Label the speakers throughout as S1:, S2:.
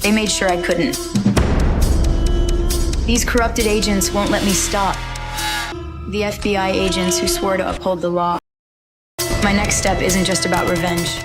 S1: They made sure I couldn't. These corrupted agents won't let me stop. The FBI agents who swore to uphold the law. My next step isn't just about revenge.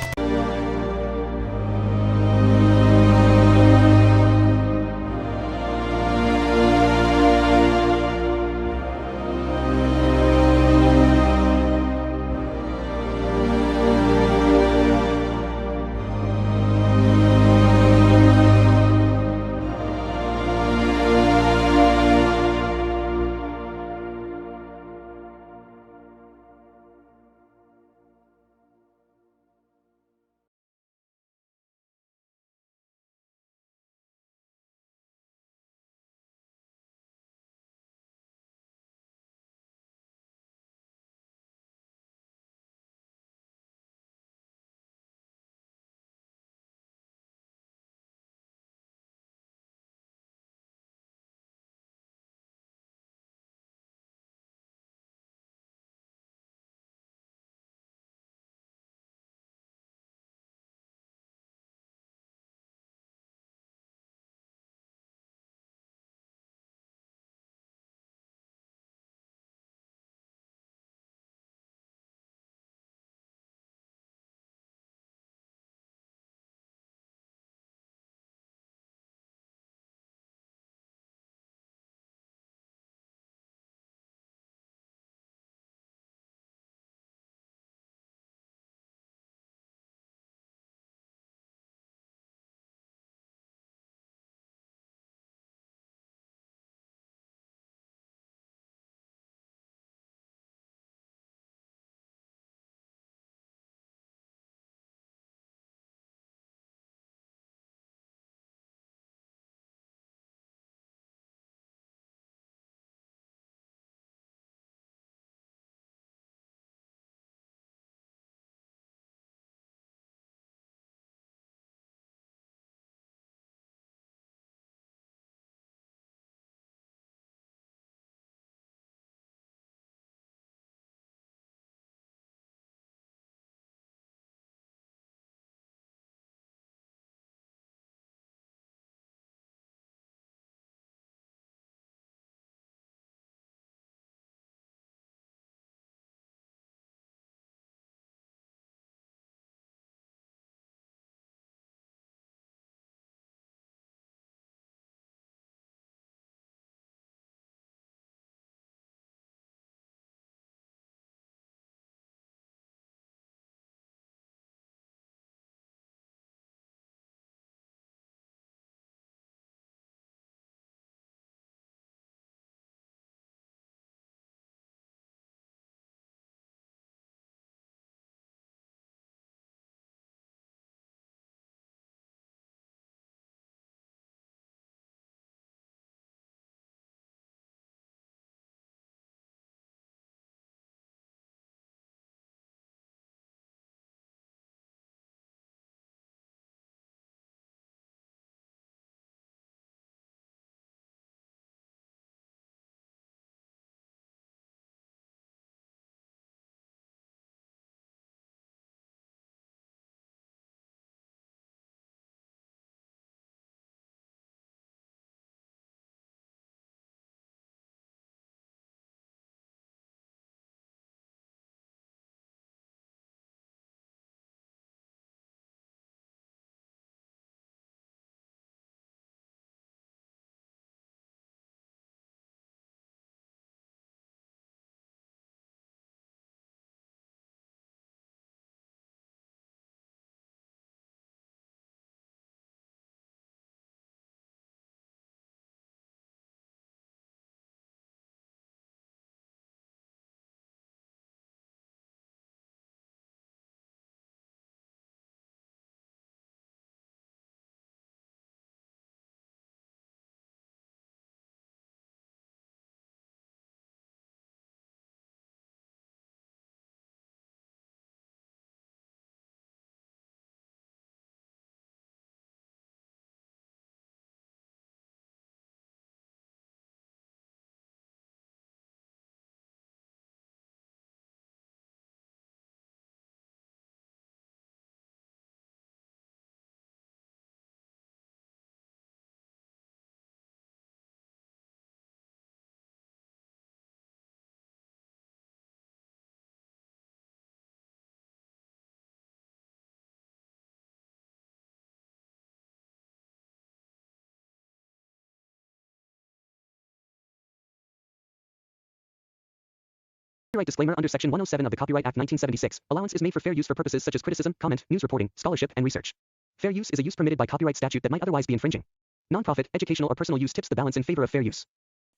S2: Copyright disclaimer under Section 107 of the Copyright Act 1976. Allowance is made for fair use for purposes such as criticism, comment, news reporting, scholarship, and research. Fair use is a use permitted by copyright statute that might otherwise be infringing. Nonprofit, educational, or personal use tips the balance in favor of fair use.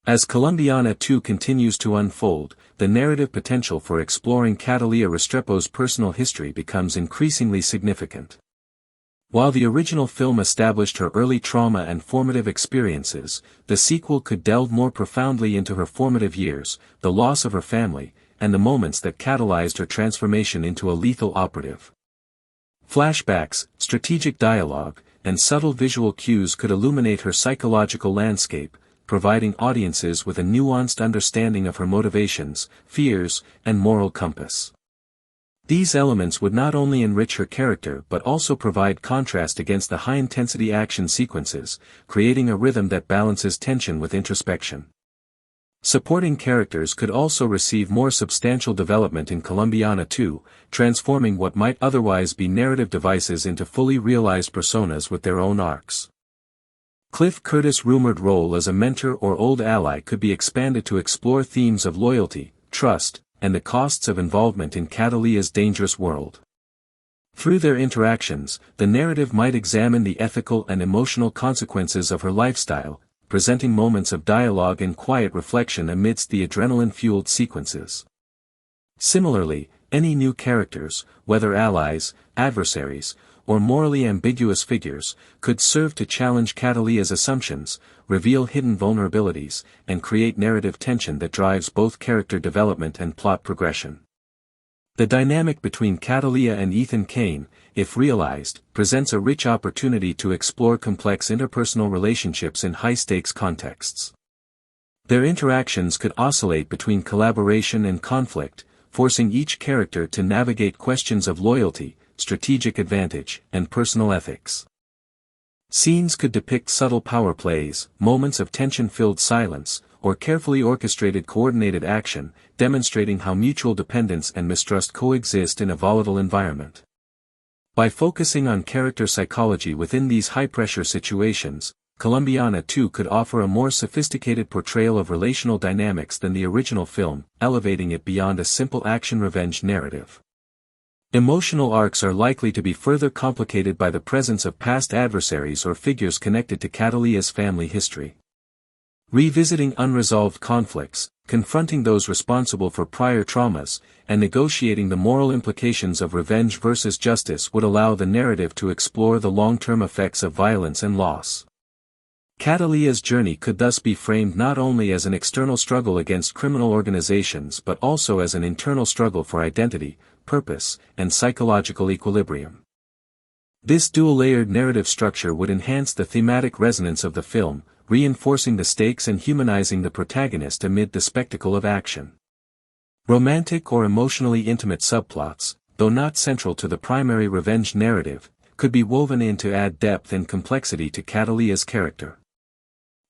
S3: As Colombiana 2 continues to unfold, the narrative potential for exploring Catalina Restrepo's personal history becomes increasingly significant. While the original film established her early trauma and formative experiences, the sequel could delve more profoundly into her formative years, the loss of her family, and the moments that catalyzed her transformation into a lethal operative. Flashbacks, strategic dialogue, and subtle visual cues could illuminate her psychological landscape, providing audiences with a nuanced understanding of her motivations, fears, and moral compass. These elements would not only enrich her character but also provide contrast against the high-intensity action sequences, creating a rhythm that balances tension with introspection. Supporting characters could also receive more substantial development in Colombiana 2, transforming what might otherwise be narrative devices into fully realized personas with their own arcs. Cliff Curtis' rumored role as a mentor or old ally could be expanded to explore themes of loyalty, trust, and the costs of involvement in Catalina's dangerous world. Through their interactions, the narrative might examine the ethical and emotional consequences of her lifestyle, presenting moments of dialogue and quiet reflection amidst the adrenaline-fueled sequences. Similarly, any new characters, whether allies, adversaries, or morally ambiguous figures, could serve to challenge Catalina's assumptions, reveal hidden vulnerabilities, and create narrative tension that drives both character development and plot progression. The dynamic between Catalina and Ethan Kane, if realized, presents a rich opportunity to explore complex interpersonal relationships in high-stakes contexts. Their interactions could oscillate between collaboration and conflict, forcing each character to navigate questions of loyalty, strategic advantage, and personal ethics. Scenes could depict subtle power plays, moments of tension-filled silence, or carefully orchestrated coordinated action, demonstrating how mutual dependence and mistrust coexist in a volatile environment. By focusing on character psychology within these high-pressure situations, Colombiana 2 could offer a more sophisticated portrayal of relational dynamics than the original film, elevating it beyond a simple action-revenge narrative. Emotional arcs are likely to be further complicated by the presence of past adversaries or figures connected to Catalina's family history. Revisiting unresolved conflicts, confronting those responsible for prior traumas, and negotiating the moral implications of revenge versus justice would allow the narrative to explore the long-term effects of violence and loss. Catalina's journey could thus be framed not only as an external struggle against criminal organizations but also as an internal struggle for identity, purpose, and psychological equilibrium. This dual-layered narrative structure would enhance the thematic resonance of the film, reinforcing the stakes and humanizing the protagonist amid the spectacle of action. Romantic or emotionally intimate subplots, though not central to the primary revenge narrative, could be woven in to add depth and complexity to Catalina's character.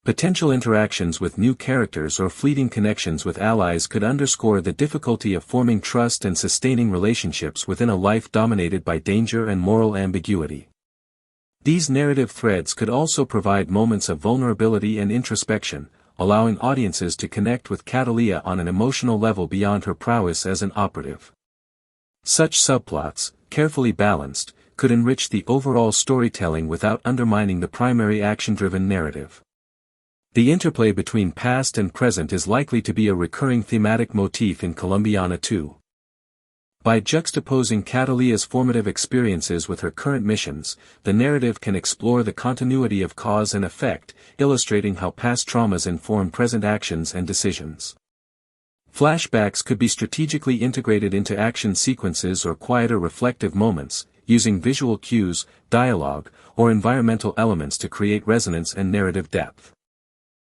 S3: Potential interactions with new characters or fleeting connections with allies could underscore the difficulty of forming trust and sustaining relationships within a life dominated by danger and moral ambiguity. These narrative threads could also provide moments of vulnerability and introspection, allowing audiences to connect with Catalina on an emotional level beyond her prowess as an operative. Such subplots, carefully balanced, could enrich the overall storytelling without undermining the primary action-driven narrative. The interplay between past and present is likely to be a recurring thematic motif in Colombiana 2. By juxtaposing Catalina's formative experiences with her current missions, the narrative can explore the continuity of cause and effect, illustrating how past traumas inform present actions and decisions. Flashbacks could be strategically integrated into action sequences or quieter reflective moments, using visual cues, dialogue, or environmental elements to create resonance and narrative depth.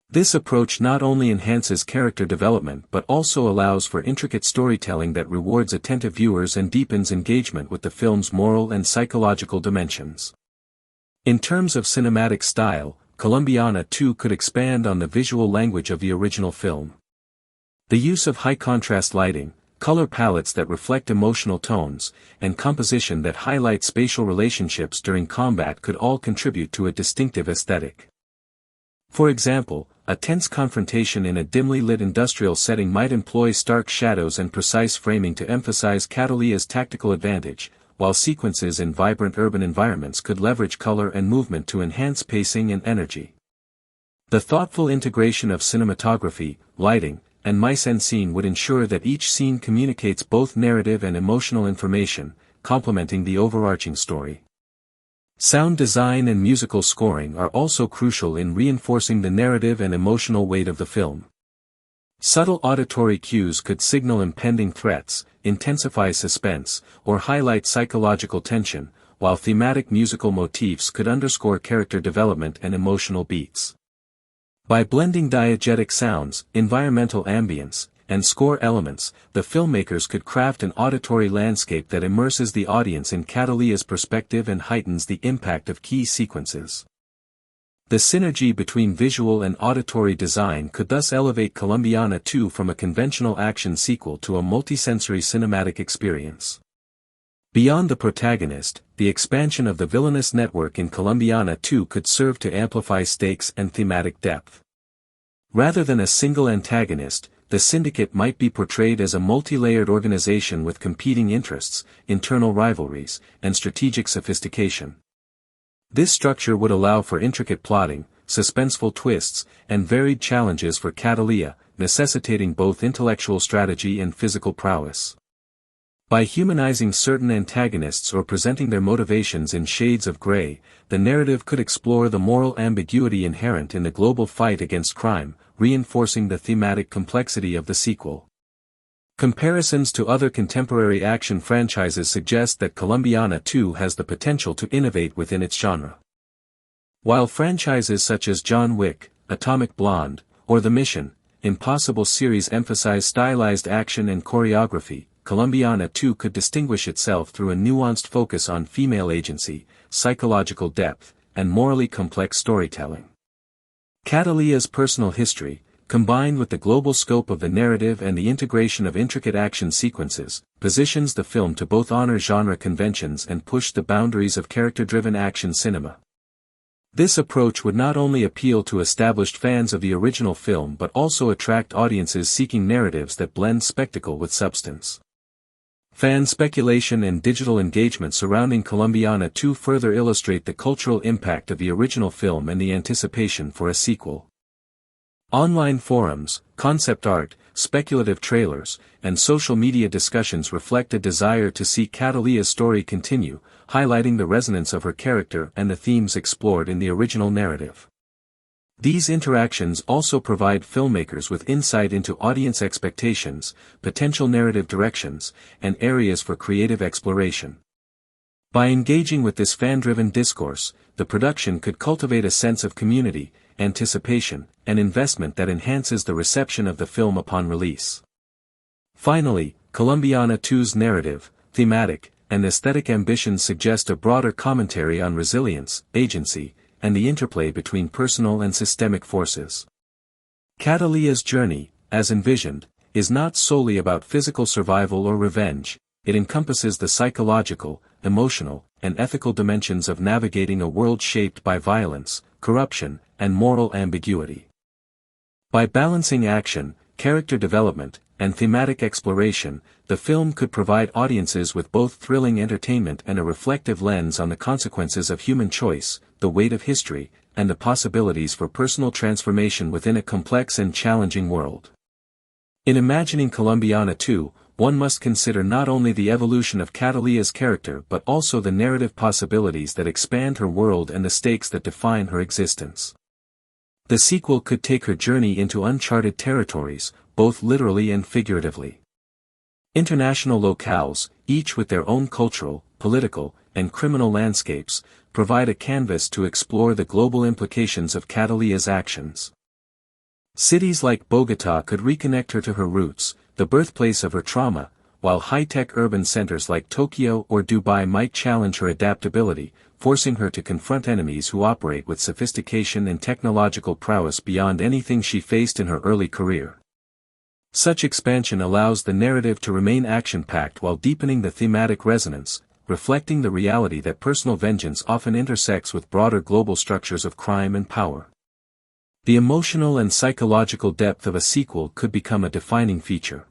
S3: This approach not only enhances character development but also allows for intricate storytelling that rewards attentive viewers and deepens engagement with the film's moral and psychological dimensions. In terms of cinematic style, Colombiana 2 could expand on the visual language of the original film. The use of high-contrast lighting, color palettes that reflect emotional tones, and composition that highlight spatial relationships during combat could all contribute to a distinctive aesthetic. For example, a tense confrontation in a dimly lit industrial setting might employ stark shadows and precise framing to emphasize Cataleya's tactical advantage, while sequences in vibrant urban environments could leverage color and movement to enhance pacing and energy. The thoughtful integration of cinematography, lighting, and mise-en-scene would ensure that each scene communicates both narrative and emotional information, complementing the overarching story. Sound design and musical scoring are also crucial in reinforcing the narrative and emotional weight of the film. Subtle auditory cues could signal impending threats, intensify suspense, or highlight psychological tension, while thematic musical motifs could underscore character development and emotional beats. By blending diegetic sounds, environmental ambience, and score elements, the filmmakers could craft an auditory landscape that immerses the audience in Cataleya's perspective and heightens the impact of key sequences. The synergy between visual and auditory design could thus elevate Colombiana 2 from a conventional action sequel to a multisensory cinematic experience. Beyond the protagonist, the expansion of the villainous network in Colombiana 2 could serve to amplify stakes and thematic depth. Rather than a single antagonist, the Syndicate might be portrayed as a multi-layered organization with competing interests, internal rivalries, and strategic sophistication. This structure would allow for intricate plotting, suspenseful twists, and varied challenges for Cataleya, necessitating both intellectual strategy and physical prowess. By humanizing certain antagonists or presenting their motivations in shades of gray, the narrative could explore the moral ambiguity inherent in the global fight against crime, reinforcing the thematic complexity of the sequel. Comparisons to other contemporary action franchises suggest that Colombiana 2 has the potential to innovate within its genre. While franchises such as John Wick, Atomic Blonde, or The Mission: Impossible series emphasize stylized action and choreography, Colombiana 2 could distinguish itself through a nuanced focus on female agency, psychological depth, and morally complex storytelling. Cataleya's personal history, combined with the global scope of the narrative and the integration of intricate action sequences, positions the film to both honor genre conventions and push the boundaries of character-driven action cinema. This approach would not only appeal to established fans of the original film but also attract audiences seeking narratives that blend spectacle with substance. Fan speculation and digital engagement surrounding Colombiana 2 further illustrate the cultural impact of the original film and the anticipation for a sequel. Online forums, concept art, speculative trailers, and social media discussions reflect a desire to see Cataleya's story continue, highlighting the resonance of her character and the themes explored in the original narrative. These interactions also provide filmmakers with insight into audience expectations, potential narrative directions, and areas for creative exploration. By engaging with this fan-driven discourse, the production could cultivate a sense of community, anticipation, and investment that enhances the reception of the film upon release. Finally, Colombiana 2's narrative, thematic, and aesthetic ambitions suggest a broader commentary on resilience, agency, and the interplay between personal and systemic forces. Cataleya's journey, as envisioned, is not solely about physical survival or revenge, it encompasses the psychological, emotional, and ethical dimensions of navigating a world shaped by violence, corruption, and moral ambiguity. By balancing action, character development, and thematic exploration, the film could provide audiences with both thrilling entertainment and a reflective lens on the consequences of human choice, the weight of history, and the possibilities for personal transformation within a complex and challenging world. In imagining Colombiana 2, one must consider not only the evolution of Cataleya's character but also the narrative possibilities that expand her world and the stakes that define her existence. The sequel could take her journey into uncharted territories, both literally and figuratively. International locales, each with their own cultural, political, and criminal landscapes, provide a canvas to explore the global implications of Cataleya's actions. Cities like Bogotá could reconnect her to her roots, the birthplace of her trauma, while high-tech urban centers like Tokyo or Dubai might challenge her adaptability, forcing her to confront enemies who operate with sophistication and technological prowess beyond anything she faced in her early career. Such expansion allows the narrative to remain action-packed while deepening the thematic resonance, reflecting the reality that personal vengeance often intersects with broader global structures of crime and power. The emotional and psychological depth of a sequel could become a defining feature.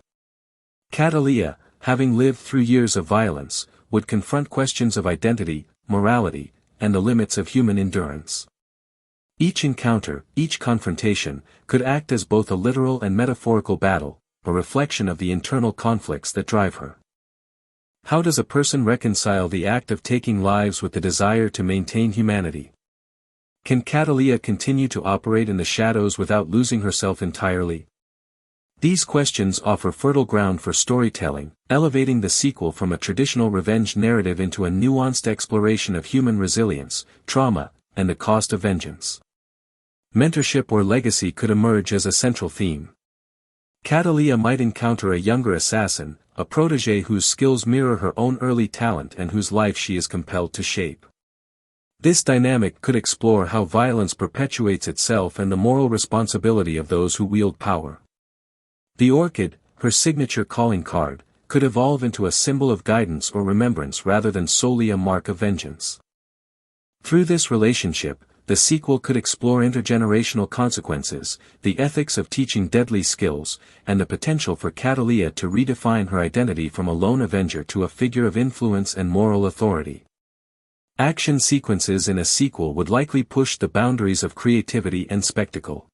S3: Catalea, having lived through years of violence, would confront questions of identity, morality, and the limits of human endurance. Each encounter, each confrontation, could act as both a literal and metaphorical battle, a reflection of the internal conflicts that drive her. How does a person reconcile the act of taking lives with the desire to maintain humanity? Can Catalea continue to operate in the shadows without losing herself entirely? These questions offer fertile ground for storytelling, elevating the sequel from a traditional revenge narrative into a nuanced exploration of human resilience, trauma, and the cost of vengeance. Mentorship or legacy could emerge as a central theme. Catalea might encounter a younger assassin, a protege whose skills mirror her own early talent and whose life she is compelled to shape. This dynamic could explore how violence perpetuates itself and the moral responsibility of those who wield power. The orchid, her signature calling card, could evolve into a symbol of guidance or remembrance rather than solely a mark of vengeance. Through this relationship, the sequel could explore intergenerational consequences, the ethics of teaching deadly skills, and the potential for Catalea to redefine her identity from a lone avenger to a figure of influence and moral authority. Action sequences in a sequel would likely push the boundaries of creativity and spectacle.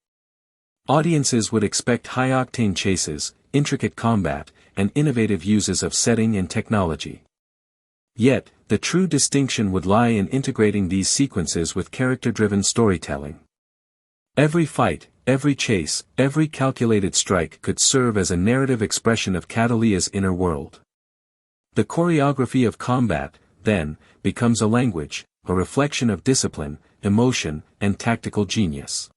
S3: Audiences would expect high-octane chases, intricate combat, and innovative uses of setting and technology. Yet, the true distinction would lie in integrating these sequences with character-driven storytelling. Every fight, every chase, every calculated strike could serve as a narrative expression of Catalea's inner world. The choreography of combat, then, becomes a language, a reflection of discipline, emotion, and tactical genius.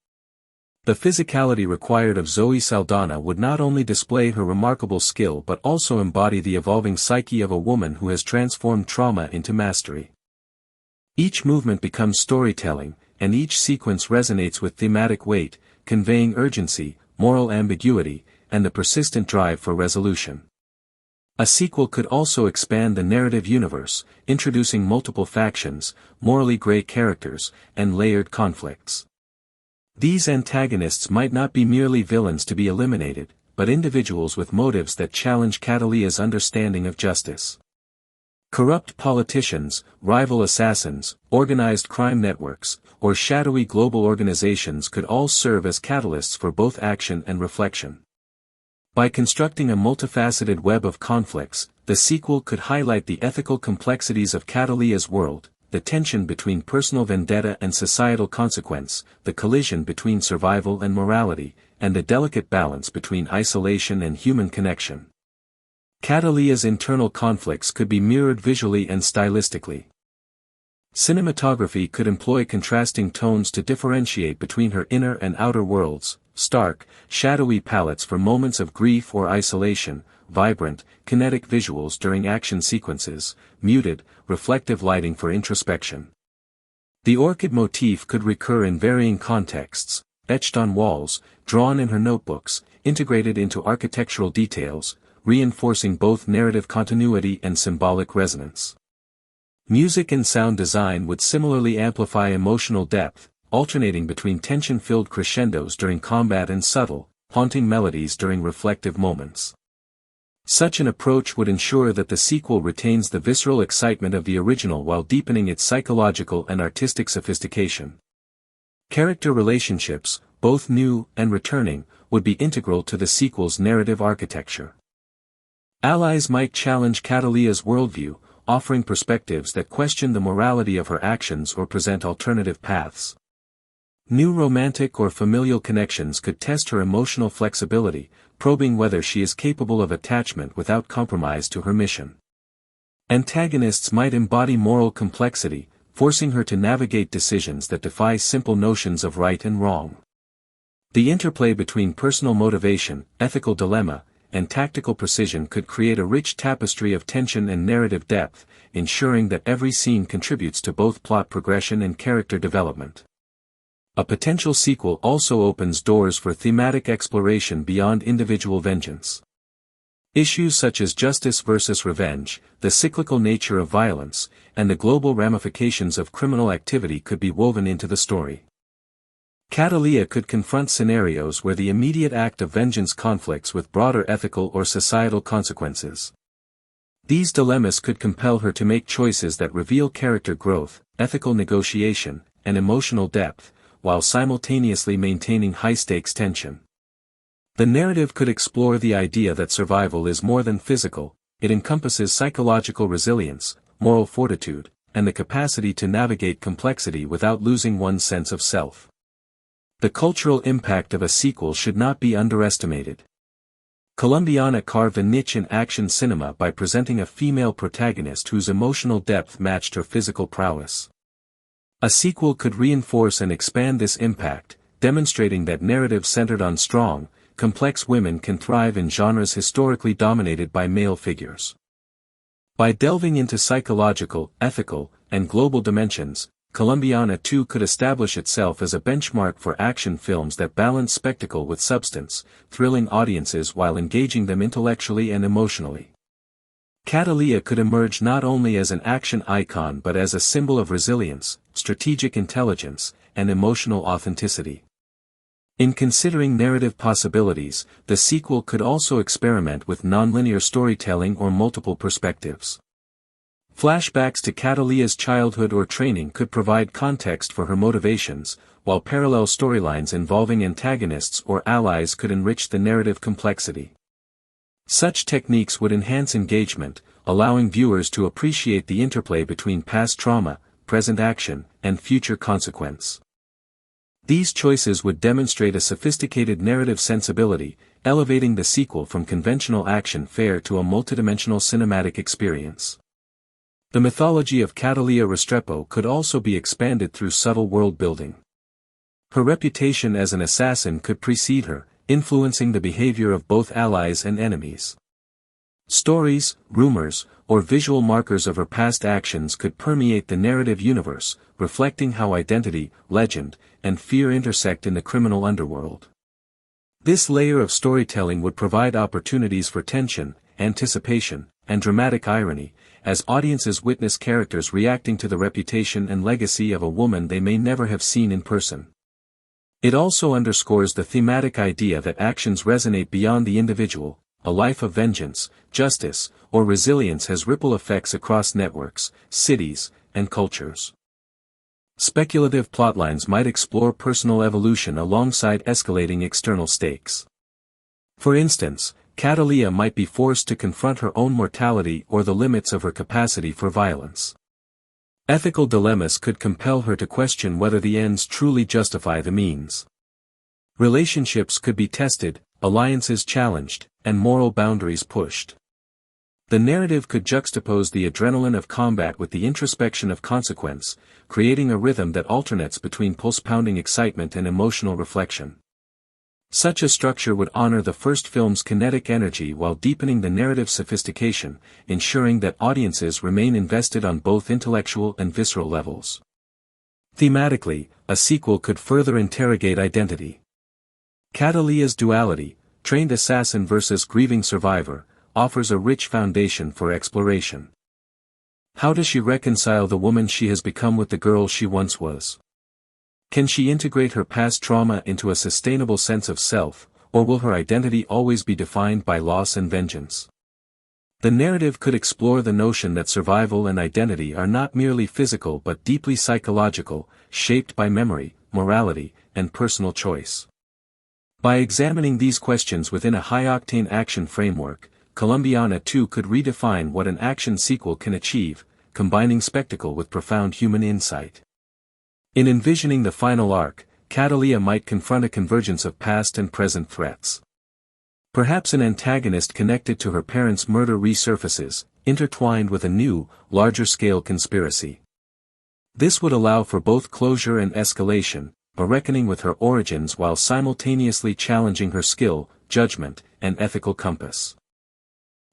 S3: The physicality required of Zoe Saldana would not only display her remarkable skill but also embody the evolving psyche of a woman who has transformed trauma into mastery. Each movement becomes storytelling, and each sequence resonates with thematic weight, conveying urgency, moral ambiguity, and the persistent drive for resolution. A sequel could also expand the narrative universe, introducing multiple factions, morally gray characters, and layered conflicts. These antagonists might not be merely villains to be eliminated, but individuals with motives that challenge Catalea's understanding of justice. Corrupt politicians, rival assassins, organized crime networks, or shadowy global organizations could all serve as catalysts for both action and reflection. By constructing a multifaceted web of conflicts, the sequel could highlight the ethical complexities of Catalea's world, the tension between personal vendetta and societal consequence, the collision between survival and morality, and the delicate balance between isolation and human connection. Catalea's internal conflicts could be mirrored visually and stylistically. Cinematography could employ contrasting tones to differentiate between her inner and outer worlds, stark, shadowy palettes for moments of grief or isolation, vibrant, kinetic visuals during action sequences, muted, reflective lighting for introspection. The orchid motif could recur in varying contexts, etched on walls, drawn in her notebooks, integrated into architectural details, reinforcing both narrative continuity and symbolic resonance. Music and sound design would similarly amplify emotional depth, alternating between tension-filled crescendos during combat and subtle, haunting melodies during reflective moments. Such an approach would ensure that the sequel retains the visceral excitement of the original while deepening its psychological and artistic sophistication. Character relationships, both new and returning, would be integral to the sequel's narrative architecture. Allies might challenge Catalea's worldview, offering perspectives that question the morality of her actions or present alternative paths. New romantic or familial connections could test her emotional flexibility, probing whether she is capable of attachment without compromise to her mission. Antagonists might embody moral complexity, forcing her to navigate decisions that defy simple notions of right and wrong. The interplay between personal motivation, ethical dilemma, and tactical precision could create a rich tapestry of tension and narrative depth, ensuring that every scene contributes to both plot progression and character development. A potential sequel also opens doors for thematic exploration beyond individual vengeance. Issues such as justice versus revenge, the cyclical nature of violence, and the global ramifications of criminal activity could be woven into the story. Catalea could confront scenarios where the immediate act of vengeance conflicts with broader ethical or societal consequences. These dilemmas could compel her to make choices that reveal character growth, ethical negotiation, and emotional depth, while simultaneously maintaining high-stakes tension. The narrative could explore the idea that survival is more than physical, it encompasses psychological resilience, moral fortitude, and the capacity to navigate complexity without losing one's sense of self. The cultural impact of a sequel should not be underestimated. Colombiana carved a niche in action cinema by presenting a female protagonist whose emotional depth matched her physical prowess. A sequel could reinforce and expand this impact, demonstrating that narratives centered on strong, complex women can thrive in genres historically dominated by male figures. By delving into psychological, ethical, and global dimensions, Colombiana too could establish itself as a benchmark for action films that balance spectacle with substance, thrilling audiences while engaging them intellectually and emotionally. Catalea could emerge not only as an action icon but as a symbol of resilience, strategic intelligence, and emotional authenticity. In considering narrative possibilities, the sequel could also experiment with nonlinear storytelling or multiple perspectives. Flashbacks to Catalea's childhood or training could provide context for her motivations, while parallel storylines involving antagonists or allies could enrich the narrative complexity. Such techniques would enhance engagement, allowing viewers to appreciate the interplay between past trauma, present action, and future consequence. These choices would demonstrate a sophisticated narrative sensibility, elevating the sequel from conventional action fare to a multidimensional cinematic experience. The mythology of Catalea Restrepo could also be expanded through subtle world-building. Her reputation as an assassin could precede her, influencing the behavior of both allies and enemies. Stories, rumors, or visual markers of her past actions could permeate the narrative universe, reflecting how identity, legend, and fear intersect in the criminal underworld. This layer of storytelling would provide opportunities for tension, anticipation, and dramatic irony, as audiences witness characters reacting to the reputation and legacy of a woman they may never have seen in person. It also underscores the thematic idea that actions resonate beyond the individual. A life of vengeance, justice, or resilience has ripple effects across networks, cities, and cultures. Speculative plotlines might explore personal evolution alongside escalating external stakes. For instance, Catalea might be forced to confront her own mortality or the limits of her capacity for violence. Ethical dilemmas could compel her to question whether the ends truly justify the means. Relationships could be tested, alliances challenged, and moral boundaries pushed. The narrative could juxtapose the adrenaline of combat with the introspection of consequence, creating a rhythm that alternates between pulse-pounding excitement and emotional reflection. Such a structure would honor the first film's kinetic energy while deepening the narrative sophistication, ensuring that audiences remain invested on both intellectual and visceral levels. Thematically, a sequel could further interrogate identity. Catalea's duality, trained assassin versus grieving survivor, offers a rich foundation for exploration. How does she reconcile the woman she has become with the girl she once was? Can she integrate her past trauma into a sustainable sense of self, or will her identity always be defined by loss and vengeance? The narrative could explore the notion that survival and identity are not merely physical but deeply psychological, shaped by memory, morality, and personal choice. By examining these questions within a high-octane action framework, Colombiana too could redefine what an action sequel can achieve, combining spectacle with profound human insight. In envisioning the final arc, Catalea might confront a convergence of past and present threats. Perhaps an antagonist connected to her parents' murder resurfaces, intertwined with a new, larger-scale conspiracy. This would allow for both closure and escalation, a reckoning with her origins while simultaneously challenging her skill, judgment, and ethical compass.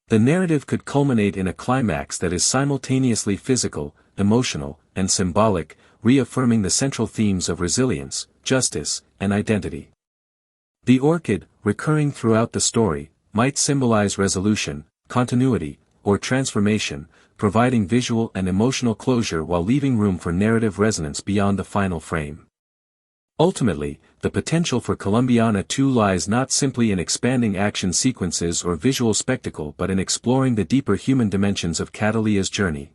S3: The narrative could culminate in a climax that is simultaneously physical, emotional, and symbolic, reaffirming the central themes of resilience, justice, and identity. The orchid, recurring throughout the story, might symbolize resolution, continuity, or transformation, providing visual and emotional closure while leaving room for narrative resonance beyond the final frame. Ultimately, the potential for Colombiana 2 lies not simply in expanding action sequences or visual spectacle but in exploring the deeper human dimensions of Cataleya's journey.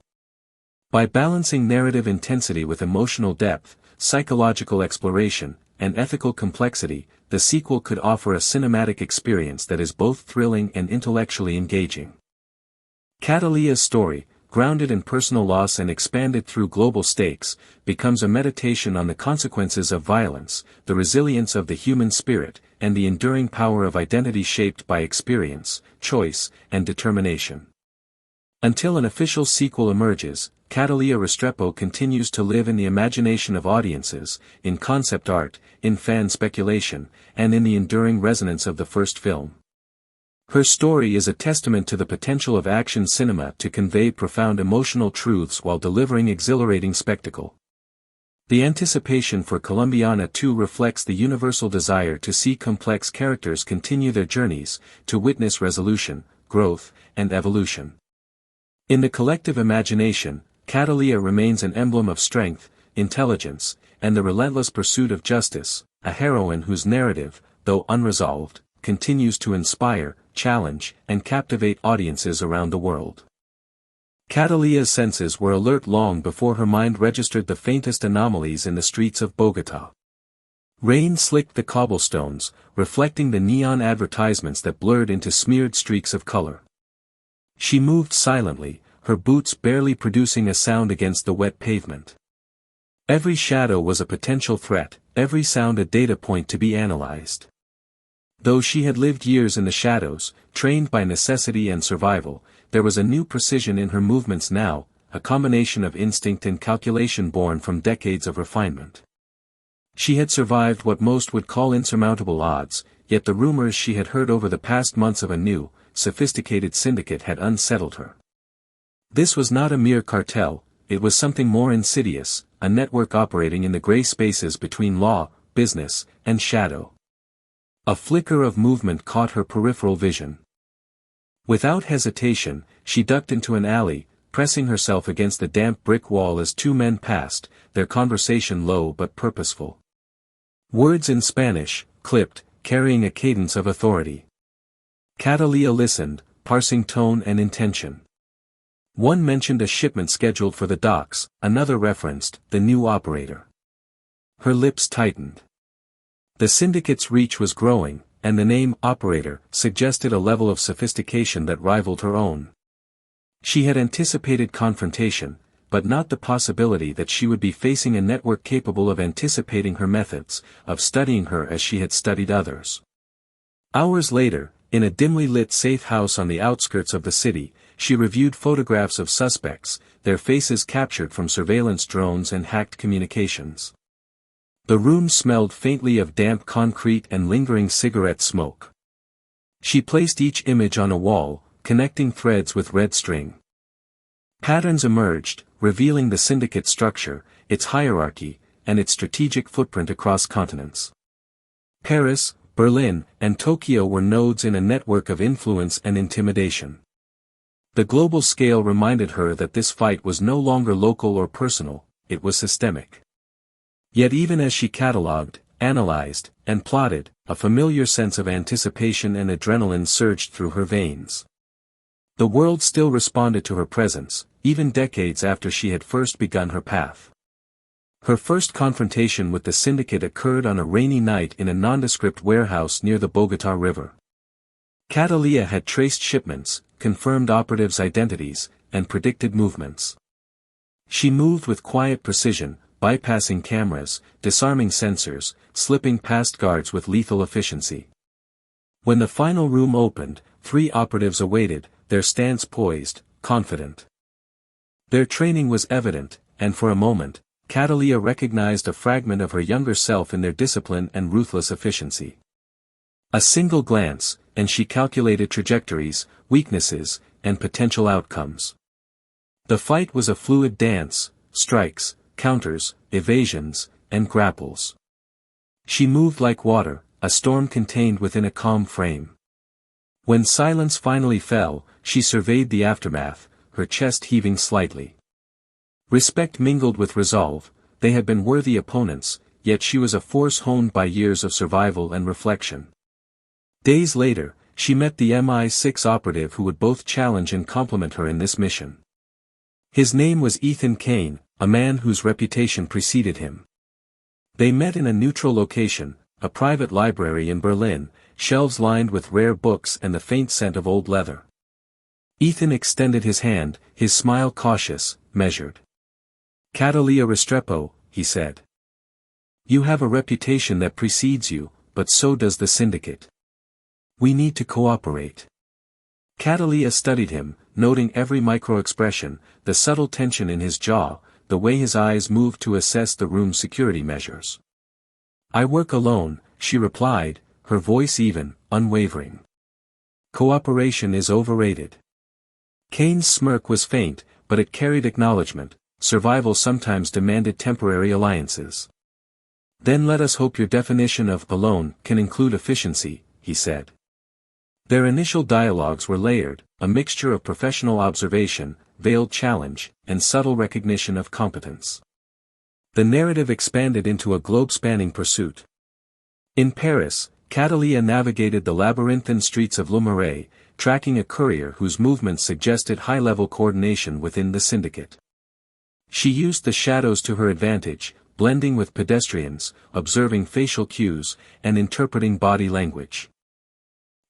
S3: By balancing narrative intensity with emotional depth, psychological exploration, and ethical complexity, the sequel could offer a cinematic experience that is both thrilling and intellectually engaging. Cataleya's story, grounded in personal loss and expanded through global stakes, becomes a meditation on the consequences of violence, the resilience of the human spirit, and the enduring power of identity shaped by experience, choice, and determination. Until an official sequel emerges, Cataleya Restrepo continues to live in the imagination of audiences, in concept art, in fan speculation, and in the enduring resonance of the first film. Her story is a testament to the potential of action cinema to convey profound emotional truths while delivering exhilarating spectacle. The anticipation for Colombiana 2 reflects the universal desire to see complex characters continue their journeys, to witness resolution, growth, and evolution. In the collective imagination, Cataleya remains an emblem of strength, intelligence, and the relentless pursuit of justice, a heroine whose narrative, though unresolved, continues to inspire, challenge, and captivate audiences around the world. Cataleya's senses were alert long before her mind registered the faintest anomalies in the streets of Bogotá. Rain slicked the cobblestones, reflecting the neon advertisements that blurred into smeared streaks of color. She moved silently, her boots barely producing a sound against the wet pavement. Every shadow was a potential threat, every sound a data point to be analyzed. Though she had lived years in the shadows, trained by necessity and survival, there was a new precision in her movements now, a combination of instinct and calculation born from decades of refinement. She had survived what most would call insurmountable odds, yet the rumors she had heard over the past months of a new, sophisticated syndicate had unsettled her. This was not a mere cartel, it was something more insidious, a network operating in the gray spaces between law, business, and shadow. A flicker of movement caught her peripheral vision. Without hesitation, she ducked into an alley, pressing herself against the damp brick wall as two men passed, their conversation low but purposeful. Words in Spanish, clipped, carrying a cadence of authority. Cataleya listened, parsing tone and intention. One mentioned a shipment scheduled for the docks, another referenced the new operator. Her lips tightened. The syndicate's reach was growing, and the name operator suggested a level of sophistication that rivaled her own. She had anticipated confrontation, but not the possibility that she would be facing a network capable of anticipating her methods, of studying her as she had studied others. Hours later, in a dimly lit safe house on the outskirts of the city, she reviewed photographs of suspects, their faces captured from surveillance drones and hacked communications. The room smelled faintly of damp concrete and lingering cigarette smoke. She placed each image on a wall, connecting threads with red string. Patterns emerged, revealing the syndicate structure, its hierarchy, and its strategic footprint across continents. Paris, Berlin, and Tokyo were nodes in a network of influence and intimidation. The global scale reminded her that this fight was no longer local or personal, it was systemic. Yet even as she catalogued, analyzed, and plotted, a familiar sense of anticipation and adrenaline surged through her veins. The world still responded to her presence, even decades after she had first begun her path. Her first confrontation with the syndicate occurred on a rainy night in a nondescript warehouse near the Bogotá River. Cataleya had traced shipments, confirmed operatives' identities, and predicted movements. She moved with quiet precision, bypassing cameras, disarming sensors, slipping past guards with lethal efficiency. When the final room opened, 3 operatives awaited, their stance poised, confident. Their training was evident, and for a moment, Cataleya recognized a fragment of her younger self in their discipline and ruthless efficiency. A single glance, and she calculated trajectories, weaknesses, and potential outcomes. The fight was a fluid dance, strikes, counters, evasions, and grapples. She moved like water, a storm contained within a calm frame. When silence finally fell, she surveyed the aftermath, her chest heaving slightly. Respect mingled with resolve, they had been worthy opponents, yet she was a force honed by years of survival and reflection. Days later, she met the MI6 operative who would both challenge and compliment her in this mission. His name was Ethan Kane, a man whose reputation preceded him. They met in a neutral location, a private library in Berlin, shelves lined with rare books and the faint scent of old leather. Ethan extended his hand, his smile cautious, measured. "Catalia Restrepo," he said. "You have a reputation that precedes you, but so does the syndicate. We need to cooperate." Catalia studied him, noting every micro-expression, the subtle tension in his jaw, the way his eyes moved to assess the room's security measures. "I work alone," she replied, her voice even, unwavering. "Cooperation is overrated." Kane's smirk was faint, but it carried acknowledgement. Survival sometimes demanded temporary alliances. "Then let us hope your definition of alone can include efficiency," he said. Their initial dialogues were layered, a mixture of professional observation, veiled challenge, and subtle recognition of competence. The narrative expanded into a globe-spanning pursuit. In Paris, Catalia navigated the labyrinthine streets of Le Marais, tracking a courier whose movements suggested high-level coordination within the syndicate. She used the shadows to her advantage, blending with pedestrians, observing facial cues, and interpreting body language.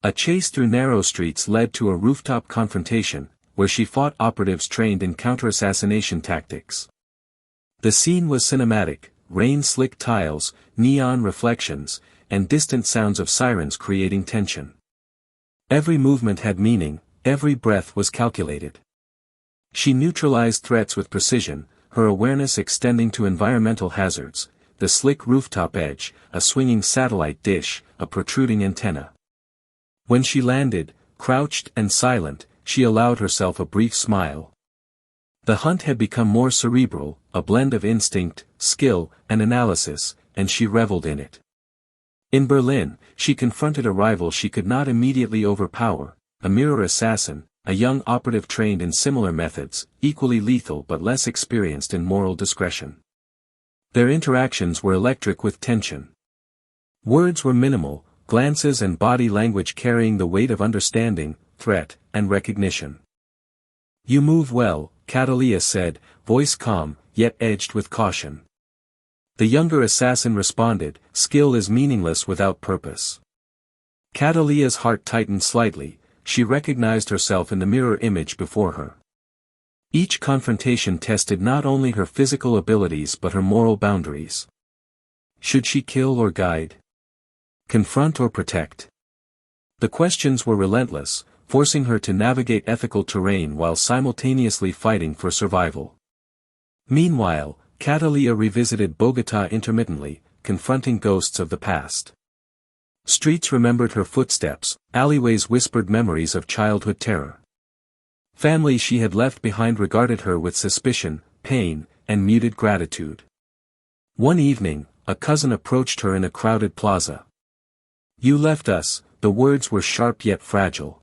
S3: A chase through narrow streets led to a rooftop confrontation, where she fought operatives trained in counter-assassination tactics. The scene was cinematic, rain-slicked tiles, neon reflections, and distant sounds of sirens creating tension. Every movement had meaning, every breath was calculated. She neutralized threats with precision, her awareness extending to environmental hazards, the slick rooftop edge, a swinging satellite dish, a protruding antenna. When she landed, crouched and silent, she allowed herself a brief smile. The hunt had become more cerebral, a blend of instinct, skill, and analysis, and she reveled in it. In Berlin, she confronted a rival she could not immediately overpower, a mirror assassin, a young operative trained in similar methods, equally lethal but less experienced in moral discretion. Their interactions were electric with tension. Words were minimal, glances and body language carrying the weight of understanding, threat, and recognition. "You move well," Catalia said, voice calm, yet edged with caution. The younger assassin responded, "Skill is meaningless without purpose." Catalia's heart tightened slightly, she recognized herself in the mirror image before her. Each confrontation tested not only her physical abilities but her moral boundaries. Should she kill or guide? Confront or protect? The questions were relentless, forcing her to navigate ethical terrain while simultaneously fighting for survival. Meanwhile, Catalia revisited Bogotá intermittently, confronting ghosts of the past. Streets remembered her footsteps, alleyways whispered memories of childhood terror. Family she had left behind regarded her with suspicion, pain, and muted gratitude. One evening, a cousin approached her in a crowded plaza. "You left us," the words were sharp yet fragile.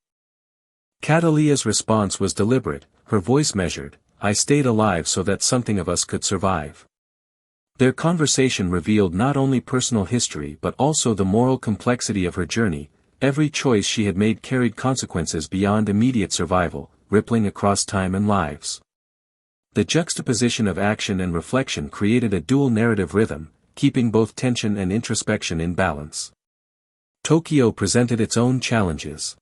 S3: Catalia's response was deliberate, her voice measured, "I stayed alive so that something of us could survive." Their conversation revealed not only personal history but also the moral complexity of her journey. Every choice she had made carried consequences beyond immediate survival, rippling across time and lives. The juxtaposition of action and reflection created a dual narrative rhythm, keeping both tension and introspection in balance. Tokyo presented its own challenges.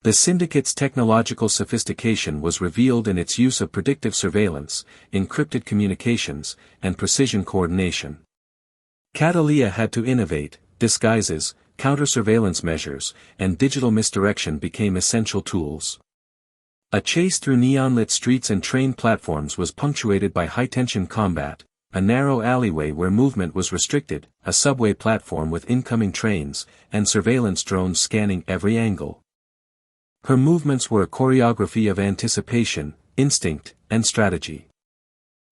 S3: The syndicate's technological sophistication was revealed in its use of predictive surveillance, encrypted communications, and precision coordination. Catalia had to innovate. Disguises, counter-surveillance measures, and digital misdirection became essential tools. A chase through neon-lit streets and train platforms was punctuated by high-tension combat, a narrow alleyway where movement was restricted, a subway platform with incoming trains, and surveillance drones scanning every angle. Her movements were a choreography of anticipation, instinct, and strategy.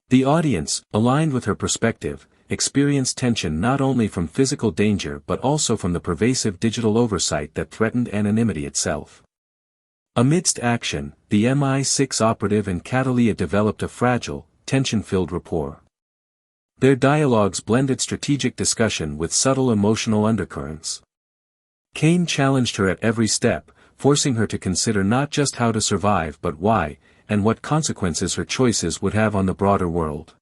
S3: The audience, aligned with her perspective, experienced tension not only from physical danger but also from the pervasive digital oversight that threatened anonymity itself. Amidst action, the MI6 operative and Catalia developed a fragile, tension-filled rapport. Their dialogues blended strategic discussion with subtle emotional undercurrents. Cain challenged her at every step, forcing her to consider not just how to survive but why, and what consequences her choices would have on the broader world.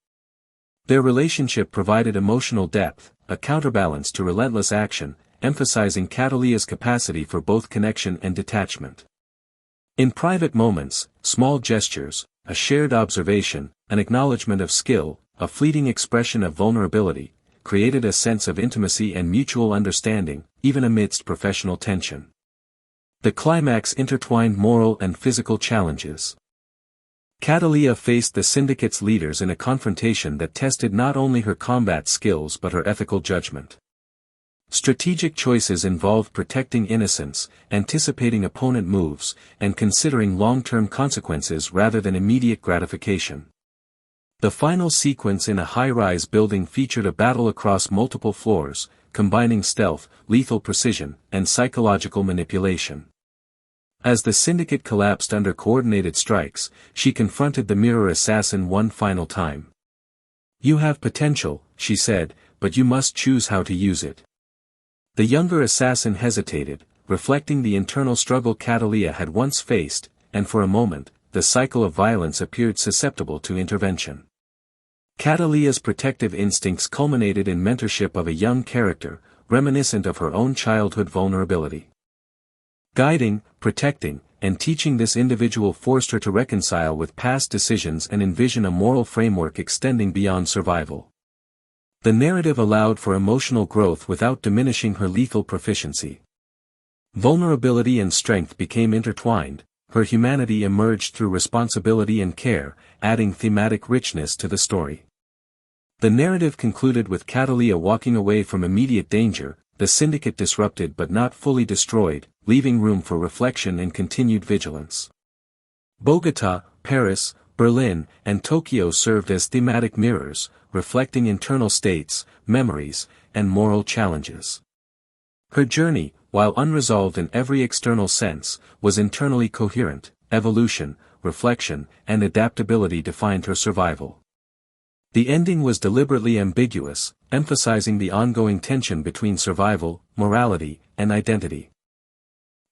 S3: Their relationship provided emotional depth, a counterbalance to relentless action, emphasizing Catalia's capacity for both connection and detachment. In private moments, small gestures, a shared observation, an acknowledgement of skill, a fleeting expression of vulnerability, created a sense of intimacy and mutual understanding, even amidst professional tension. The climax intertwined moral and physical challenges. Catalia faced the syndicate's leaders in a confrontation that tested not only her combat skills but her ethical judgment. Strategic choices involved protecting innocence, anticipating opponent moves, and considering long-term consequences rather than immediate gratification. The final sequence in a high-rise building featured a battle across multiple floors, combining stealth, lethal precision, and psychological manipulation. As the syndicate collapsed under coordinated strikes, she confronted the mirror assassin one final time. "You have potential," she said, "but you must choose how to use it." The younger assassin hesitated, reflecting the internal struggle Catalia had once faced, and for a moment, the cycle of violence appeared susceptible to intervention. Catalia's protective instincts culminated in mentorship of a young character, reminiscent of her own childhood vulnerability. Guiding, protecting, and teaching this individual forced her to reconcile with past decisions and envision a moral framework extending beyond survival. The narrative allowed for emotional growth without diminishing her lethal proficiency. Vulnerability and strength became intertwined, her humanity emerged through responsibility and care, adding thematic richness to the story. The narrative concluded with Catalia walking away from immediate danger, the syndicate disrupted but not fully destroyed, leaving room for reflection and continued vigilance. Bogotá, Paris, Berlin, and Tokyo served as thematic mirrors, reflecting internal states, memories, and moral challenges. Her journey, while unresolved in every external sense, was internally coherent. Evolution, reflection, and adaptability defined her survival. The ending was deliberately ambiguous, emphasizing the ongoing tension between survival, morality, and identity.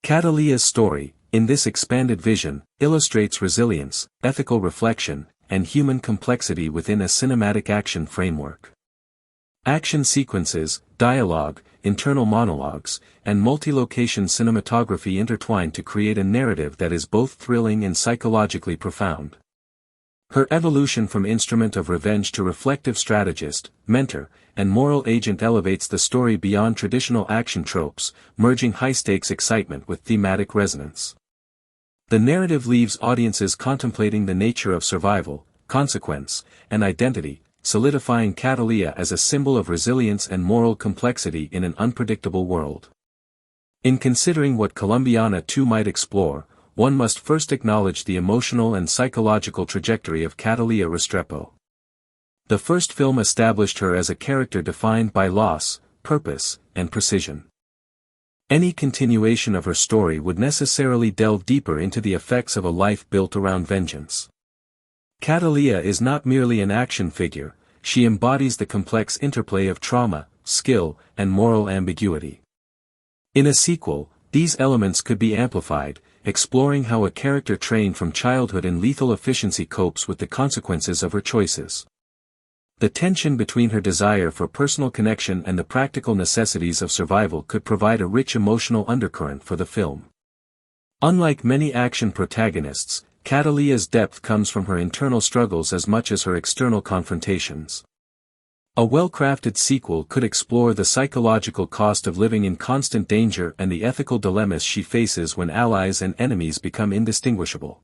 S3: Catalia's story, in this expanded vision, illustrates resilience, ethical reflection, and human complexity within a cinematic action framework. Action sequences, dialogue, internal monologues, and multi-location cinematography intertwine to create a narrative that is both thrilling and psychologically profound. Her evolution from instrument of revenge to reflective strategist, mentor, and moral agent elevates the story beyond traditional action tropes, merging high-stakes excitement with thematic resonance. The narrative leaves audiences contemplating the nature of survival, consequence, and identity, solidifying Catalia as a symbol of resilience and moral complexity in an unpredictable world. In considering what Colombiana 2 might explore, one must first acknowledge the emotional and psychological trajectory of Catalia Restrepo. The first film established her as a character defined by loss, purpose, and precision. Any continuation of her story would necessarily delve deeper into the effects of a life built around vengeance. Catalia is not merely an action figure, she embodies the complex interplay of trauma, skill, and moral ambiguity. In a sequel, these elements could be amplified, exploring how a character trained from childhood in lethal efficiency copes with the consequences of her choices. The tension between her desire for personal connection and the practical necessities of survival could provide a rich emotional undercurrent for the film. Unlike many action protagonists, Catalia's depth comes from her internal struggles as much as her external confrontations. A well-crafted sequel could explore the psychological cost of living in constant danger and the ethical dilemmas she faces when allies and enemies become indistinguishable.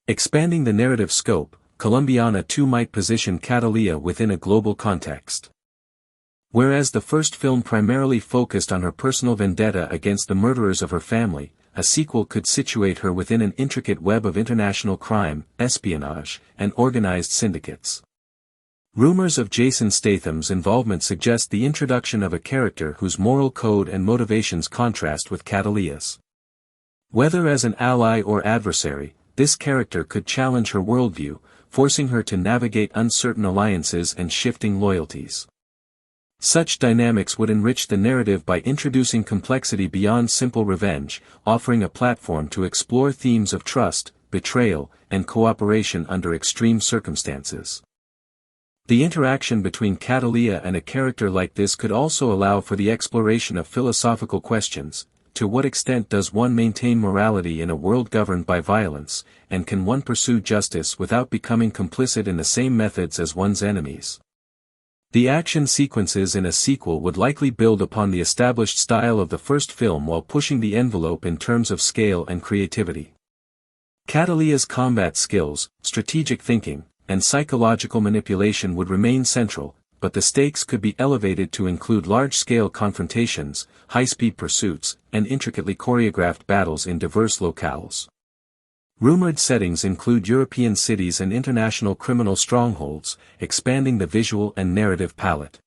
S3: Expanding the narrative scope, Colombiana 2 might position Catalia within a global context. Whereas the first film primarily focused on her personal vendetta against the murderers of her family, a sequel could situate her within an intricate web of international crime, espionage, and organized syndicates. Rumors of Jason Statham's involvement suggest the introduction of a character whose moral code and motivations contrast with Catalia's. Whether as an ally or adversary, this character could challenge her worldview, forcing her to navigate uncertain alliances and shifting loyalties. Such dynamics would enrich the narrative by introducing complexity beyond simple revenge, offering a platform to explore themes of trust, betrayal, and cooperation under extreme circumstances. The interaction between Catalina and a character like this could also allow for the exploration of philosophical questions. To what extent does one maintain morality in a world governed by violence, and can one pursue justice without becoming complicit in the same methods as one's enemies? The action sequences in a sequel would likely build upon the established style of the first film while pushing the envelope in terms of scale and creativity. Catalina's combat skills, strategic thinking, and psychological manipulation would remain central, but the stakes could be elevated to include large-scale confrontations, high-speed pursuits, and intricately choreographed battles in diverse locales. Rumored settings include European cities and international criminal strongholds, expanding the visual and narrative palette.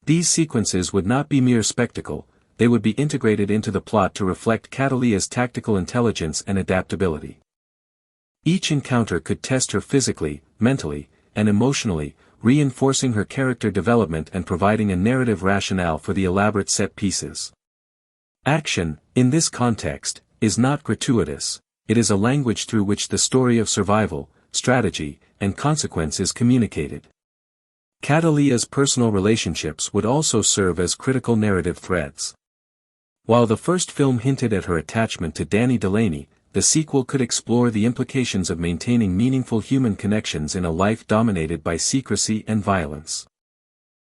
S3: These sequences would not be mere spectacle, they would be integrated into the plot to reflect Catalina's tactical intelligence and adaptability. Each encounter could test her physically, mentally, and emotionally, reinforcing her character development and providing a narrative rationale for the elaborate set pieces. Action, in this context, is not gratuitous, it is a language through which the story of survival, strategy, and consequence is communicated. Catalina's personal relationships would also serve as critical narrative threads. While the first film hinted at her attachment to Danny Delaney, the sequel could explore the implications of maintaining meaningful human connections in a life dominated by secrecy and violence.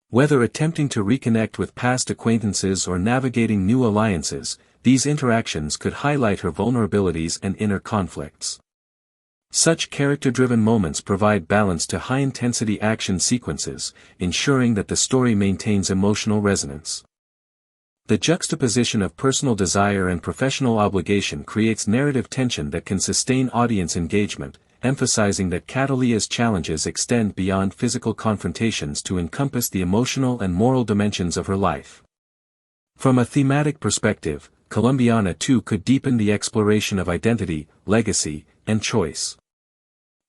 S3: Whether attempting to reconnect with past acquaintances or navigating new alliances, these interactions could highlight her vulnerabilities and inner conflicts. Such character-driven moments provide balance to high-intensity action sequences, ensuring that the story maintains emotional resonance. The juxtaposition of personal desire and professional obligation creates narrative tension that can sustain audience engagement, emphasizing that Catalina's challenges extend beyond physical confrontations to encompass the emotional and moral dimensions of her life. From a thematic perspective, Colombiana 2 could deepen the exploration of identity, legacy, and choice.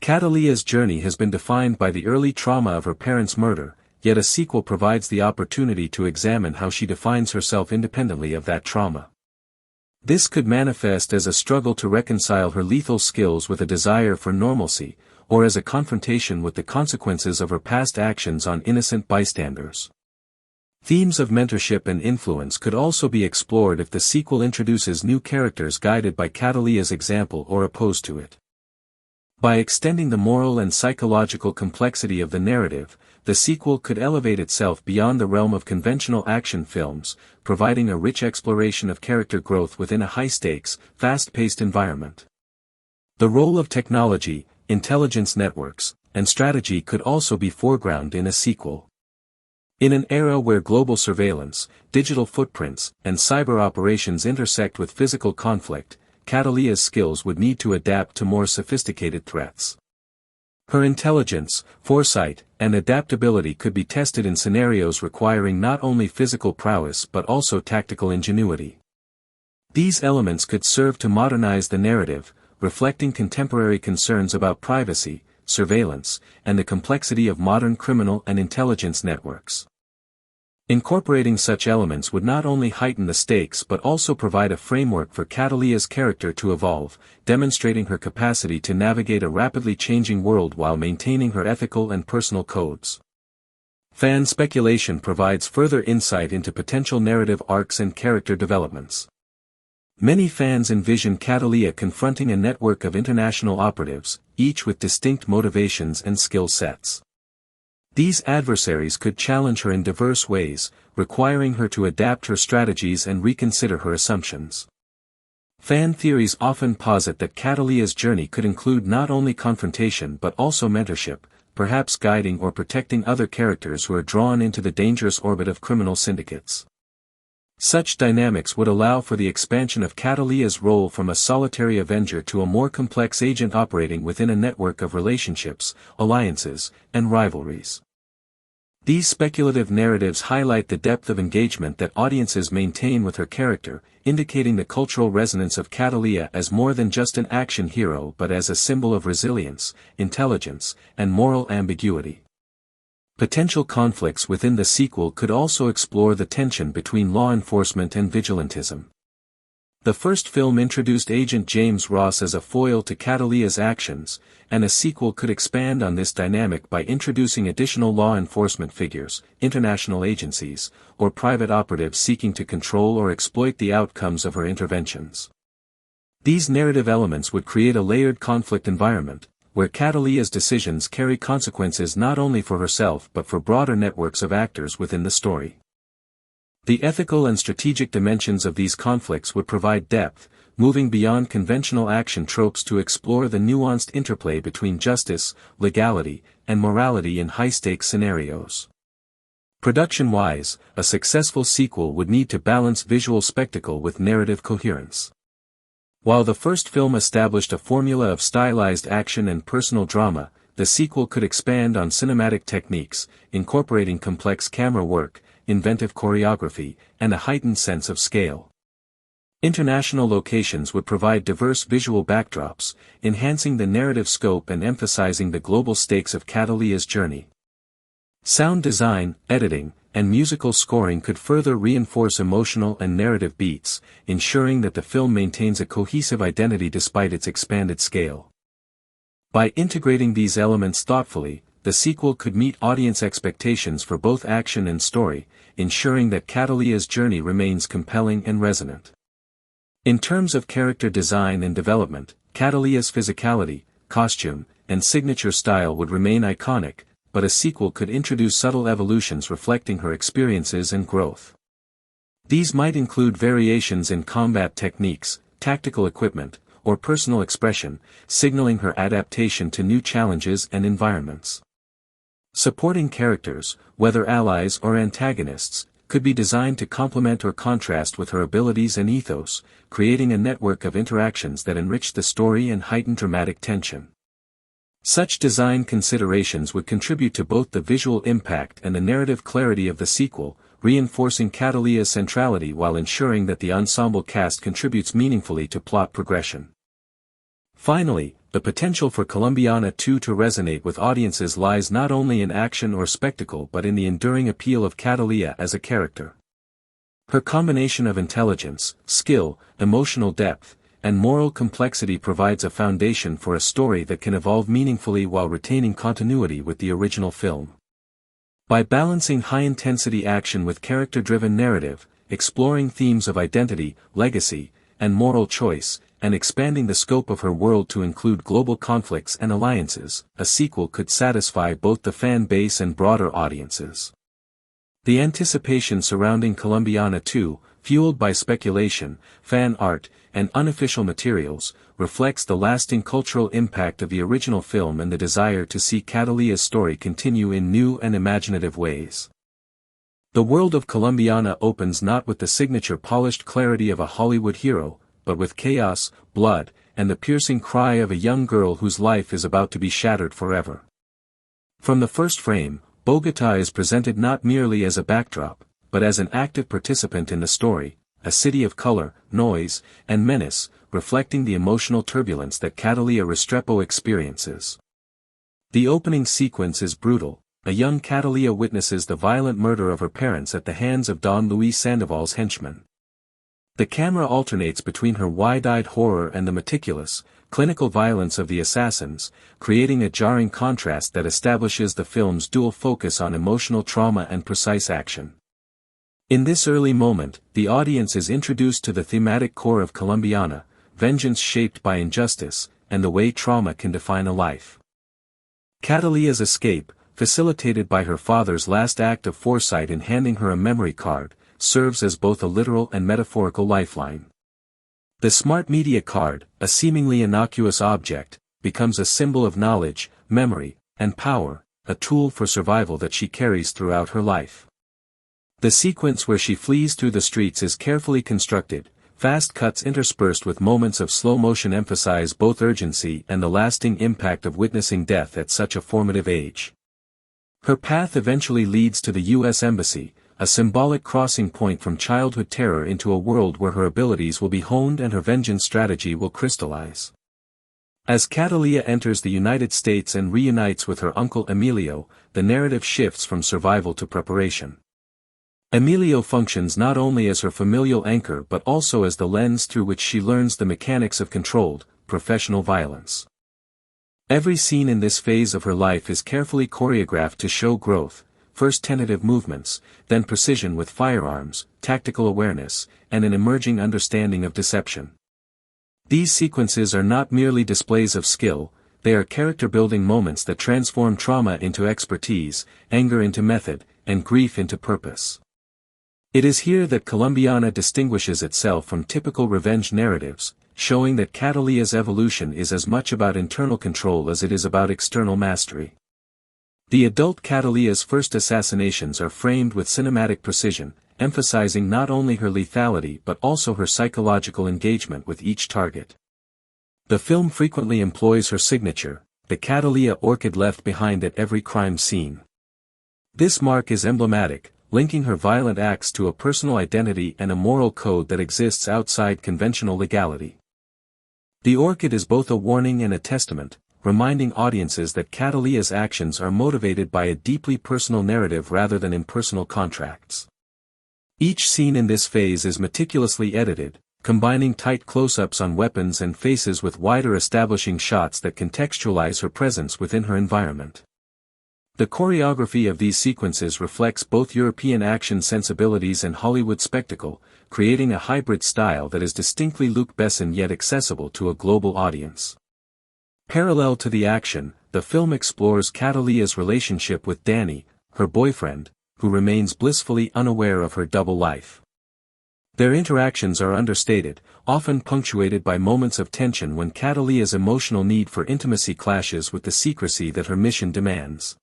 S3: Catalina's journey has been defined by the early trauma of her parents' murder, yet a sequel provides the opportunity to examine how she defines herself independently of that trauma. This could manifest as a struggle to reconcile her lethal skills with a desire for normalcy, or as a confrontation with the consequences of her past actions on innocent bystanders. Themes of mentorship and influence could also be explored if the sequel introduces new characters guided by Catalina's example or opposed to it. By extending the moral and psychological complexity of the narrative, the sequel could elevate itself beyond the realm of conventional action films, providing a rich exploration of character growth within a high-stakes, fast-paced environment. The role of technology, intelligence networks, and strategy could also be foregrounded in a sequel. In an era where global surveillance, digital footprints, and cyber operations intersect with physical conflict, Catalina's skills would need to adapt to more sophisticated threats. Her intelligence, foresight, and adaptability could be tested in scenarios requiring not only physical prowess but also tactical ingenuity. These elements could serve to modernize the narrative, reflecting contemporary concerns about privacy, surveillance, and the complexity of modern criminal and intelligence networks. Incorporating such elements would not only heighten the stakes but also provide a framework for Catalina's character to evolve, demonstrating her capacity to navigate a rapidly changing world while maintaining her ethical and personal codes. Fan speculation provides further insight into potential narrative arcs and character developments. Many fans envision Catalina confronting a network of international operatives, each with distinct motivations and skill sets. These adversaries could challenge her in diverse ways, requiring her to adapt her strategies and reconsider her assumptions. Fan theories often posit that Catalina's journey could include not only confrontation but also mentorship, perhaps guiding or protecting other characters who are drawn into the dangerous orbit of criminal syndicates. Such dynamics would allow for the expansion of Catalina's role from a solitary avenger to a more complex agent operating within a network of relationships, alliances, and rivalries. These speculative narratives highlight the depth of engagement that audiences maintain with her character, indicating the cultural resonance of Catalina as more than just an action hero but as a symbol of resilience, intelligence, and moral ambiguity. Potential conflicts within the sequel could also explore the tension between law enforcement and vigilantism. The first film introduced Agent James Ross as a foil to Catalina's actions, and a sequel could expand on this dynamic by introducing additional law enforcement figures, international agencies, or private operatives seeking to control or exploit the outcomes of her interventions. These narrative elements would create a layered conflict environment, where Catalina's decisions carry consequences not only for herself but for broader networks of actors within the story. The ethical and strategic dimensions of these conflicts would provide depth, moving beyond conventional action tropes to explore the nuanced interplay between justice, legality, and morality in high-stakes scenarios. Production-wise, a successful sequel would need to balance visual spectacle with narrative coherence. While the first film established a formula of stylized action and personal drama, the sequel could expand on cinematic techniques, incorporating complex camera work, inventive choreography, and a heightened sense of scale. International locations would provide diverse visual backdrops, enhancing the narrative scope and emphasizing the global stakes of Catalina's journey. Sound design, editing, and musical scoring could further reinforce emotional and narrative beats, ensuring that the film maintains a cohesive identity despite its expanded scale. By integrating these elements thoughtfully, the sequel could meet audience expectations for both action and story, ensuring that Catalina's journey remains compelling and resonant. In terms of character design and development, Catalina's physicality, costume, and signature style would remain iconic, but a sequel could introduce subtle evolutions reflecting her experiences and growth. These might include variations in combat techniques, tactical equipment, or personal expression, signaling her adaptation to new challenges and environments. Supporting characters, whether allies or antagonists, could be designed to complement or contrast with her abilities and ethos, creating a network of interactions that enrich the story and heighten dramatic tension. Such design considerations would contribute to both the visual impact and the narrative clarity of the sequel, reinforcing Catalina's centrality while ensuring that the ensemble cast contributes meaningfully to plot progression. Finally, the potential for Colombiana 2 to resonate with audiences lies not only in action or spectacle but in the enduring appeal of Catalina as a character. Her combination of intelligence, skill, emotional depth, and moral complexity provides a foundation for a story that can evolve meaningfully while retaining continuity with the original film. By balancing high-intensity action with character-driven narrative, exploring themes of identity, legacy, and moral choice, and expanding the scope of her world to include global conflicts and alliances, a sequel could satisfy both the fan base and broader audiences. The anticipation surrounding Colombiana 2, fueled by speculation, fan art, and unofficial materials, reflects the lasting cultural impact of the original film and the desire to see Catalina's story continue in new and imaginative ways. The world of Colombiana opens not with the signature polished clarity of a Hollywood hero, but with chaos, blood, and the piercing cry of a young girl whose life is about to be shattered forever. From the first frame, Bogotá is presented not merely as a backdrop, but as an active participant in the story, a city of color, noise, and menace, reflecting the emotional turbulence that Catalina Restrepo experiences. The opening sequence is brutal. A young Catalina witnesses the violent murder of her parents at the hands of Don Luis Sandoval's henchmen. The camera alternates between her wide-eyed horror and the meticulous, clinical violence of the assassins, creating a jarring contrast that establishes the film's dual focus on emotional trauma and precise action. In this early moment, the audience is introduced to the thematic core of Colombiana, vengeance shaped by injustice, and the way trauma can define a life. Catalina's escape, facilitated by her father's last act of foresight in handing her a memory card, serves as both a literal and metaphorical lifeline. The smart media card, a seemingly innocuous object, becomes a symbol of knowledge, memory, and power, a tool for survival that she carries throughout her life. The sequence where she flees through the streets is carefully constructed. Fast cuts interspersed with moments of slow motion emphasize both urgency and the lasting impact of witnessing death at such a formative age. Her path eventually leads to the U.S. Embassy, a symbolic crossing point from childhood terror into a world where her abilities will be honed and her vengeance strategy will crystallize. As Catalina enters the United States and reunites with her uncle Emilio, the narrative shifts from survival to preparation. Emilio functions not only as her familial anchor but also as the lens through which she learns the mechanics of controlled, professional violence. Every scene in this phase of her life is carefully choreographed to show growth, first tentative movements, then precision with firearms, tactical awareness, and an emerging understanding of deception. These sequences are not merely displays of skill, they are character-building moments that transform trauma into expertise, anger into method, and grief into purpose. It is here that Colombiana distinguishes itself from typical revenge narratives, showing that Catalina's evolution is as much about internal control as it is about external mastery. The adult Catalina's first assassinations are framed with cinematic precision, emphasizing not only her lethality but also her psychological engagement with each target. The film frequently employs her signature, the Catalina orchid left behind at every crime scene. This mark is emblematic, linking her violent acts to a personal identity and a moral code that exists outside conventional legality. The orchid is both a warning and a testament, reminding audiences that Catalina's actions are motivated by a deeply personal narrative rather than impersonal contracts. Each scene in this phase is meticulously edited, combining tight close-ups on weapons and faces with wider establishing shots that contextualize her presence within her environment. The choreography of these sequences reflects both European action sensibilities and Hollywood spectacle, creating a hybrid style that is distinctly Luc Besson yet accessible to a global audience. Parallel to the action, the film explores Catalina's relationship with Danny, her boyfriend, who remains blissfully unaware of her double life. Their interactions are understated, often punctuated by moments of tension when Catalina's emotional need for intimacy clashes with the secrecy that her mission demands.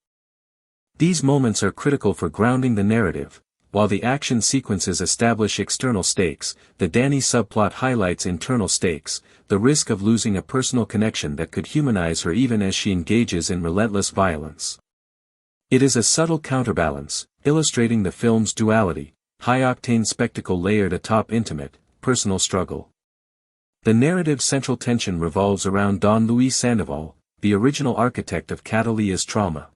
S3: These moments are critical for grounding the narrative. While the action sequences establish external stakes, the Danny subplot highlights internal stakes, the risk of losing a personal connection that could humanize her even as she engages in relentless violence. It is a subtle counterbalance, illustrating the film's duality, high-octane spectacle layered atop intimate, personal struggle. The narrative's central tension revolves around Don Luis Sandoval, the original architect of Catalina's trauma.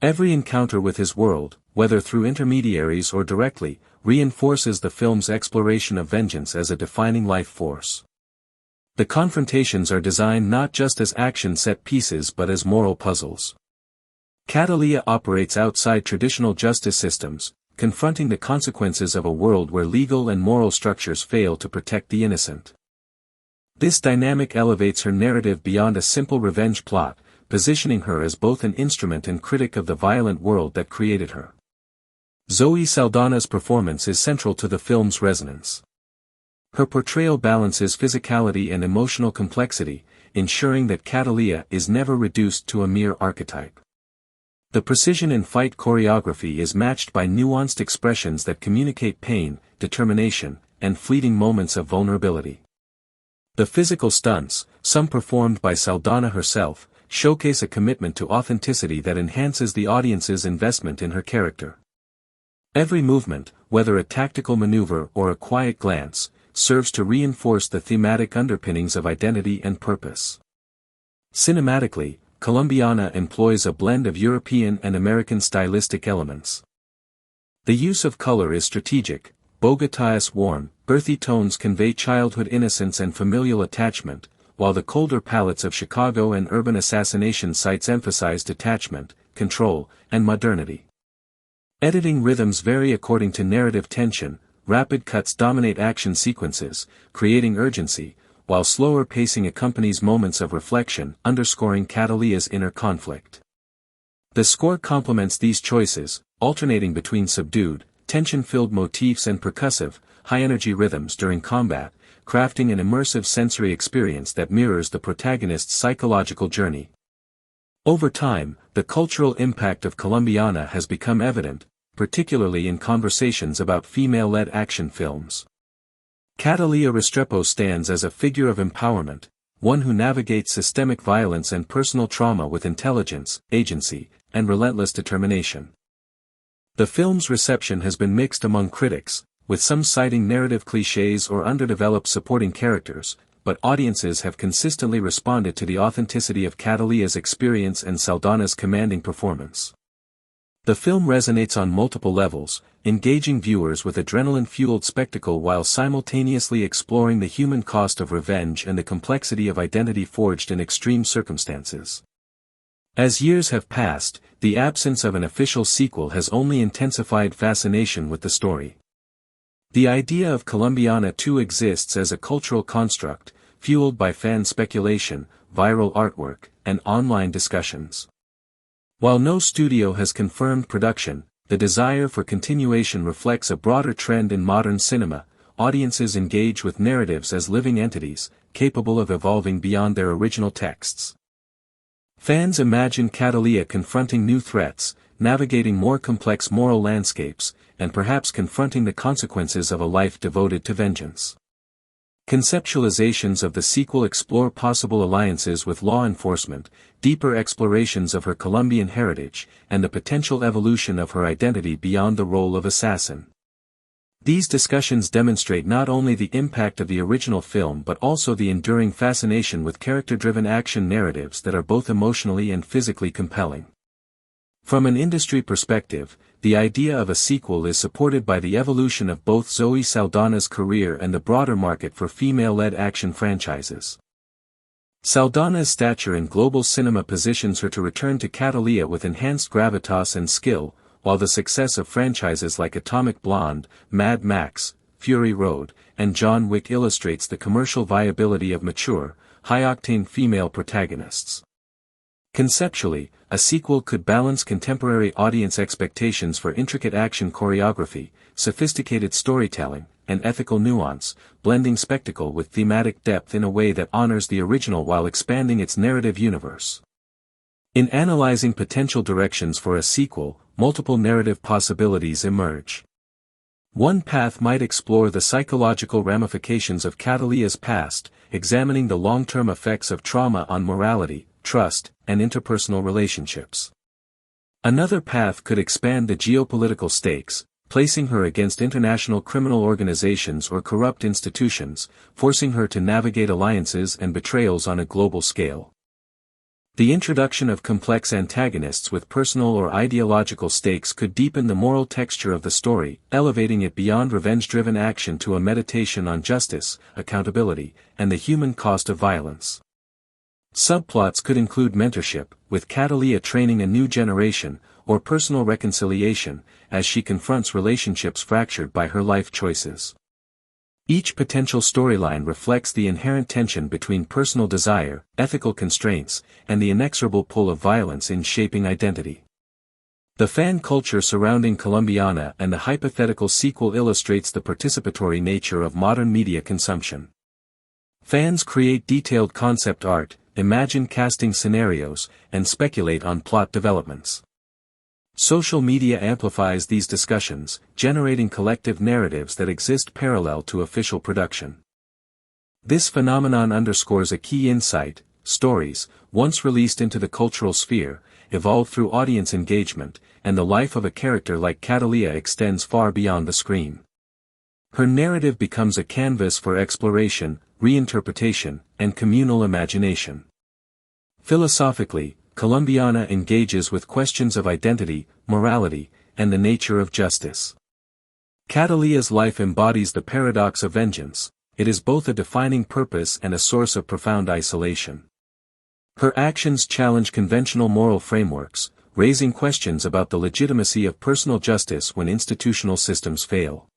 S3: Every encounter with his world, whether through intermediaries or directly, reinforces the film's exploration of vengeance as a defining life force. The confrontations are designed not just as action set pieces but as moral puzzles. Catalina operates outside traditional justice systems, confronting the consequences of a world where legal and moral structures fail to protect the innocent. This dynamic elevates her narrative beyond a simple revenge plot, positioning her as both an instrument and critic of the violent world that created her. Zoe Saldana's performance is central to the film's resonance. Her portrayal balances physicality and emotional complexity, ensuring that Catalina is never reduced to a mere archetype. The precision in fight choreography is matched by nuanced expressions that communicate pain, determination, and fleeting moments of vulnerability. The physical stunts, some performed by Saldana herself, showcase a commitment to authenticity that enhances the audience's investment in her character. Every movement, whether a tactical maneuver or a quiet glance, serves to reinforce the thematic underpinnings of identity and purpose. Cinematically, Colombiana employs a blend of European and American stylistic elements. The use of color is strategic. Bogotá's warm, earthy tones convey childhood innocence and familial attachment, while the colder palettes of Chicago and urban assassination sites emphasize detachment, control, and modernity. Editing rhythms vary according to narrative tension. Rapid cuts dominate action sequences, creating urgency, while slower pacing accompanies moments of reflection, underscoring Catalina's inner conflict. The score complements these choices, alternating between subdued, tension-filled motifs and percussive, high-energy rhythms during combat, crafting an immersive sensory experience that mirrors the protagonist's psychological journey. Over time, the cultural impact of Colombiana has become evident, particularly in conversations about female-led action films. Catalina Restrepo stands as a figure of empowerment, one who navigates systemic violence and personal trauma with intelligence, agency, and relentless determination. The film's reception has been mixed among critics, with some citing narrative cliches or underdeveloped supporting characters, but audiences have consistently responded to the authenticity of Cataleya's experience and Saldana's commanding performance. The film resonates on multiple levels, engaging viewers with adrenaline-fueled spectacle while simultaneously exploring the human cost of revenge and the complexity of identity forged in extreme circumstances. As years have passed, the absence of an official sequel has only intensified fascination with the story. The idea of Colombiana 2 exists as a cultural construct, fueled by fan speculation, viral artwork, and online discussions. While no studio has confirmed production, the desire for continuation reflects a broader trend in modern cinema. Audiences engage with narratives as living entities, capable of evolving beyond their original texts. Fans imagine Cataleya confronting new threats, navigating more complex moral landscapes, and perhaps confronting the consequences of a life devoted to vengeance. Conceptualizations of the sequel explore possible alliances with law enforcement, deeper explorations of her Colombian heritage, and the potential evolution of her identity beyond the role of assassin. These discussions demonstrate not only the impact of the original film but also the enduring fascination with character-driven action narratives that are both emotionally and physically compelling. From an industry perspective, the idea of a sequel is supported by the evolution of both Zoe Saldana's career and the broader market for female-led action franchises. Saldana's stature in global cinema positions her to return to Cataleya with enhanced gravitas and skill, while the success of franchises like Atomic Blonde, Mad Max, Fury Road, and John Wick illustrates the commercial viability of mature, high-octane female protagonists. Conceptually, a sequel could balance contemporary audience expectations for intricate action choreography, sophisticated storytelling, and ethical nuance, blending spectacle with thematic depth in a way that honors the original while expanding its narrative universe. In analyzing potential directions for a sequel, multiple narrative possibilities emerge. One path might explore the psychological ramifications of Cataleya's past, examining the long-term effects of trauma on morality, trust, and interpersonal relationships. Another path could expand the geopolitical stakes, placing her against international criminal organizations or corrupt institutions, forcing her to navigate alliances and betrayals on a global scale. The introduction of complex antagonists with personal or ideological stakes could deepen the moral texture of the story, elevating it beyond revenge-driven action to a meditation on justice, accountability, and the human cost of violence. Subplots could include mentorship, with Cataleya training a new generation, or personal reconciliation, as she confronts relationships fractured by her life choices. Each potential storyline reflects the inherent tension between personal desire, ethical constraints, and the inexorable pull of violence in shaping identity. The fan culture surrounding Colombiana and the hypothetical sequel illustrates the participatory nature of modern media consumption. Fans create detailed concept art, imagine casting scenarios, and speculate on plot developments. Social media amplifies these discussions, generating collective narratives that exist parallel to official production. This phenomenon underscores a key insight: stories, once released into the cultural sphere, evolve through audience engagement, and the life of a character like Cataleya extends far beyond the screen. Her narrative becomes a canvas for exploration, reinterpretation, and communal imagination. Philosophically, Colombiana engages with questions of identity, morality, and the nature of justice. Cataleya's life embodies the paradox of vengeance. It is both a defining purpose and a source of profound isolation. Her actions challenge conventional moral frameworks, raising questions about the legitimacy of personal justice when institutional systems fail.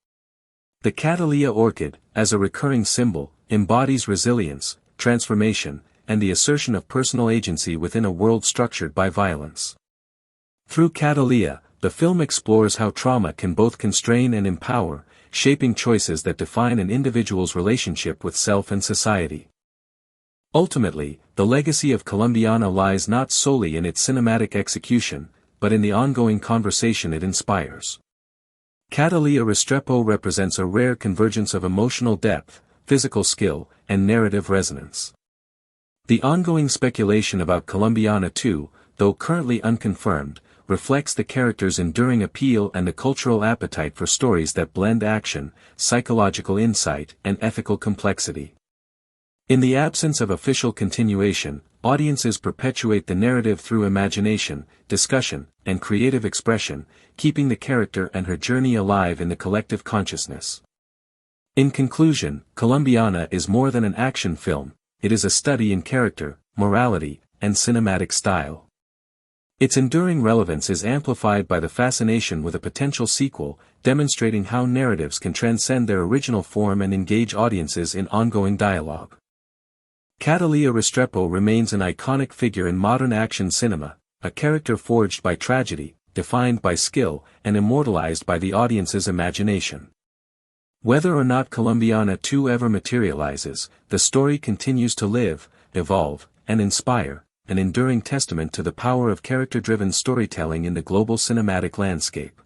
S3: The Cataleya orchid, as a recurring symbol, embodies resilience, transformation, and the assertion of personal agency within a world structured by violence. Through Cataleya, the film explores how trauma can both constrain and empower, shaping choices that define an individual's relationship with self and society. Ultimately, the legacy of Colombiana lies not solely in its cinematic execution, but in the ongoing conversation it inspires. Cataleya Restrepo represents a rare convergence of emotional depth, physical skill, and narrative resonance. The ongoing speculation about Colombiana 2, though currently unconfirmed, reflects the character's enduring appeal and the cultural appetite for stories that blend action, psychological insight, and ethical complexity. In the absence of official continuation, audiences perpetuate the narrative through imagination, discussion, and creative expression, keeping the character and her journey alive in the collective consciousness. In conclusion, Colombiana is more than an action film, it is a study in character, morality, and cinematic style. Its enduring relevance is amplified by the fascination with a potential sequel, demonstrating how narratives can transcend their original form and engage audiences in ongoing dialogue. Catalina Restrepo remains an iconic figure in modern action cinema, a character forged by tragedy, defined by skill, and immortalized by the audience's imagination. Whether or not Colombiana 2 ever materializes, the story continues to live, evolve, and inspire, an enduring testament to the power of character-driven storytelling in the global cinematic landscape.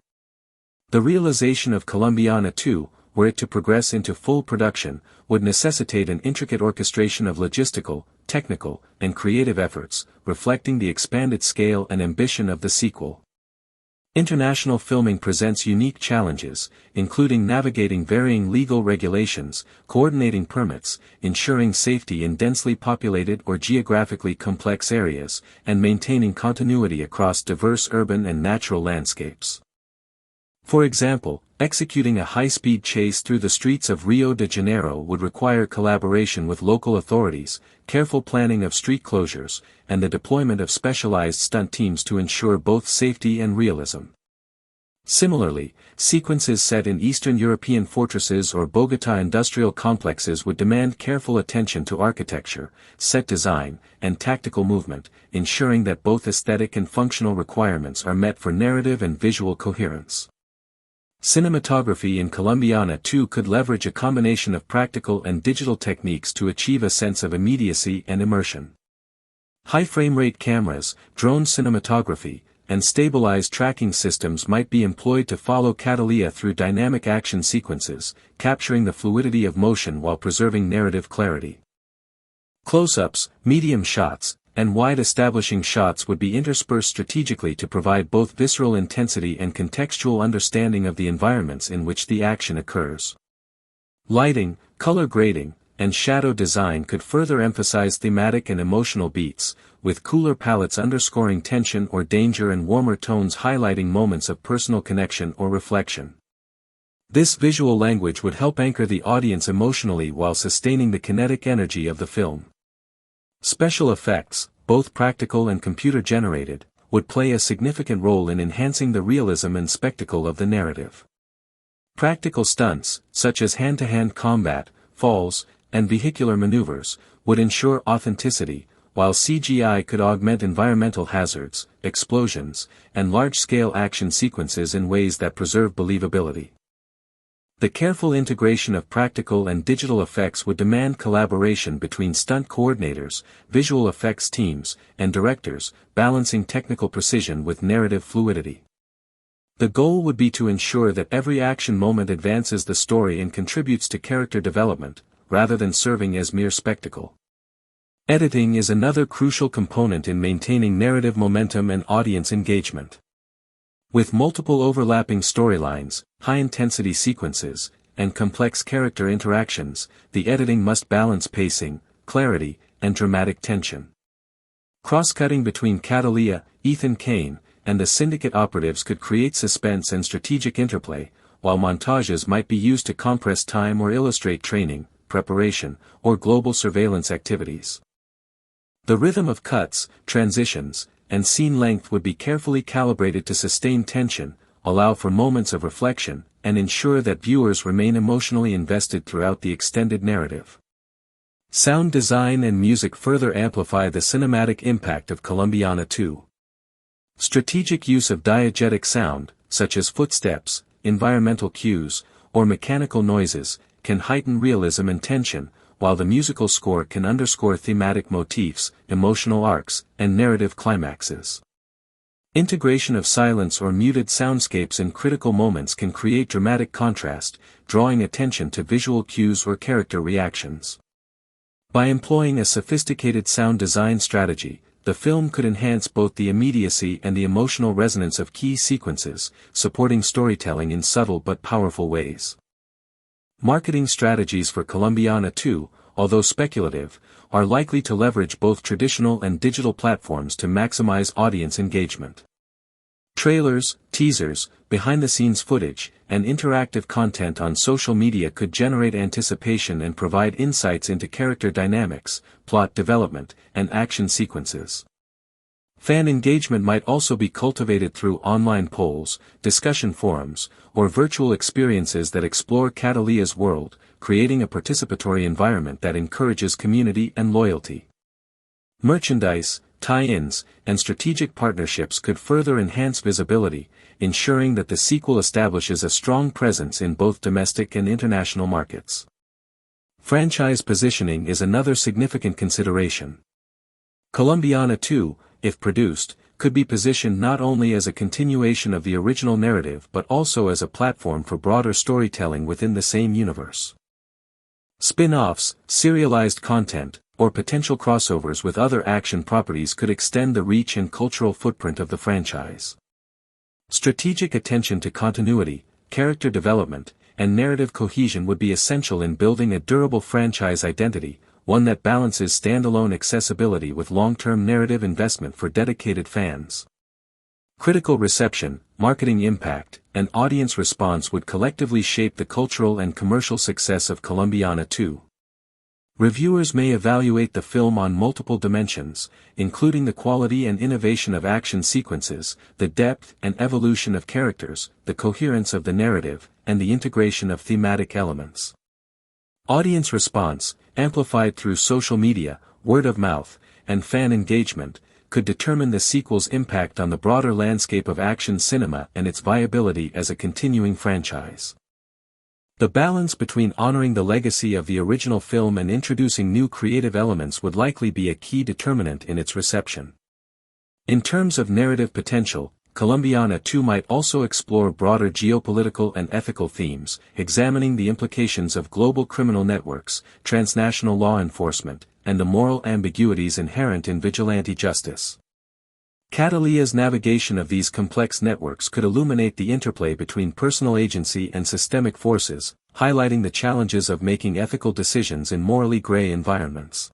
S3: The realization of Colombiana 2, were it to progress into full production, would necessitate an intricate orchestration of logistical, technical, and creative efforts, reflecting the expanded scale and ambition of the sequel. International filming presents unique challenges, including navigating varying legal regulations, coordinating permits, ensuring safety in densely populated or geographically complex areas, and maintaining continuity across diverse urban and natural landscapes. For example, executing a high-speed chase through the streets of Rio de Janeiro would require collaboration with local authorities, careful planning of street closures, and the deployment of specialized stunt teams to ensure both safety and realism. Similarly, sequences set in Eastern European fortresses or Bogotá industrial complexes would demand careful attention to architecture, set design, and tactical movement, ensuring that both aesthetic and functional requirements are met for narrative and visual coherence. Cinematography in Colombiana 2 could leverage a combination of practical and digital techniques to achieve a sense of immediacy and immersion. High frame rate cameras, drone cinematography, and stabilized tracking systems might be employed to follow Catalina through dynamic action sequences, capturing the fluidity of motion while preserving narrative clarity. Close-ups, medium shots, and wide establishing shots would be interspersed strategically to provide both visceral intensity and contextual understanding of the environments in which the action occurs. Lighting, color grading, and shadow design could further emphasize thematic and emotional beats, with cooler palettes underscoring tension or danger and warmer tones highlighting moments of personal connection or reflection. This visual language would help anchor the audience emotionally while sustaining the kinetic energy of the film. Special effects, both practical and computer-generated, would play a significant role in enhancing the realism and spectacle of the narrative. Practical stunts, such as hand-to-hand combat, falls, and vehicular maneuvers, would ensure authenticity, while CGI could augment environmental hazards, explosions, and large-scale action sequences in ways that preserve believability. The careful integration of practical and digital effects would demand collaboration between stunt coordinators, visual effects teams, and directors, balancing technical precision with narrative fluidity. The goal would be to ensure that every action moment advances the story and contributes to character development, rather than serving as mere spectacle. Editing is another crucial component in maintaining narrative momentum and audience engagement. With multiple overlapping storylines, high-intensity sequences, and complex character interactions, the editing must balance pacing, clarity, and dramatic tension. Cross-cutting between Catalina, Ethan Kane, and the syndicate operatives could create suspense and strategic interplay, while montages might be used to compress time or illustrate training, preparation, or global surveillance activities. The rhythm of cuts, transitions, and scene length would be carefully calibrated to sustain tension, allow for moments of reflection, and ensure that viewers remain emotionally invested throughout the extended narrative. Sound design and music further amplify the cinematic impact of Colombiana 2. Strategic use of diegetic sound, such as footsteps, environmental cues, or mechanical noises, can heighten realism and tension, while the musical score can underscore thematic motifs, emotional arcs, and narrative climaxes. Integration of silence or muted soundscapes in critical moments can create dramatic contrast, drawing attention to visual cues or character reactions. By employing a sophisticated sound design strategy, the film could enhance both the immediacy and the emotional resonance of key sequences, supporting storytelling in subtle but powerful ways. Marketing strategies for Colombiana 2, although speculative, are likely to leverage both traditional and digital platforms to maximize audience engagement. Trailers, teasers, behind-the-scenes footage, and interactive content on social media could generate anticipation and provide insights into character dynamics, plot development, and action sequences. Fan engagement might also be cultivated through online polls, discussion forums, or virtual experiences that explore Catalia's world, creating a participatory environment that encourages community and loyalty. Merchandise, tie-ins, and strategic partnerships could further enhance visibility, ensuring that the sequel establishes a strong presence in both domestic and international markets. Franchise positioning is another significant consideration. Colombiana 2, if produced, could be positioned not only as a continuation of the original narrative but also as a platform for broader storytelling within the same universe. Spin-offs, serialized content, or potential crossovers with other action properties could extend the reach and cultural footprint of the franchise. Strategic attention to continuity, character development, and narrative cohesion would be essential in building a durable franchise identity, one that balances standalone accessibility with long-term narrative investment for dedicated fans. Critical reception, marketing impact, and audience response would collectively shape the cultural and commercial success of Colombiana 2. Reviewers may evaluate the film on multiple dimensions, including the quality and innovation of action sequences, the depth and evolution of characters, the coherence of the narrative, and the integration of thematic elements. Audience response, amplified through social media, word of mouth, and fan engagement, could determine the sequel's impact on the broader landscape of action cinema and its viability as a continuing franchise. The balance between honoring the legacy of the original film and introducing new creative elements would likely be a key determinant in its reception. In terms of narrative potential, Colombiana 2 might also explore broader geopolitical and ethical themes, examining the implications of global criminal networks, transnational law enforcement, and the moral ambiguities inherent in vigilante justice. Catalia's navigation of these complex networks could illuminate the interplay between personal agency and systemic forces, highlighting the challenges of making ethical decisions in morally gray environments.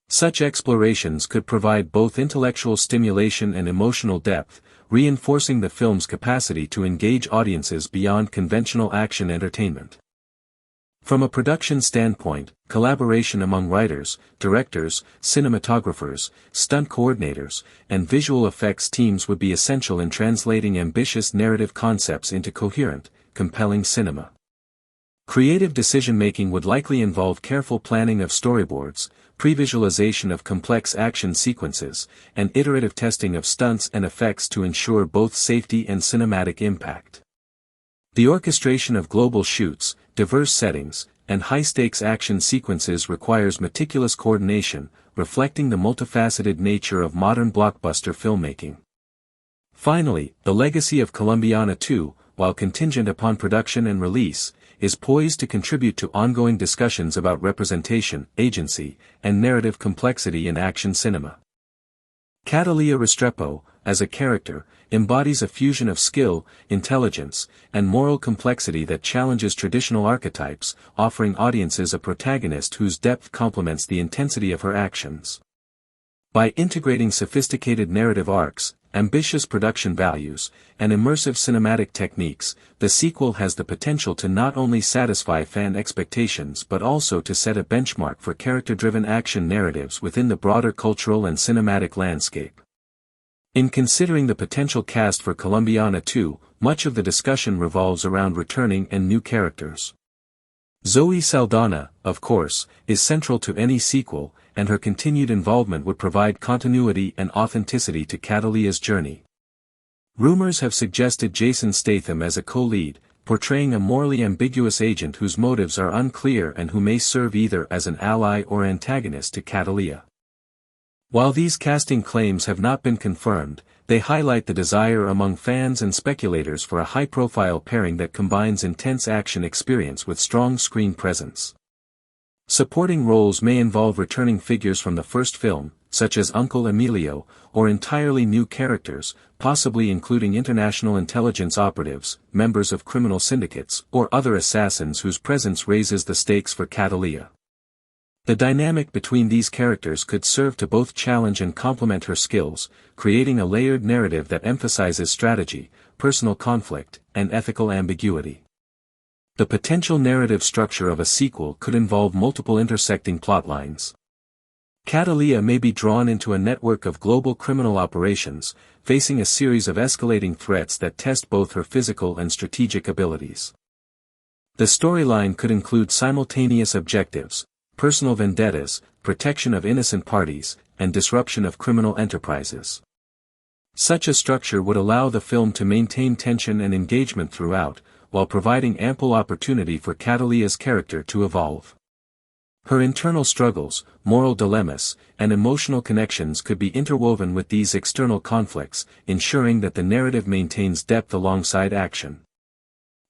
S3: Such explorations could provide both intellectual stimulation and emotional depth, reinforcing the film's capacity to engage audiences beyond conventional action entertainment. From a production standpoint, collaboration among writers, directors, cinematographers, stunt coordinators, and visual effects teams would be essential in translating ambitious narrative concepts into coherent, compelling cinema. Creative decision-making would likely involve careful planning of storyboards, pre-visualization of complex action sequences, and iterative testing of stunts and effects to ensure both safety and cinematic impact. The orchestration of global shoots, diverse settings, and high-stakes action sequences requires meticulous coordination, reflecting the multifaceted nature of modern blockbuster filmmaking. Finally, the legacy of Colombiana 2, while contingent upon production and release, is poised to contribute to ongoing discussions about representation, agency, and narrative complexity in action cinema. Catalia Restrepo, as a character, embodies a fusion of skill, intelligence, and moral complexity that challenges traditional archetypes, offering audiences a protagonist whose depth complements the intensity of her actions. By integrating sophisticated narrative arcs, ambitious production values, and immersive cinematic techniques, the sequel has the potential to not only satisfy fan expectations but also to set a benchmark for character-driven action narratives within the broader cultural and cinematic landscape. In considering the potential cast for Colombiana 2, much of the discussion revolves around returning and new characters. Zoe Saldana, of course, is central to any sequel, and her continued involvement would provide continuity and authenticity to Catalia's journey. Rumors have suggested Jason Statham as a co-lead, portraying a morally ambiguous agent whose motives are unclear and who may serve either as an ally or antagonist to Catalia. While these casting claims have not been confirmed, they highlight the desire among fans and speculators for a high-profile pairing that combines intense action experience with strong screen presence. Supporting roles may involve returning figures from the first film, such as Uncle Emilio, or entirely new characters, possibly including international intelligence operatives, members of criminal syndicates, or other assassins whose presence raises the stakes for Catalina. The dynamic between these characters could serve to both challenge and complement her skills, creating a layered narrative that emphasizes strategy, personal conflict, and ethical ambiguity. The potential narrative structure of a sequel could involve multiple intersecting plotlines. Catalina may be drawn into a network of global criminal operations, facing a series of escalating threats that test both her physical and strategic abilities. The storyline could include simultaneous objectives, personal vendettas, protection of innocent parties, and disruption of criminal enterprises. Such a structure would allow the film to maintain tension and engagement throughout, while providing ample opportunity for Catalina's character to evolve. Her internal struggles, moral dilemmas, and emotional connections could be interwoven with these external conflicts, ensuring that the narrative maintains depth alongside action.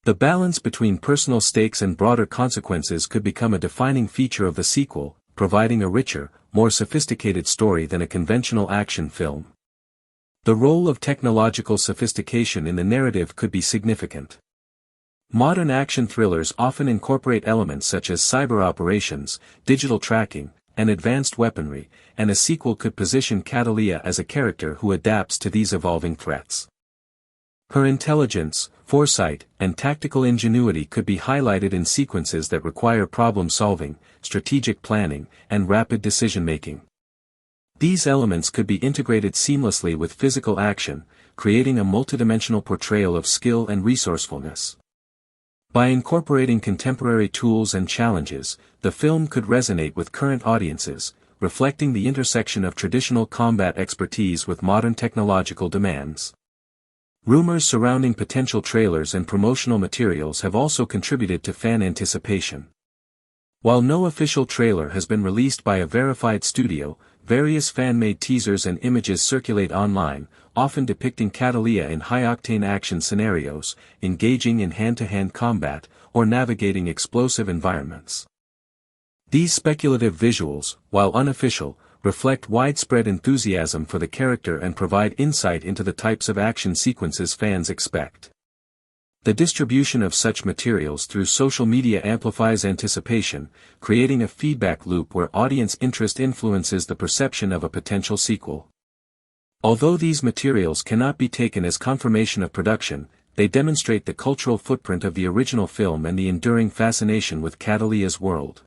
S3: The balance between personal stakes and broader consequences could become a defining feature of the sequel, providing a richer, more sophisticated story than a conventional action film. The role of technological sophistication in the narrative could be significant. Modern action thrillers often incorporate elements such as cyber operations, digital tracking, and advanced weaponry, and a sequel could position Catalina as a character who adapts to these evolving threats. Her intelligence, foresight, and tactical ingenuity could be highlighted in sequences that require problem-solving, strategic planning, and rapid decision-making. These elements could be integrated seamlessly with physical action, creating a multidimensional portrayal of skill and resourcefulness. By incorporating contemporary tools and challenges, the film could resonate with current audiences, reflecting the intersection of traditional combat expertise with modern technological demands. Rumors surrounding potential trailers and promotional materials have also contributed to fan anticipation. While no official trailer has been released by a verified studio, various fan-made teasers and images circulate online, often depicting Catalina in high-octane action scenarios, engaging in hand-to-hand combat, or navigating explosive environments. These speculative visuals, while unofficial, reflect widespread enthusiasm for the character and provide insight into the types of action sequences fans expect. The distribution of such materials through social media amplifies anticipation, creating a feedback loop where audience interest influences the perception of a potential sequel. Although these materials cannot be taken as confirmation of production, they demonstrate the cultural footprint of the original film and the enduring fascination with Catalina's world.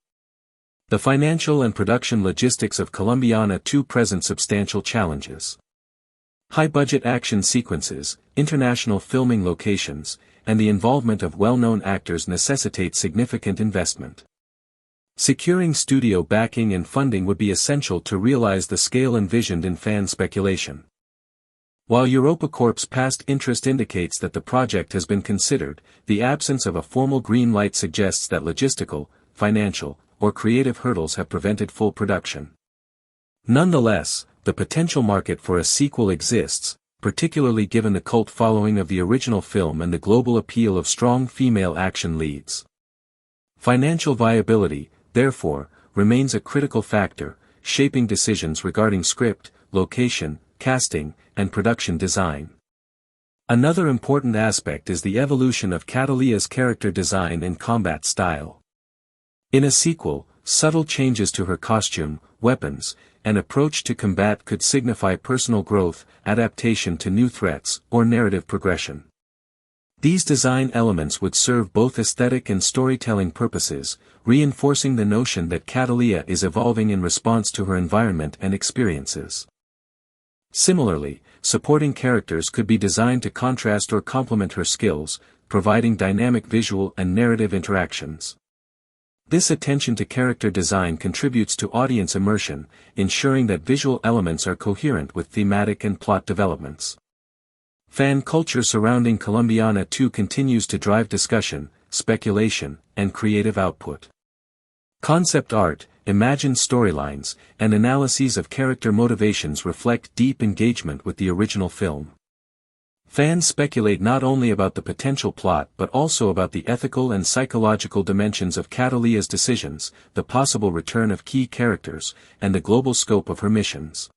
S3: The financial and production logistics of Colombiana 2 present substantial challenges. High-budget action sequences, international filming locations, and the involvement of well-known actors necessitate significant investment. Securing studio backing and funding would be essential to realize the scale envisioned in fan speculation. While EuropaCorp's past interest indicates that the project has been considered, the absence of a formal green light suggests that logistical, financial, or creative hurdles have prevented full production. Nonetheless, the potential market for a sequel exists, particularly given the cult following of the original film and the global appeal of strong female action leads. Financial viability, therefore, remains a critical factor, shaping decisions regarding script, location, casting, and production design. Another important aspect is the evolution of Catalina's character design and combat style. In a sequel, subtle changes to her costume, weapons, and approach to combat could signify personal growth, adaptation to new threats, or narrative progression. These design elements would serve both aesthetic and storytelling purposes, reinforcing the notion that Catalina is evolving in response to her environment and experiences. Similarly, supporting characters could be designed to contrast or complement her skills, providing dynamic visual and narrative interactions. This attention to character design contributes to audience immersion, ensuring that visual elements are coherent with thematic and plot developments. Fan culture surrounding Colombiana 2 continues to drive discussion, speculation, and creative output. Concept art, imagined storylines, and analyses of character motivations reflect deep engagement with the original film. Fans speculate not only about the potential plot but also about the ethical and psychological dimensions of Cataleya's decisions, the possible return of key characters, and the global scope of her missions.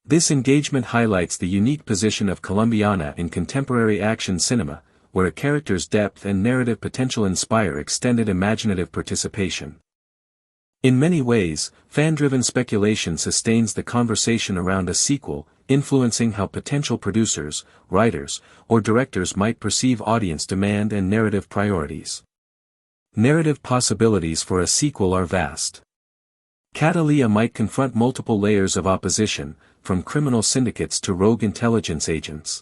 S3: This engagement highlights the unique position of Colombiana in contemporary action cinema, where a character's depth and narrative potential inspire extended imaginative participation. In many ways, fan-driven speculation sustains the conversation around a sequel, influencing how potential producers, writers, or directors might perceive audience demand and narrative priorities. Narrative possibilities for a sequel are vast. Cataleya might confront multiple layers of opposition, from criminal syndicates to rogue intelligence agents.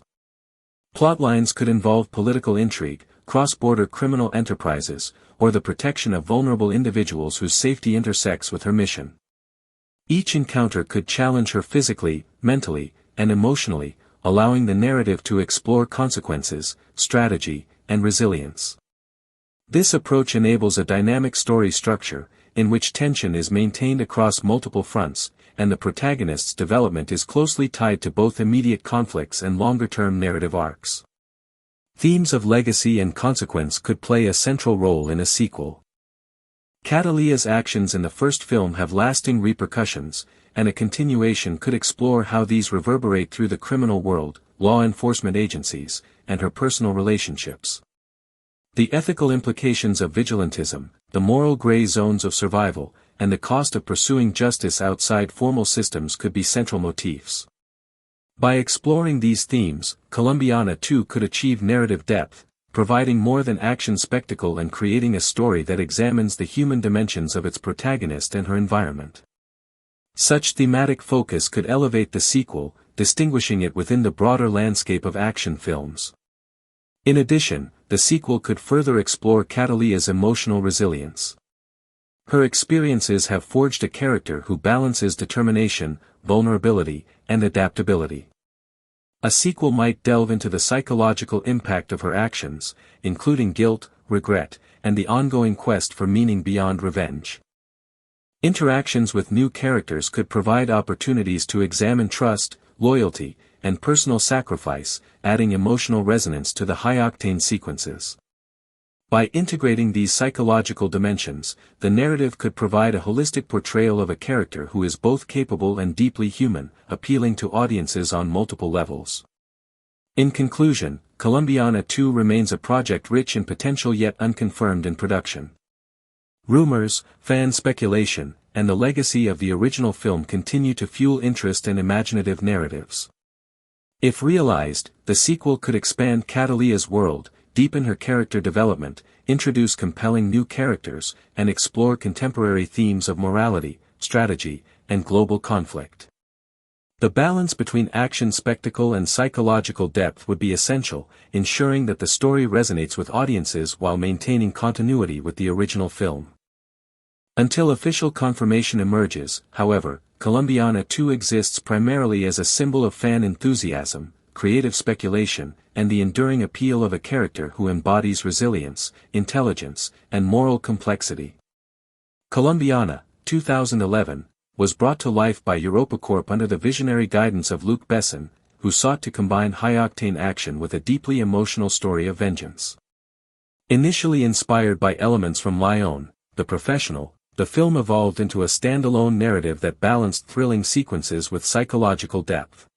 S3: Plotlines could involve political intrigue, cross-border criminal enterprises, or the protection of vulnerable individuals whose safety intersects with her mission. Each encounter could challenge her physically, mentally, and emotionally, allowing the narrative to explore consequences, strategy, and resilience. This approach enables a dynamic story structure, in which tension is maintained across multiple fronts, and the protagonist's development is closely tied to both immediate conflicts and longer-term narrative arcs. Themes of legacy and consequence could play a central role in a sequel. Cataleya's actions in the first film have lasting repercussions, and a continuation could explore how these reverberate through the criminal world, law enforcement agencies, and her personal relationships. The ethical implications of vigilantism, the moral gray zones of survival, and the cost of pursuing justice outside formal systems could be central motifs. By exploring these themes, Colombiana too could achieve narrative depth, providing more than action spectacle and creating a story that examines the human dimensions of its protagonist and her environment. Such thematic focus could elevate the sequel, distinguishing it within the broader landscape of action films. In addition, the sequel could further explore Cataleya's emotional resilience. Her experiences have forged a character who balances determination, vulnerability, and adaptability. A sequel might delve into the psychological impact of her actions, including guilt, regret, and the ongoing quest for meaning beyond revenge. Interactions with new characters could provide opportunities to examine trust, loyalty, and personal sacrifice, adding emotional resonance to the high-octane sequences. By integrating these psychological dimensions, the narrative could provide a holistic portrayal of a character who is both capable and deeply human, appealing to audiences on multiple levels. In conclusion, Colombiana 2 remains a project rich in potential yet unconfirmed in production. Rumors, fan speculation, and the legacy of the original film continue to fuel interest and imaginative narratives. If realized, the sequel could expand Cataleya's world, deepen her character development, introduce compelling new characters, and explore contemporary themes of morality, strategy, and global conflict. The balance between action spectacle and psychological depth would be essential, ensuring that the story resonates with audiences while maintaining continuity with the original film. Until official confirmation emerges, however, Colombiana 2 exists primarily as a symbol of fan enthusiasm, creative speculation, and the enduring appeal of a character who embodies resilience, intelligence, and moral complexity. Colombiana, 2011, was brought to life by EuropaCorp under the visionary guidance of Luc Besson, who sought to combine high-octane action with a deeply emotional story of vengeance. Initially inspired by elements from Lion, The Professional, the film evolved into a standalone narrative that balanced thrilling sequences with psychological depth.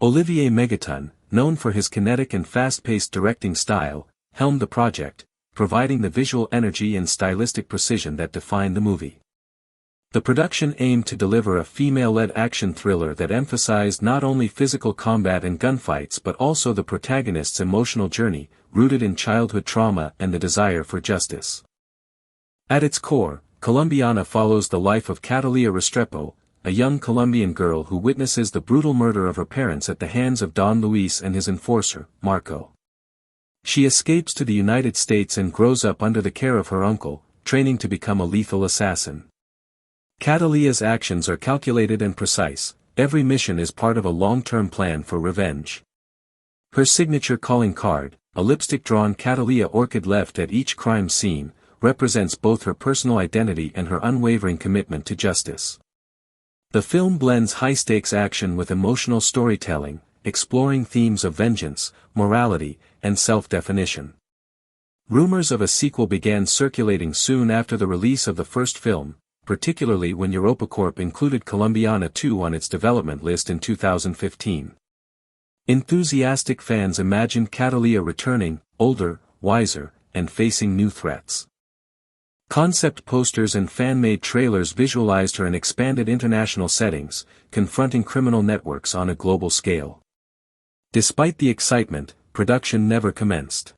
S3: Olivier Megaton, known for his kinetic and fast-paced directing style, helmed the project, providing the visual energy and stylistic precision that defined the movie. The production aimed to deliver a female-led action thriller that emphasized not only physical combat and gunfights but also the protagonist's emotional journey, rooted in childhood trauma and the desire for justice. At its core, Colombiana follows the life of Cataleya Restrepo, a young Colombian girl who witnesses the brutal murder of her parents at the hands of Don Luis and his enforcer, Marco. She escapes to the United States and grows up under the care of her uncle, training to become a lethal assassin. Cataleya's actions are calculated and precise, every mission is part of a long-term plan for revenge. Her signature calling card, a lipstick-drawn Cataleya orchid left at each crime scene, represents both her personal identity and her unwavering commitment to justice. The film blends high-stakes action with emotional storytelling, exploring themes of vengeance, morality, and self-definition. Rumors of a sequel began circulating soon after the release of the first film, particularly when EuropaCorp included Colombiana 2 on its development list in 2015. Enthusiastic fans imagined Catalina returning, older, wiser, and facing new threats. Concept posters and fan-made trailers visualized her in expanded international settings, confronting criminal networks on a global scale. Despite the excitement, production never commenced.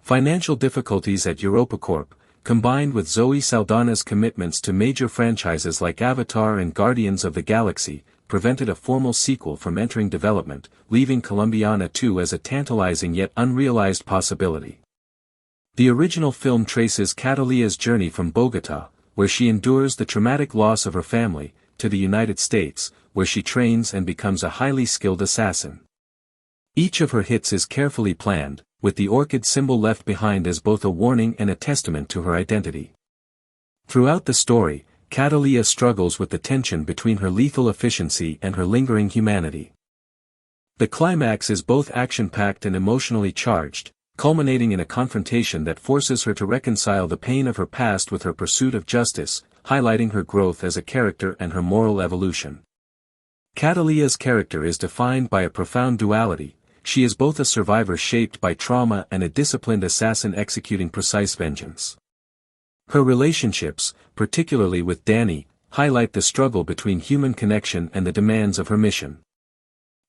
S3: Financial difficulties at EuropaCorp, combined with Zoe Saldana's commitments to major franchises like Avatar and Guardians of the Galaxy, prevented a formal sequel from entering development, leaving Colombiana 2 as a tantalizing yet unrealized possibility. The original film traces Catalina's journey from Bogotá, where she endures the traumatic loss of her family, to the United States, where she trains and becomes a highly skilled assassin. Each of her hits is carefully planned, with the orchid symbol left behind as both a warning and a testament to her identity. Throughout the story, Catalina struggles with the tension between her lethal efficiency and her lingering humanity. The climax is both action-packed and emotionally charged, culminating in a confrontation that forces her to reconcile the pain of her past with her pursuit of justice, highlighting her growth as a character and her moral evolution. Catalina's character is defined by a profound duality. She is both a survivor shaped by trauma and a disciplined assassin executing precise vengeance. Her relationships, particularly with Danny, highlight the struggle between human connection and the demands of her mission.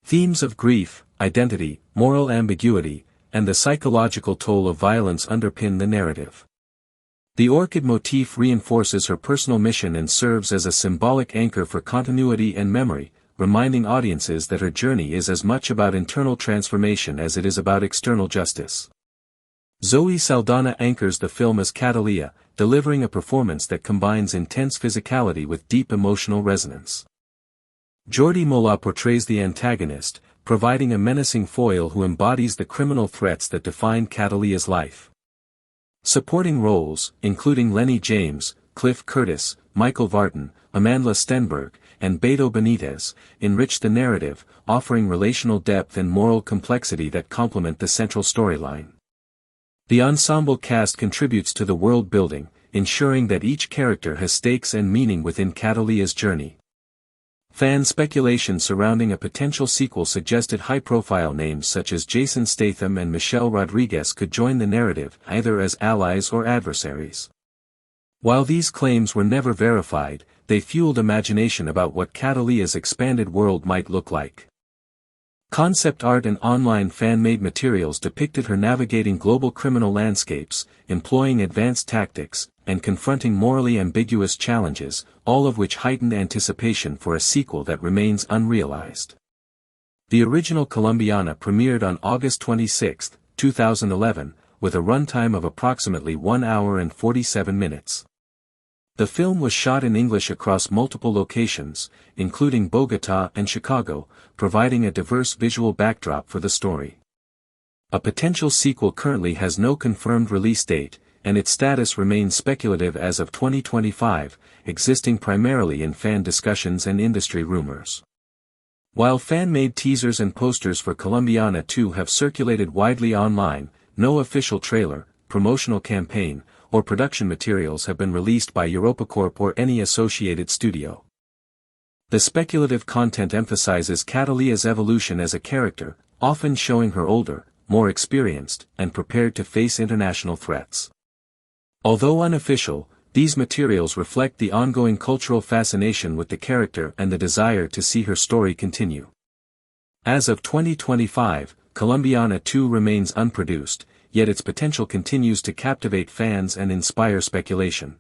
S3: Themes of grief, identity, moral ambiguity, and the psychological toll of violence underpin the narrative. The orchid motif reinforces her personal mission and serves as a symbolic anchor for continuity and memory, reminding audiences that her journey is as much about internal transformation as it is about external justice. Zoe Saldana anchors the film as Catalina, delivering a performance that combines intense physicality with deep emotional resonance. Jordi Mola portrays the antagonist, providing a menacing foil who embodies the criminal threats that define Catalina's life. Supporting roles, including Lenny James, Cliff Curtis, Michael Vartan, Amandla Stenberg, and Beto Benitez, enrich the narrative, offering relational depth and moral complexity that complement the central storyline. The ensemble cast contributes to the world building, ensuring that each character has stakes and meaning within Catalina's journey. Fan speculation surrounding a potential sequel suggested high-profile names such as Jason Statham and Michelle Rodriguez could join the narrative, either as allies or adversaries. While these claims were never verified, they fueled imagination about what Catalina's expanded world might look like. Concept art and online fan-made materials depicted her navigating global criminal landscapes, employing advanced tactics, and confronting morally ambiguous challenges, all of which heightened anticipation for a sequel that remains unrealized. The original Colombiana premiered on August 26, 2011, with a runtime of approximately 1 hour and 47 minutes. The film was shot in English across multiple locations, including Bogotá and Chicago, providing a diverse visual backdrop for the story. A potential sequel currently has no confirmed release date, and its status remains speculative as of 2025, existing primarily in fan discussions and industry rumors. While fan-made teasers and posters for Colombiana 2 have circulated widely online, no official trailer, promotional campaign, or production materials have been released by EuropaCorp or any associated studio. The speculative content emphasizes Catalina's evolution as a character, often showing her older, more experienced, and prepared to face international threats. Although unofficial, these materials reflect the ongoing cultural fascination with the character and the desire to see her story continue. As of 2025, Colombiana 2 remains unproduced, yet its potential continues to captivate fans and inspire speculation.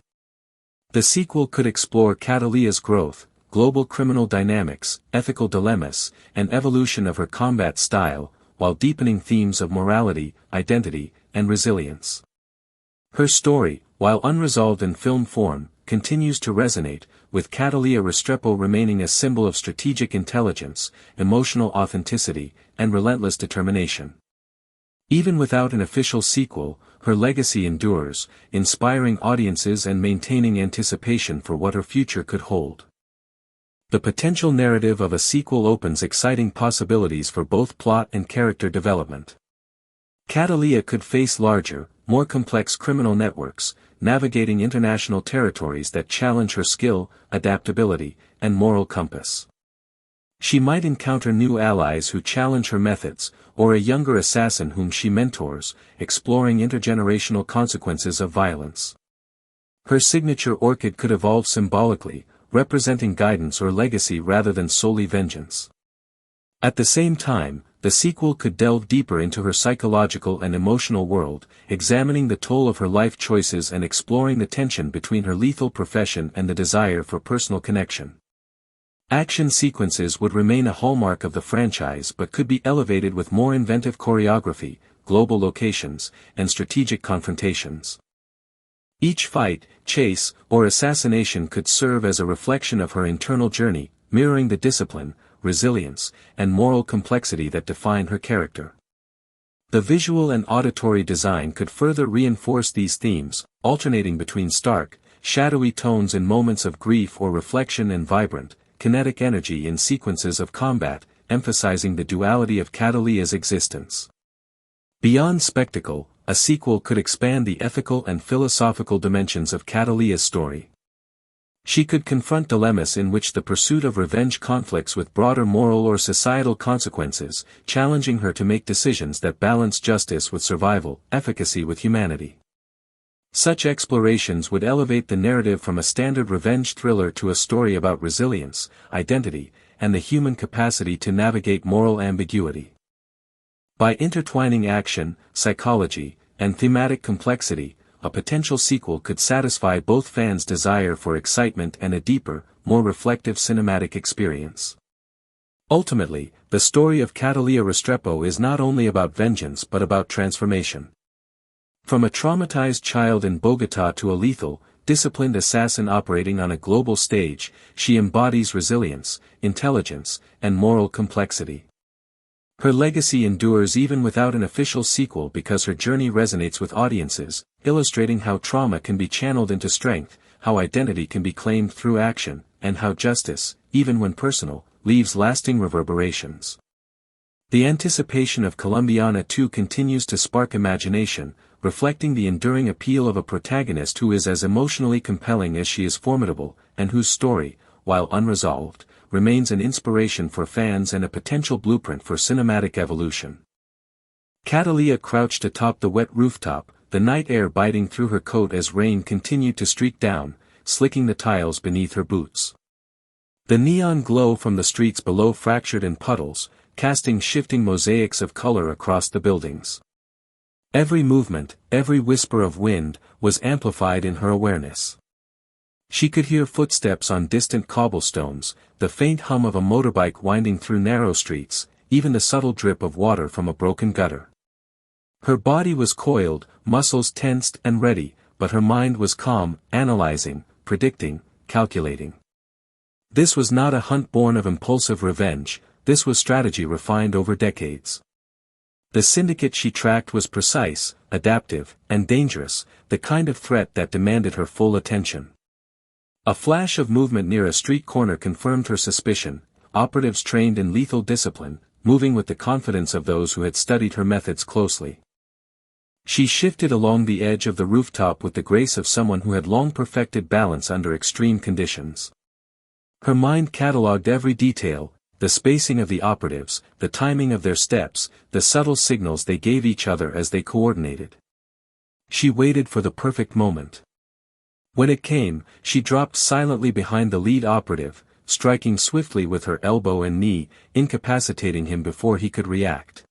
S3: The sequel could explore Catalina's growth, global criminal dynamics, ethical dilemmas, and evolution of her combat style, while deepening themes of morality, identity, and resilience. Her story, while unresolved in film form, continues to resonate, with Catalina Restrepo remaining a symbol of strategic intelligence, emotional authenticity, and relentless determination. Even without an official sequel, her legacy endures, inspiring audiences and maintaining anticipation for what her future could hold. The potential narrative of a sequel opens exciting possibilities for both plot and character development. Catalea could face larger, more complex criminal networks, navigating international territories that challenge her skill, adaptability, and moral compass. She might encounter new allies who challenge her methods, or a younger assassin whom she mentors, exploring intergenerational consequences of violence. Her signature orchid could evolve symbolically, representing guidance or legacy rather than solely vengeance. At the same time, the sequel could delve deeper into her psychological and emotional world, examining the toll of her life choices and exploring the tension between her lethal profession and the desire for personal connection. Action sequences would remain a hallmark of the franchise but could be elevated with more inventive choreography, global locations, and strategic confrontations. Each fight, chase, or assassination could serve as a reflection of her internal journey, mirroring the discipline, resilience, and moral complexity that define her character. The visual and auditory design could further reinforce these themes, alternating between stark, shadowy tones in moments of grief or reflection and vibrant, kinetic energy in sequences of combat, emphasizing the duality of Catalea's existence. Beyond spectacle, a sequel could expand the ethical and philosophical dimensions of Catalea's story. She could confront dilemmas in which the pursuit of revenge conflicts with broader moral or societal consequences, challenging her to make decisions that balance justice with survival, efficacy with humanity. Such explorations would elevate the narrative from a standard revenge thriller to a story about resilience, identity, and the human capacity to navigate moral ambiguity. By intertwining action, psychology, and thematic complexity, a potential sequel could satisfy both fans' desire for excitement and a deeper, more reflective cinematic experience. Ultimately, the story of Catalea Restrepo is not only about vengeance but about transformation. From a traumatized child in Bogotá to a lethal, disciplined assassin operating on a global stage, she embodies resilience, intelligence, and moral complexity. Her legacy endures even without an official sequel because her journey resonates with audiences, illustrating how trauma can be channeled into strength, how identity can be claimed through action, and how justice, even when personal, leaves lasting reverberations. The anticipation of Colombiana 2 continues to spark imagination, reflecting the enduring appeal of a protagonist who is as emotionally compelling as she is formidable, and whose story, while unresolved, remains an inspiration for fans and a potential blueprint for cinematic evolution. Catalea crouched atop the wet rooftop, the night air biting through her coat as rain continued to streak down, slicking the tiles beneath her boots. The neon glow from the streets below fractured in puddles, casting shifting mosaics of color across the buildings. Every movement, every whisper of wind, was amplified in her awareness. She could hear footsteps on distant cobblestones, the faint hum of a motorbike winding through narrow streets, even the subtle drip of water from a broken gutter. Her body was coiled, muscles tensed and ready, but her mind was calm, analyzing, predicting, calculating. This was not a hunt born of impulsive revenge, this was strategy refined over decades. The syndicate she tracked was precise, adaptive, and dangerous, the kind of threat that demanded her full attention. A flash of movement near a street corner confirmed her suspicion, operatives trained in lethal discipline, moving with the confidence of those who had studied her methods closely. She shifted along the edge of the rooftop with the grace of someone who had long perfected balance under extreme conditions. Her mind catalogued every detail, the spacing of the operatives, the timing of their steps, the subtle signals they gave each other as they coordinated. She waited for the perfect moment. When it came, she dropped silently behind the lead operative, striking swiftly with her elbow and knee, incapacitating him before he could react.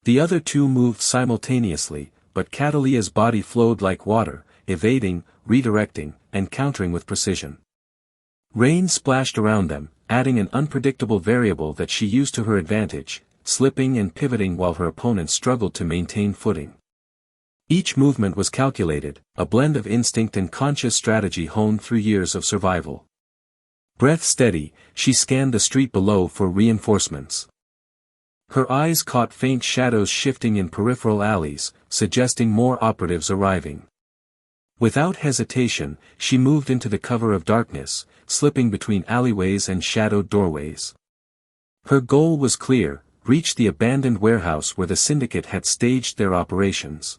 S3: The other two moved simultaneously, but Catalea's body flowed like water, evading, redirecting, and countering with precision. Rain splashed around them, adding an unpredictable variable that she used to her advantage, slipping and pivoting while her opponent struggled to maintain footing. Each movement was calculated, a blend of instinct and conscious strategy honed through years of survival. Breath steady, she scanned the street below for reinforcements. Her eyes caught faint shadows shifting in peripheral alleys, suggesting more operatives arriving. Without hesitation, she moved into the cover of darkness, slipping between alleyways and shadowed doorways. Her goal was clear: reach the abandoned warehouse where the syndicate had staged their operations.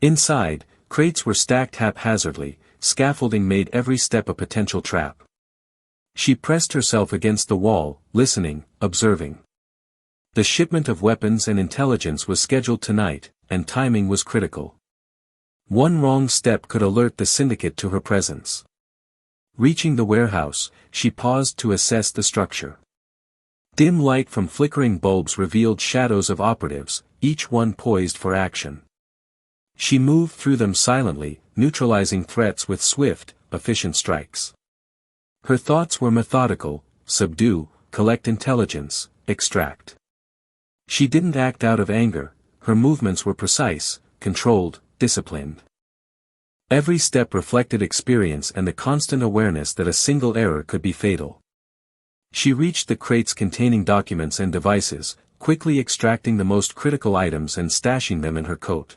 S3: Inside, crates were stacked haphazardly, scaffolding made every step a potential trap. She pressed herself against the wall, listening, observing. The shipment of weapons and intelligence was scheduled tonight, and timing was critical. One wrong step could alert the syndicate to her presence. Reaching the warehouse, she paused to assess the structure. Dim light from flickering bulbs revealed shadows of operatives, each one poised for action. She moved through them silently, neutralizing threats with swift, efficient strikes. Her thoughts were methodical: subdue, collect intelligence, extract. She didn't act out of anger, her movements were precise, controlled, disciplined. Every step reflected experience and the constant awareness that a single error could be fatal. She reached the crates containing documents and devices, quickly extracting the most critical items and stashing them in her coat.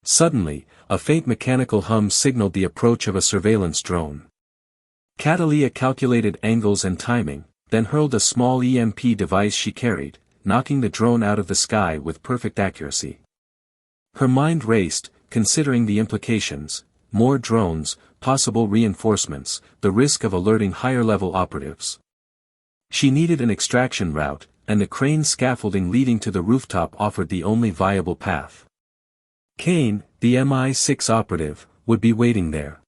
S3: Suddenly, a faint mechanical hum signaled the approach of a surveillance drone. Catalina calculated angles and timing, then hurled a small EMP device she carried, knocking the drone out of the sky with perfect accuracy. Her mind raced, considering the implications: more drones, possible reinforcements, the risk of alerting higher-level operatives. She needed an extraction route, and the crane scaffolding leading to the rooftop offered the only viable path. Kane, the MI6 operative, would be waiting there.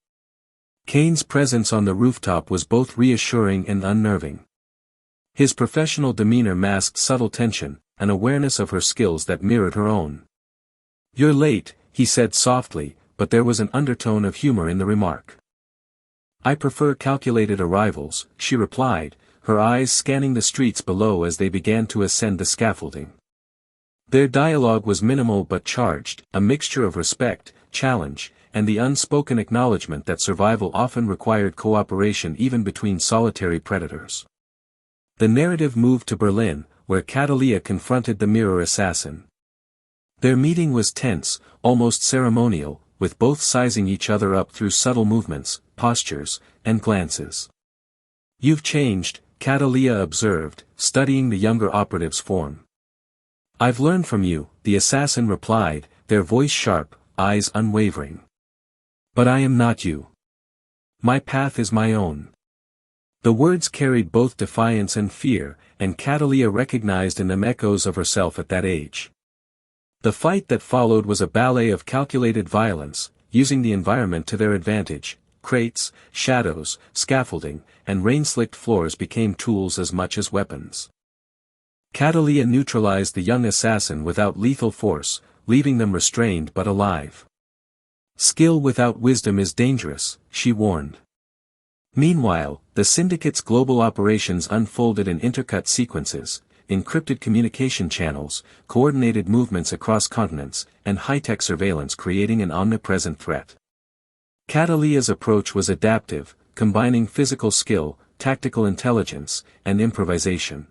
S3: Kane's presence on the rooftop was both reassuring and unnerving. His professional demeanor masked subtle tension, an awareness of her skills that mirrored her own. "You're late," he said softly, but there was an undertone of humor in the remark. "I prefer calculated arrivals," she replied, her eyes scanning the streets below as they began to ascend the scaffolding. Their dialogue was minimal but charged, a mixture of respect, challenge, and the unspoken acknowledgement that survival often required cooperation even between solitary predators. The narrative moved to Berlin, where Catalina confronted the mirror assassin. Their meeting was tense, almost ceremonial, with both sizing each other up through subtle movements, postures, and glances. "You've changed," Catalina observed, studying the younger operative's form. "I've learned from you," the assassin replied, their voice sharp, eyes unwavering. "But I am not you. My path is my own." The words carried both defiance and fear, and Catalina recognized in them echoes of herself at that age. The fight that followed was a ballet of calculated violence, using the environment to their advantage. Crates, shadows, scaffolding, and rain-slicked floors became tools as much as weapons. Catalina neutralized the young assassin without lethal force, leaving them restrained but alive. "Skill without wisdom is dangerous," she warned. Meanwhile, the syndicate's global operations unfolded in intercut sequences: encrypted communication channels, coordinated movements across continents, and high-tech surveillance creating an omnipresent threat. Catalina's approach was adaptive, combining physical skill, tactical intelligence, and improvisation.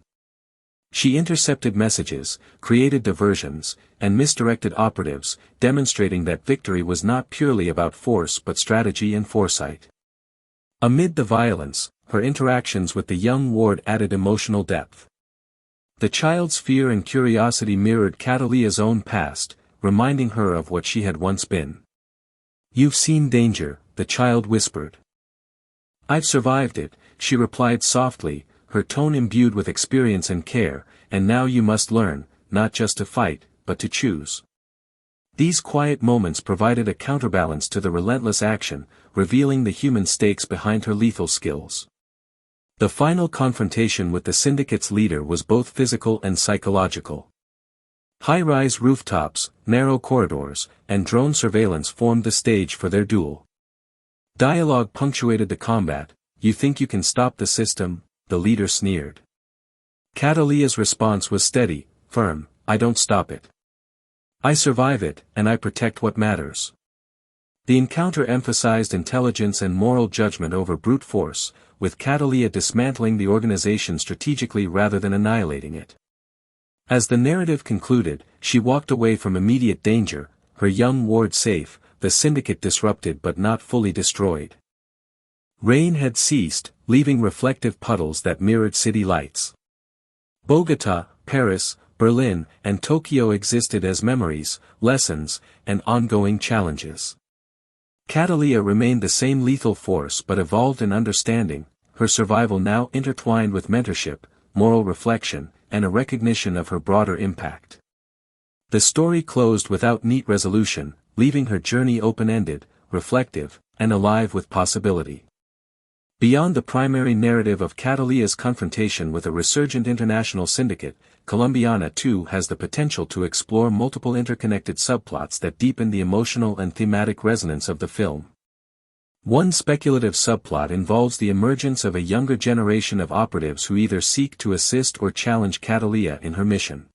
S3: She intercepted messages, created diversions, and misdirected operatives, demonstrating that victory was not purely about force but strategy and foresight. Amid the violence, her interactions with the young ward added emotional depth. The child's fear and curiosity mirrored Catalina's own past, reminding her of what she had once been. "You've seen danger," the child whispered. "I've survived it," she replied softly, her tone imbued with experience and care, "and now you must learn, not just to fight, but to choose." These quiet moments provided a counterbalance to the relentless action, revealing the human stakes behind her lethal skills. The final confrontation with the syndicate's leader was both physical and psychological. High-rise rooftops, narrow corridors, and drone surveillance formed the stage for their duel. Dialogue punctuated the combat. "You think you can stop the system?" the leader sneered. Catalina's response was steady, firm: "I don't stop it. I survive it, and I protect what matters." The encounter emphasized intelligence and moral judgment over brute force, with Catalina dismantling the organization strategically rather than annihilating it. As the narrative concluded, she walked away from immediate danger, her young ward safe, the syndicate disrupted but not fully destroyed. Rain had ceased, leaving reflective puddles that mirrored city lights. Bogota, Paris, Berlin, and Tokyo existed as memories, lessons, and ongoing challenges. Catalina remained the same lethal force but evolved in understanding, her survival now intertwined with mentorship, moral reflection, and a recognition of her broader impact. The story closed without neat resolution, leaving her journey open-ended, reflective, and alive with possibility. Beyond the primary narrative of Catalina's confrontation with a resurgent international syndicate, Colombiana 2 has the potential to explore multiple interconnected subplots that deepen the emotional and thematic resonance of the film. One speculative subplot involves the emergence of a younger generation of operatives who either seek to assist or challenge Catalina in her mission.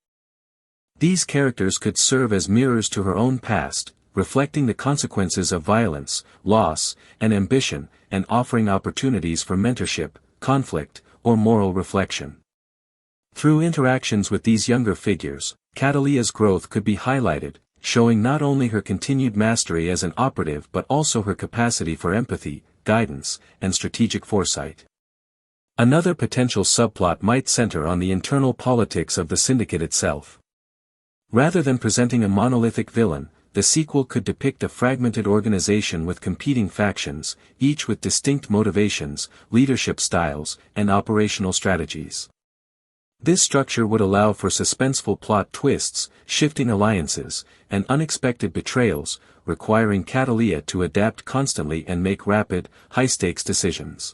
S3: These characters could serve as mirrors to her own past, reflecting the consequences of violence, loss, and ambition, and offering opportunities for mentorship, conflict, or moral reflection. Through interactions with these younger figures, Catalina's growth could be highlighted, showing not only her continued mastery as an operative but also her capacity for empathy, guidance, and strategic foresight. Another potential subplot might center on the internal politics of the syndicate itself. Rather than presenting a monolithic villain, the sequel could depict a fragmented organization with competing factions, each with distinct motivations, leadership styles, and operational strategies. This structure would allow for suspenseful plot twists, shifting alliances, and unexpected betrayals, requiring Catalina to adapt constantly and make rapid, high-stakes decisions.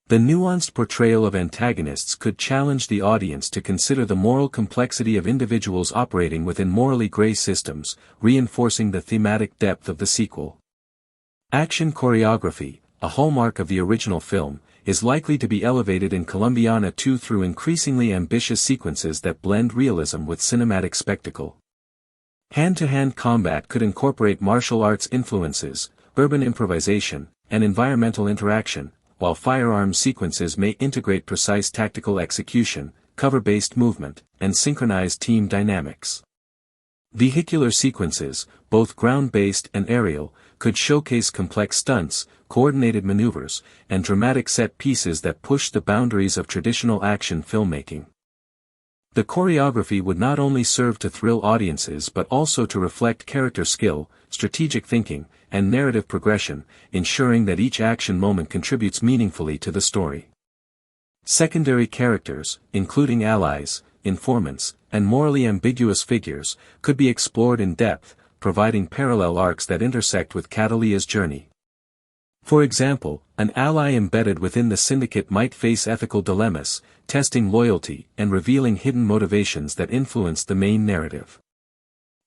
S3: The nuanced portrayal of antagonists could challenge the audience to consider the moral complexity of individuals operating within morally gray systems, reinforcing the thematic depth of the sequel. Action choreography, a hallmark of the original film, is likely to be elevated in Colombiana 2 through increasingly ambitious sequences that blend realism with cinematic spectacle. Hand-to-hand combat could incorporate martial arts influences, urban improvisation, and environmental interaction, while firearms sequences may integrate precise tactical execution, cover-based movement, and synchronized team dynamics. Vehicular sequences, both ground-based and aerial, could showcase complex stunts, coordinated maneuvers, and dramatic set pieces that push the boundaries of traditional action filmmaking. The choreography would not only serve to thrill audiences but also to reflect character skill, strategic thinking, and narrative progression, ensuring that each action moment contributes meaningfully to the story. Secondary characters, including allies, informants, and morally ambiguous figures, could be explored in depth, providing parallel arcs that intersect with Catalina's journey. For example, an ally embedded within the syndicate might face ethical dilemmas, testing loyalty and revealing hidden motivations that influence the main narrative.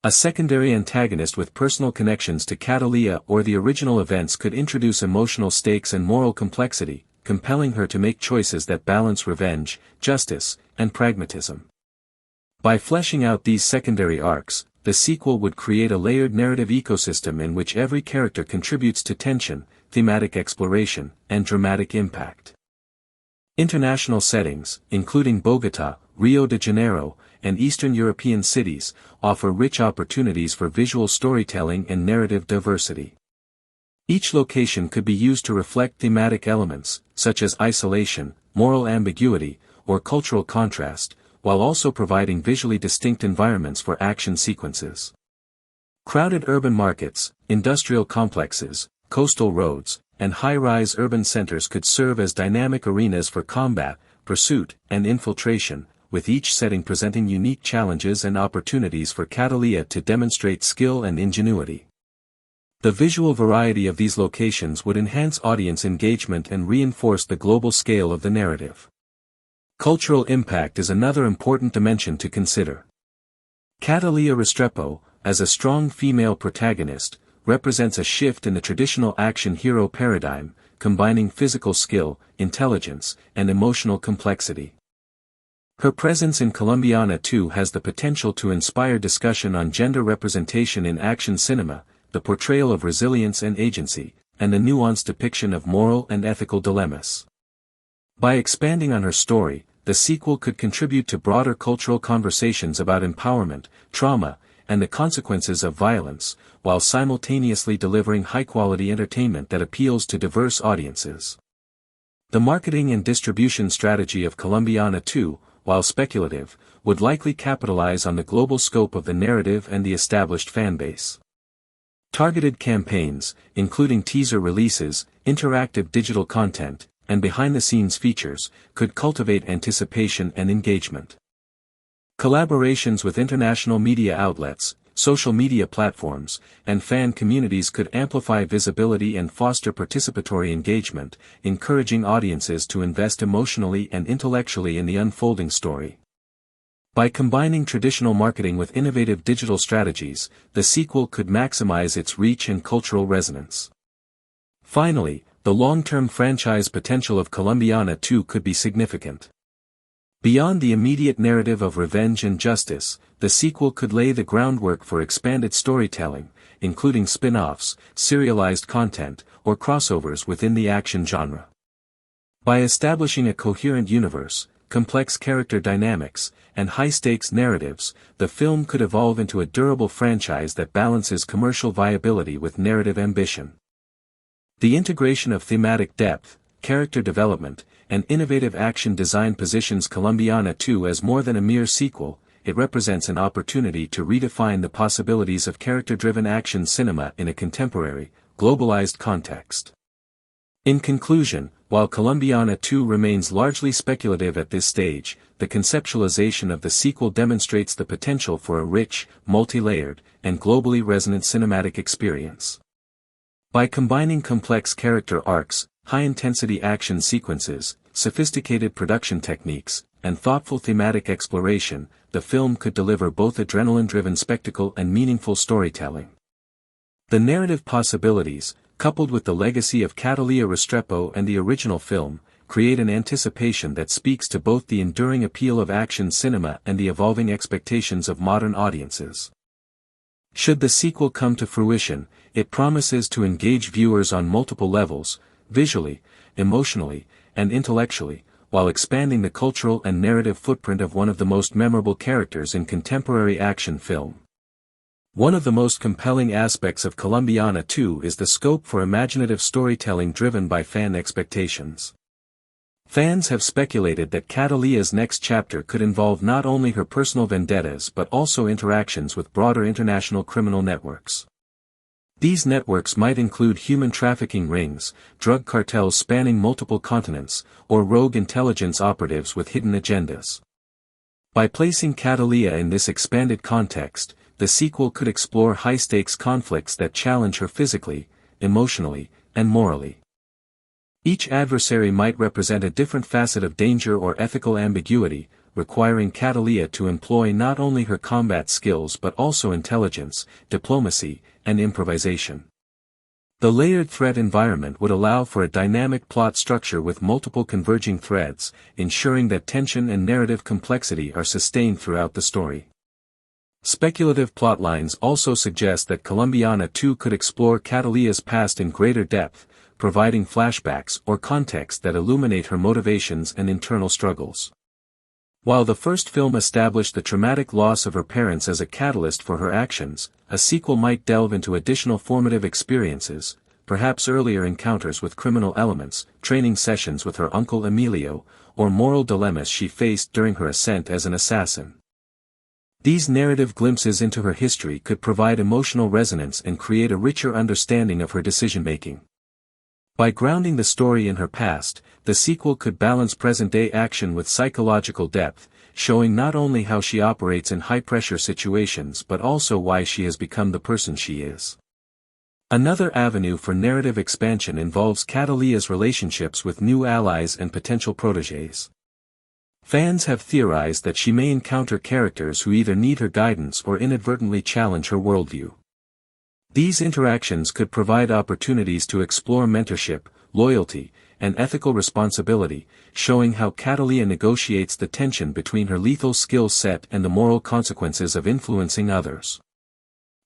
S3: A secondary antagonist with personal connections to Catalina or the original events could introduce emotional stakes and moral complexity, compelling her to make choices that balance revenge, justice, and pragmatism. By fleshing out these secondary arcs, the sequel would create a layered narrative ecosystem in which every character contributes to tension, thematic exploration, and dramatic impact. International settings, including Bogota, Rio de Janeiro, and Eastern European cities, offer rich opportunities for visual storytelling and narrative diversity. Each location could be used to reflect thematic elements, such as isolation, moral ambiguity, or cultural contrast, while also providing visually distinct environments for action sequences. Crowded urban markets, industrial complexes, coastal roads, and high-rise urban centers could serve as dynamic arenas for combat, pursuit, and infiltration, with each setting presenting unique challenges and opportunities for Catalina to demonstrate skill and ingenuity. The visual variety of these locations would enhance audience engagement and reinforce the global scale of the narrative. Cultural impact is another important dimension to consider. Catalina Restrepo, as a strong female protagonist, represents a shift in the traditional action hero paradigm, combining physical skill, intelligence, and emotional complexity. Her presence in Colombiana 2 has the potential to inspire discussion on gender representation in action cinema, the portrayal of resilience and agency, and the nuanced depiction of moral and ethical dilemmas. By expanding on her story, the sequel could contribute to broader cultural conversations about empowerment, trauma, and the consequences of violence, while simultaneously delivering high-quality entertainment that appeals to diverse audiences. The marketing and distribution strategy of Colombiana 2, while speculative, would likely capitalize on the global scope of the narrative and the established fanbase. Targeted campaigns, including teaser releases, interactive digital content, and behind-the-scenes features, could cultivate anticipation and engagement. Collaborations with international media outlets, social media platforms, and fan communities could amplify visibility and foster participatory engagement, encouraging audiences to invest emotionally and intellectually in the unfolding story. By combining traditional marketing with innovative digital strategies, the sequel could maximize its reach and cultural resonance. Finally, the long-term franchise potential of Colombiana 2 could be significant. Beyond the immediate narrative of revenge and justice, the sequel could lay the groundwork for expanded storytelling, including spin-offs, serialized content, or crossovers within the action genre. By establishing a coherent universe, complex character dynamics, and high-stakes narratives, the film could evolve into a durable franchise that balances commercial viability with narrative ambition. The integration of thematic depth, character development, and innovative action design positions Colombiana 2 as more than a mere sequel. It represents an opportunity to redefine the possibilities of character-driven action cinema in a contemporary, globalized context. In conclusion, while Colombiana 2 remains largely speculative at this stage, the conceptualization of the sequel demonstrates the potential for a rich, multi-layered, and globally resonant cinematic experience. By combining complex character arcs, high-intensity action sequences, sophisticated production techniques, and thoughtful thematic exploration, the film could deliver both adrenaline-driven spectacle and meaningful storytelling. The narrative possibilities, coupled with the legacy of Catalina Restrepo and the original film, create an anticipation that speaks to both the enduring appeal of action cinema and the evolving expectations of modern audiences. Should the sequel come to fruition, it promises to engage viewers on multiple levels, visually, emotionally, and intellectually, while expanding the cultural and narrative footprint of one of the most memorable characters in contemporary action film. One of the most compelling aspects of Colombiana 2 is the scope for imaginative storytelling driven by fan expectations. Fans have speculated that Catalina's next chapter could involve not only her personal vendettas but also interactions with broader international criminal networks. These networks might include human trafficking rings, drug cartels spanning multiple continents, or rogue intelligence operatives with hidden agendas. By placing Catalina in this expanded context, the sequel could explore high-stakes conflicts that challenge her physically, emotionally, and morally. Each adversary might represent a different facet of danger or ethical ambiguity, requiring Catalina to employ not only her combat skills but also intelligence, diplomacy, and improvisation. The layered threat environment would allow for a dynamic plot structure with multiple converging threads, ensuring that tension and narrative complexity are sustained throughout the story. Speculative plotlines also suggest that Colombiana 2 could explore Catalina's past in greater depth, providing flashbacks or context that illuminate her motivations and internal struggles. While the first film established the traumatic loss of her parents as a catalyst for her actions, a sequel might delve into additional formative experiences, perhaps earlier encounters with criminal elements, training sessions with her uncle Emilio, or moral dilemmas she faced during her ascent as an assassin. These narrative glimpses into her history could provide emotional resonance and create a richer understanding of her decision-making. By grounding the story in her past, the sequel could balance present-day action with psychological depth, showing not only how she operates in high-pressure situations but also why she has become the person she is. Another avenue for narrative expansion involves Catalina's relationships with new allies and potential protégés. Fans have theorized that she may encounter characters who either need her guidance or inadvertently challenge her worldview. These interactions could provide opportunities to explore mentorship, loyalty, and ethical responsibility, showing how Catalina negotiates the tension between her lethal skill set and the moral consequences of influencing others.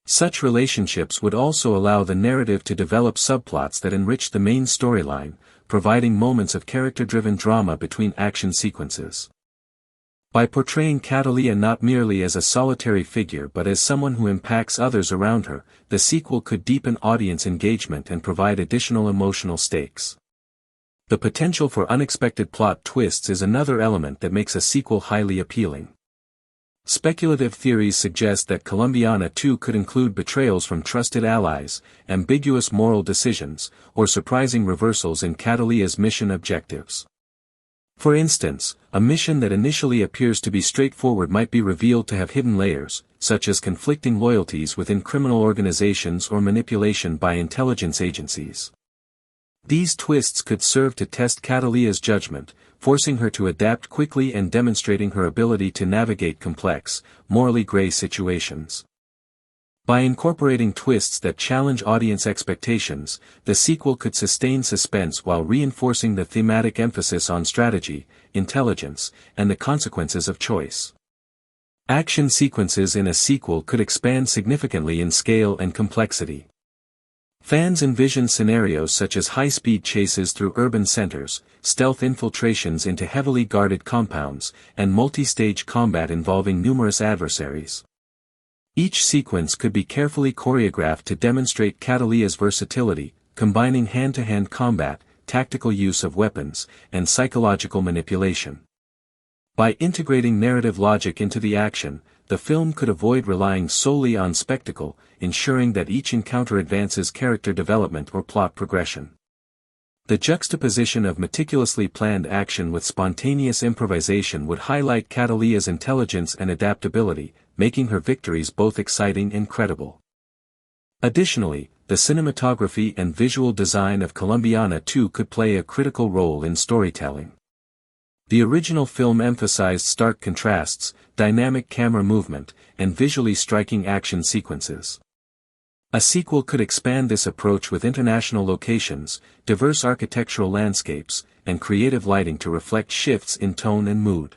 S3: Such relationships would also allow the narrative to develop subplots that enrich the main storyline, providing moments of character-driven drama between action sequences. By portraying Catalina not merely as a solitary figure but as someone who impacts others around her, the sequel could deepen audience engagement and provide additional emotional stakes. The potential for unexpected plot twists is another element that makes a sequel highly appealing. Speculative theories suggest that Colombiana 2 could include betrayals from trusted allies, ambiguous moral decisions, or surprising reversals in Catalina's mission objectives. For instance, a mission that initially appears to be straightforward might be revealed to have hidden layers, such as conflicting loyalties within criminal organizations or manipulation by intelligence agencies. These twists could serve to test Catalina's judgment, forcing her to adapt quickly and demonstrating her ability to navigate complex, morally gray situations. By incorporating twists that challenge audience expectations, the sequel could sustain suspense while reinforcing the thematic emphasis on strategy, intelligence, and the consequences of choice. Action sequences in a sequel could expand significantly in scale and complexity. Fans envision scenarios such as high-speed chases through urban centers, stealth infiltrations into heavily guarded compounds, and multi-stage combat involving numerous adversaries. Each sequence could be carefully choreographed to demonstrate Catalina's versatility, combining hand-to-hand combat, tactical use of weapons, and psychological manipulation. By integrating narrative logic into the action, the film could avoid relying solely on spectacle, ensuring that each encounter advances character development or plot progression. The juxtaposition of meticulously planned action with spontaneous improvisation would highlight Catalina's intelligence and adaptability, making her victories both exciting and credible. Additionally, the cinematography and visual design of Colombiana 2 could play a critical role in storytelling. The original film emphasized stark contrasts, dynamic camera movement, and visually striking action sequences. A sequel could expand this approach with international locations, diverse architectural landscapes, and creative lighting to reflect shifts in tone and mood.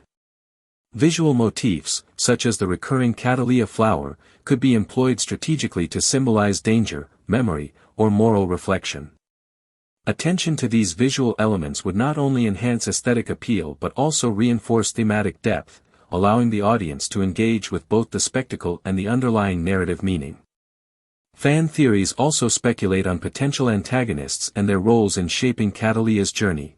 S3: Visual motifs, such as the recurring Catalina flower, could be employed strategically to symbolize danger, memory, or moral reflection. Attention to these visual elements would not only enhance aesthetic appeal but also reinforce thematic depth, allowing the audience to engage with both the spectacle and the underlying narrative meaning. Fan theories also speculate on potential antagonists and their roles in shaping Catalina's journey.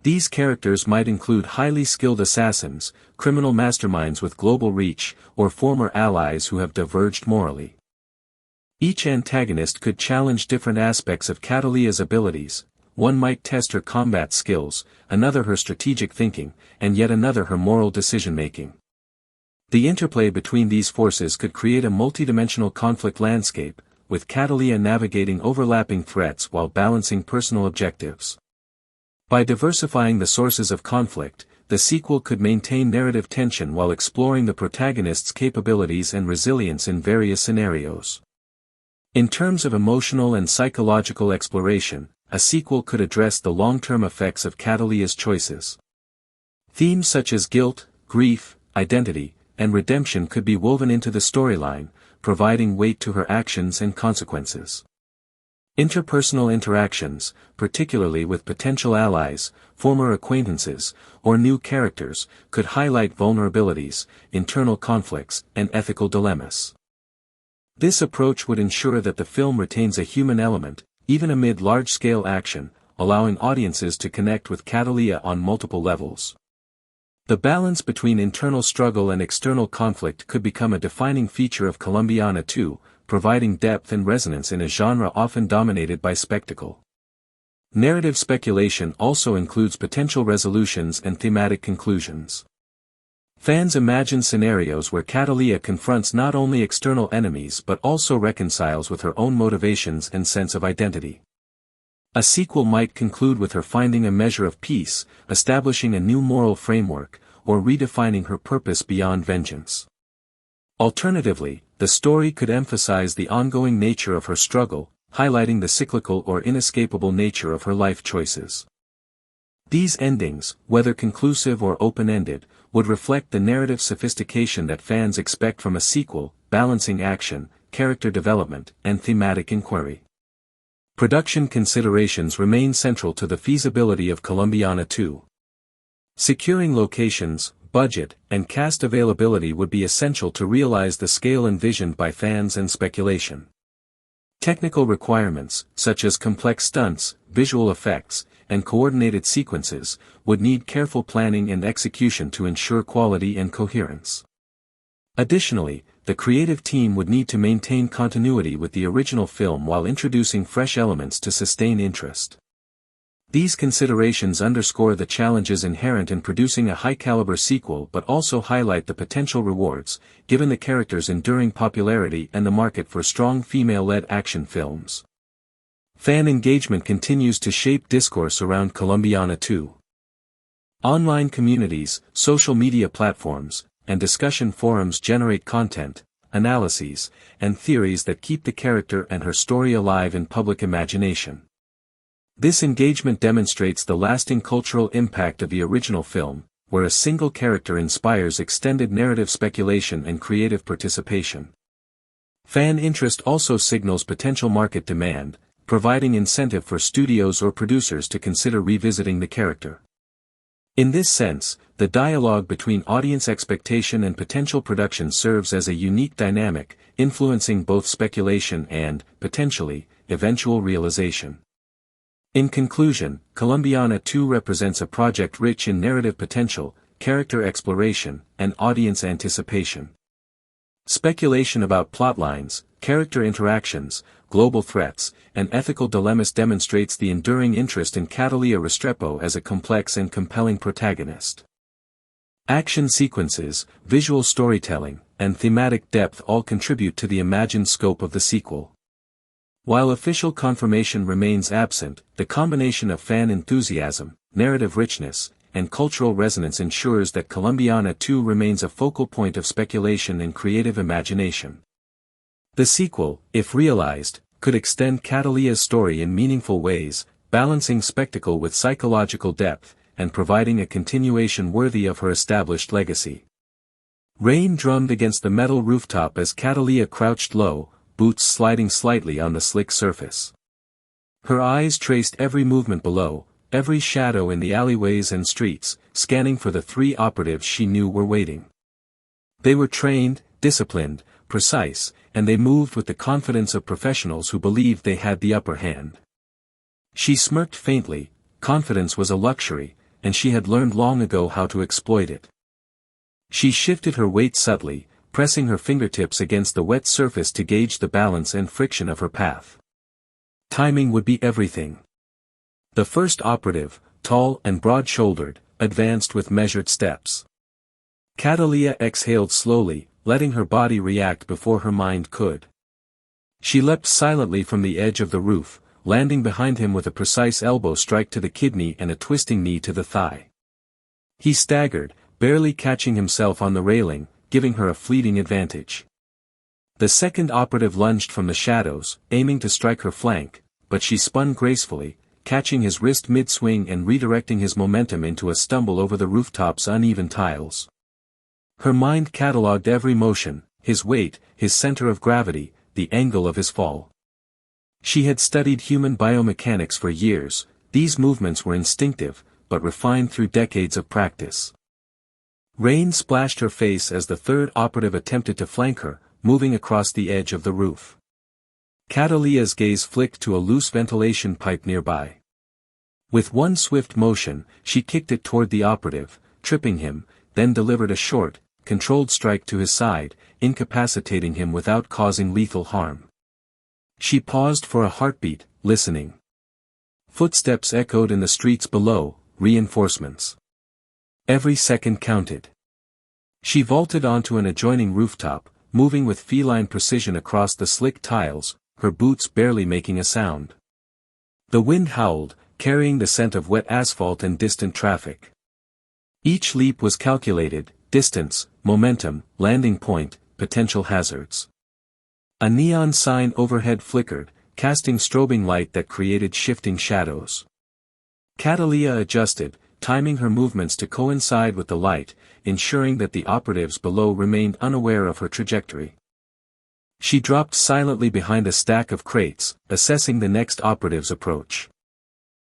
S3: These characters might include highly skilled assassins, criminal masterminds with global reach, or former allies who have diverged morally. Each antagonist could challenge different aspects of Catalina's abilities. One might test her combat skills, another her strategic thinking, and yet another her moral decision-making. The interplay between these forces could create a multidimensional conflict landscape, with Catalina navigating overlapping threats while balancing personal objectives. By diversifying the sources of conflict, the sequel could maintain narrative tension while exploring the protagonist's capabilities and resilience in various scenarios. In terms of emotional and psychological exploration, a sequel could address the long-term effects of Catalina's choices. Themes such as guilt, grief, identity, and redemption could be woven into the storyline, providing weight to her actions and consequences. Interpersonal interactions, particularly with potential allies, former acquaintances, or new characters, could highlight vulnerabilities, internal conflicts, and ethical dilemmas. This approach would ensure that the film retains a human element, even amid large-scale action, allowing audiences to connect with Catalina on multiple levels. The balance between internal struggle and external conflict could become a defining feature of Colombiana 2, providing depth and resonance in a genre often dominated by spectacle. Narrative speculation also includes potential resolutions and thematic conclusions. Fans imagine scenarios where Catalina confronts not only external enemies but also reconciles with her own motivations and sense of identity. A sequel might conclude with her finding a measure of peace, establishing a new moral framework, or redefining her purpose beyond vengeance. Alternatively, the story could emphasize the ongoing nature of her struggle, highlighting the cyclical or inescapable nature of her life choices. These endings, whether conclusive or open-ended, would reflect the narrative sophistication that fans expect from a sequel, balancing action, character development, and thematic inquiry. Production considerations remain central to the feasibility of Colombiana 2. Securing locations, budget, and cast availability would be essential to realize the scale envisioned by fans and speculation. Technical requirements, such as complex stunts, visual effects, and coordinated sequences, would need careful planning and execution to ensure quality and coherence. Additionally, the creative team would need to maintain continuity with the original film while introducing fresh elements to sustain interest. These considerations underscore the challenges inherent in producing a high-caliber sequel but also highlight the potential rewards, given the character's enduring popularity and the market for strong female-led action films. Fan engagement continues to shape discourse around Colombiana 2. Online communities, social media platforms, and discussion forums generate content, analyses, and theories that keep the character and her story alive in public imagination. This engagement demonstrates the lasting cultural impact of the original film, where a single character inspires extended narrative speculation and creative participation. Fan interest also signals potential market demand, providing incentive for studios or producers to consider revisiting the character. In this sense, the dialogue between audience expectation and potential production serves as a unique dynamic, influencing both speculation and, potentially, eventual realization. In conclusion, Colombiana 2 represents a project rich in narrative potential, character exploration, and audience anticipation. Speculation about plotlines, character interactions, global threats, and ethical dilemmas demonstrates the enduring interest in Catalina Restrepo as a complex and compelling protagonist. Action sequences, visual storytelling, and thematic depth all contribute to the imagined scope of the sequel. While official confirmation remains absent, the combination of fan enthusiasm, narrative richness, and cultural resonance ensures that Colombiana 2 remains a focal point of speculation and creative imagination. The sequel, if realized, could extend Catalina's story in meaningful ways, balancing spectacle with psychological depth, and providing a continuation worthy of her established legacy. Rain drummed against the metal rooftop as Catalina crouched low, boots sliding slightly on the slick surface. Her eyes traced every movement below, every shadow in the alleyways and streets, scanning for the three operatives she knew were waiting. They were trained, disciplined, precise, and they moved with the confidence of professionals who believed they had the upper hand. She smirked faintly. Confidence was a luxury, and she had learned long ago how to exploit it. She shifted her weight subtly, pressing her fingertips against the wet surface to gauge the balance and friction of her path. Timing would be everything. The first operative, tall and broad-shouldered, advanced with measured steps. Catalina exhaled slowly, letting her body react before her mind could. She leapt silently from the edge of the roof, landing behind him with a precise elbow strike to the kidney and a twisting knee to the thigh. He staggered, barely catching himself on the railing, giving her a fleeting advantage. The second operative lunged from the shadows, aiming to strike her flank, but she spun gracefully, catching his wrist mid-swing and redirecting his momentum into a stumble over the rooftop's uneven tiles. Her mind catalogued every motion, his weight, his center of gravity, the angle of his fall. She had studied human biomechanics for years. These movements were instinctive, but refined through decades of practice. Rain splashed her face as the third operative attempted to flank her, moving across the edge of the roof. Catalina's gaze flicked to a loose ventilation pipe nearby. With one swift motion, she kicked it toward the operative, tripping him, then delivered a short, controlled strike to his side, incapacitating him without causing lethal harm. She paused for a heartbeat, listening. Footsteps echoed in the streets below, reinforcements. Every second counted. She vaulted onto an adjoining rooftop, moving with feline precision across the slick tiles, her boots barely making a sound. The wind howled, carrying the scent of wet asphalt and distant traffic. Each leap was calculated: distance, momentum, landing point, potential hazards. A neon sign overhead flickered, casting strobing light that created shifting shadows. Catalina adjusted, timing her movements to coincide with the light, ensuring that the operatives below remained unaware of her trajectory. She dropped silently behind a stack of crates, assessing the next operative's approach.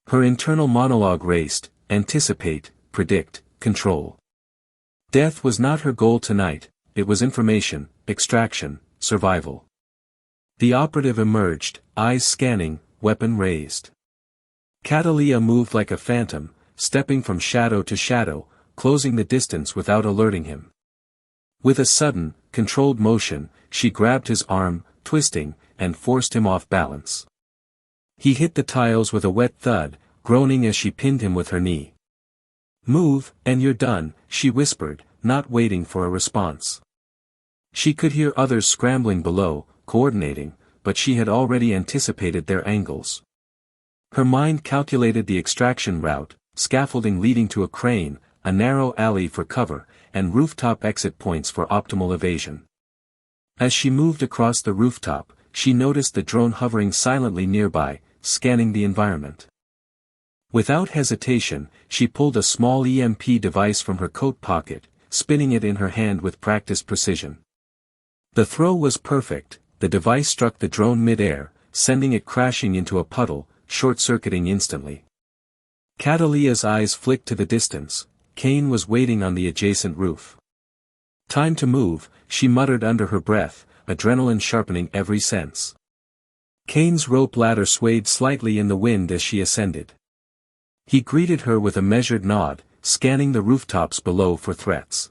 S3: Her internal monologue raced: anticipate, predict, control. Death was not her goal tonight, it was information, extraction, survival. The operative emerged, eyes scanning, weapon raised. Catalia moved like a phantom, stepping from shadow to shadow, closing the distance without alerting him. With a sudden, controlled motion, she grabbed his arm, twisting, and forced him off balance. He hit the tiles with a wet thud, groaning as she pinned him with her knee. "Move, and you're done," she whispered, not waiting for a response. She could hear others scrambling below, coordinating, but she had already anticipated their angles. Her mind calculated the extraction route, scaffolding leading to a crane, a narrow alley for cover, and rooftop exit points for optimal evasion. As she moved across the rooftop, she noticed the drone hovering silently nearby, scanning the environment. Without hesitation, she pulled a small EMP device from her coat pocket, spinning it in her hand with practiced precision. The throw was perfect, the device struck the drone mid-air, sending it crashing into a puddle, short-circuiting instantly. Catalia's eyes flicked to the distance. Kane was waiting on the adjacent roof. "Time to move," she muttered under her breath, adrenaline sharpening every sense. Kane's rope ladder swayed slightly in the wind as she ascended. He greeted her with a measured nod, scanning the rooftops below for threats.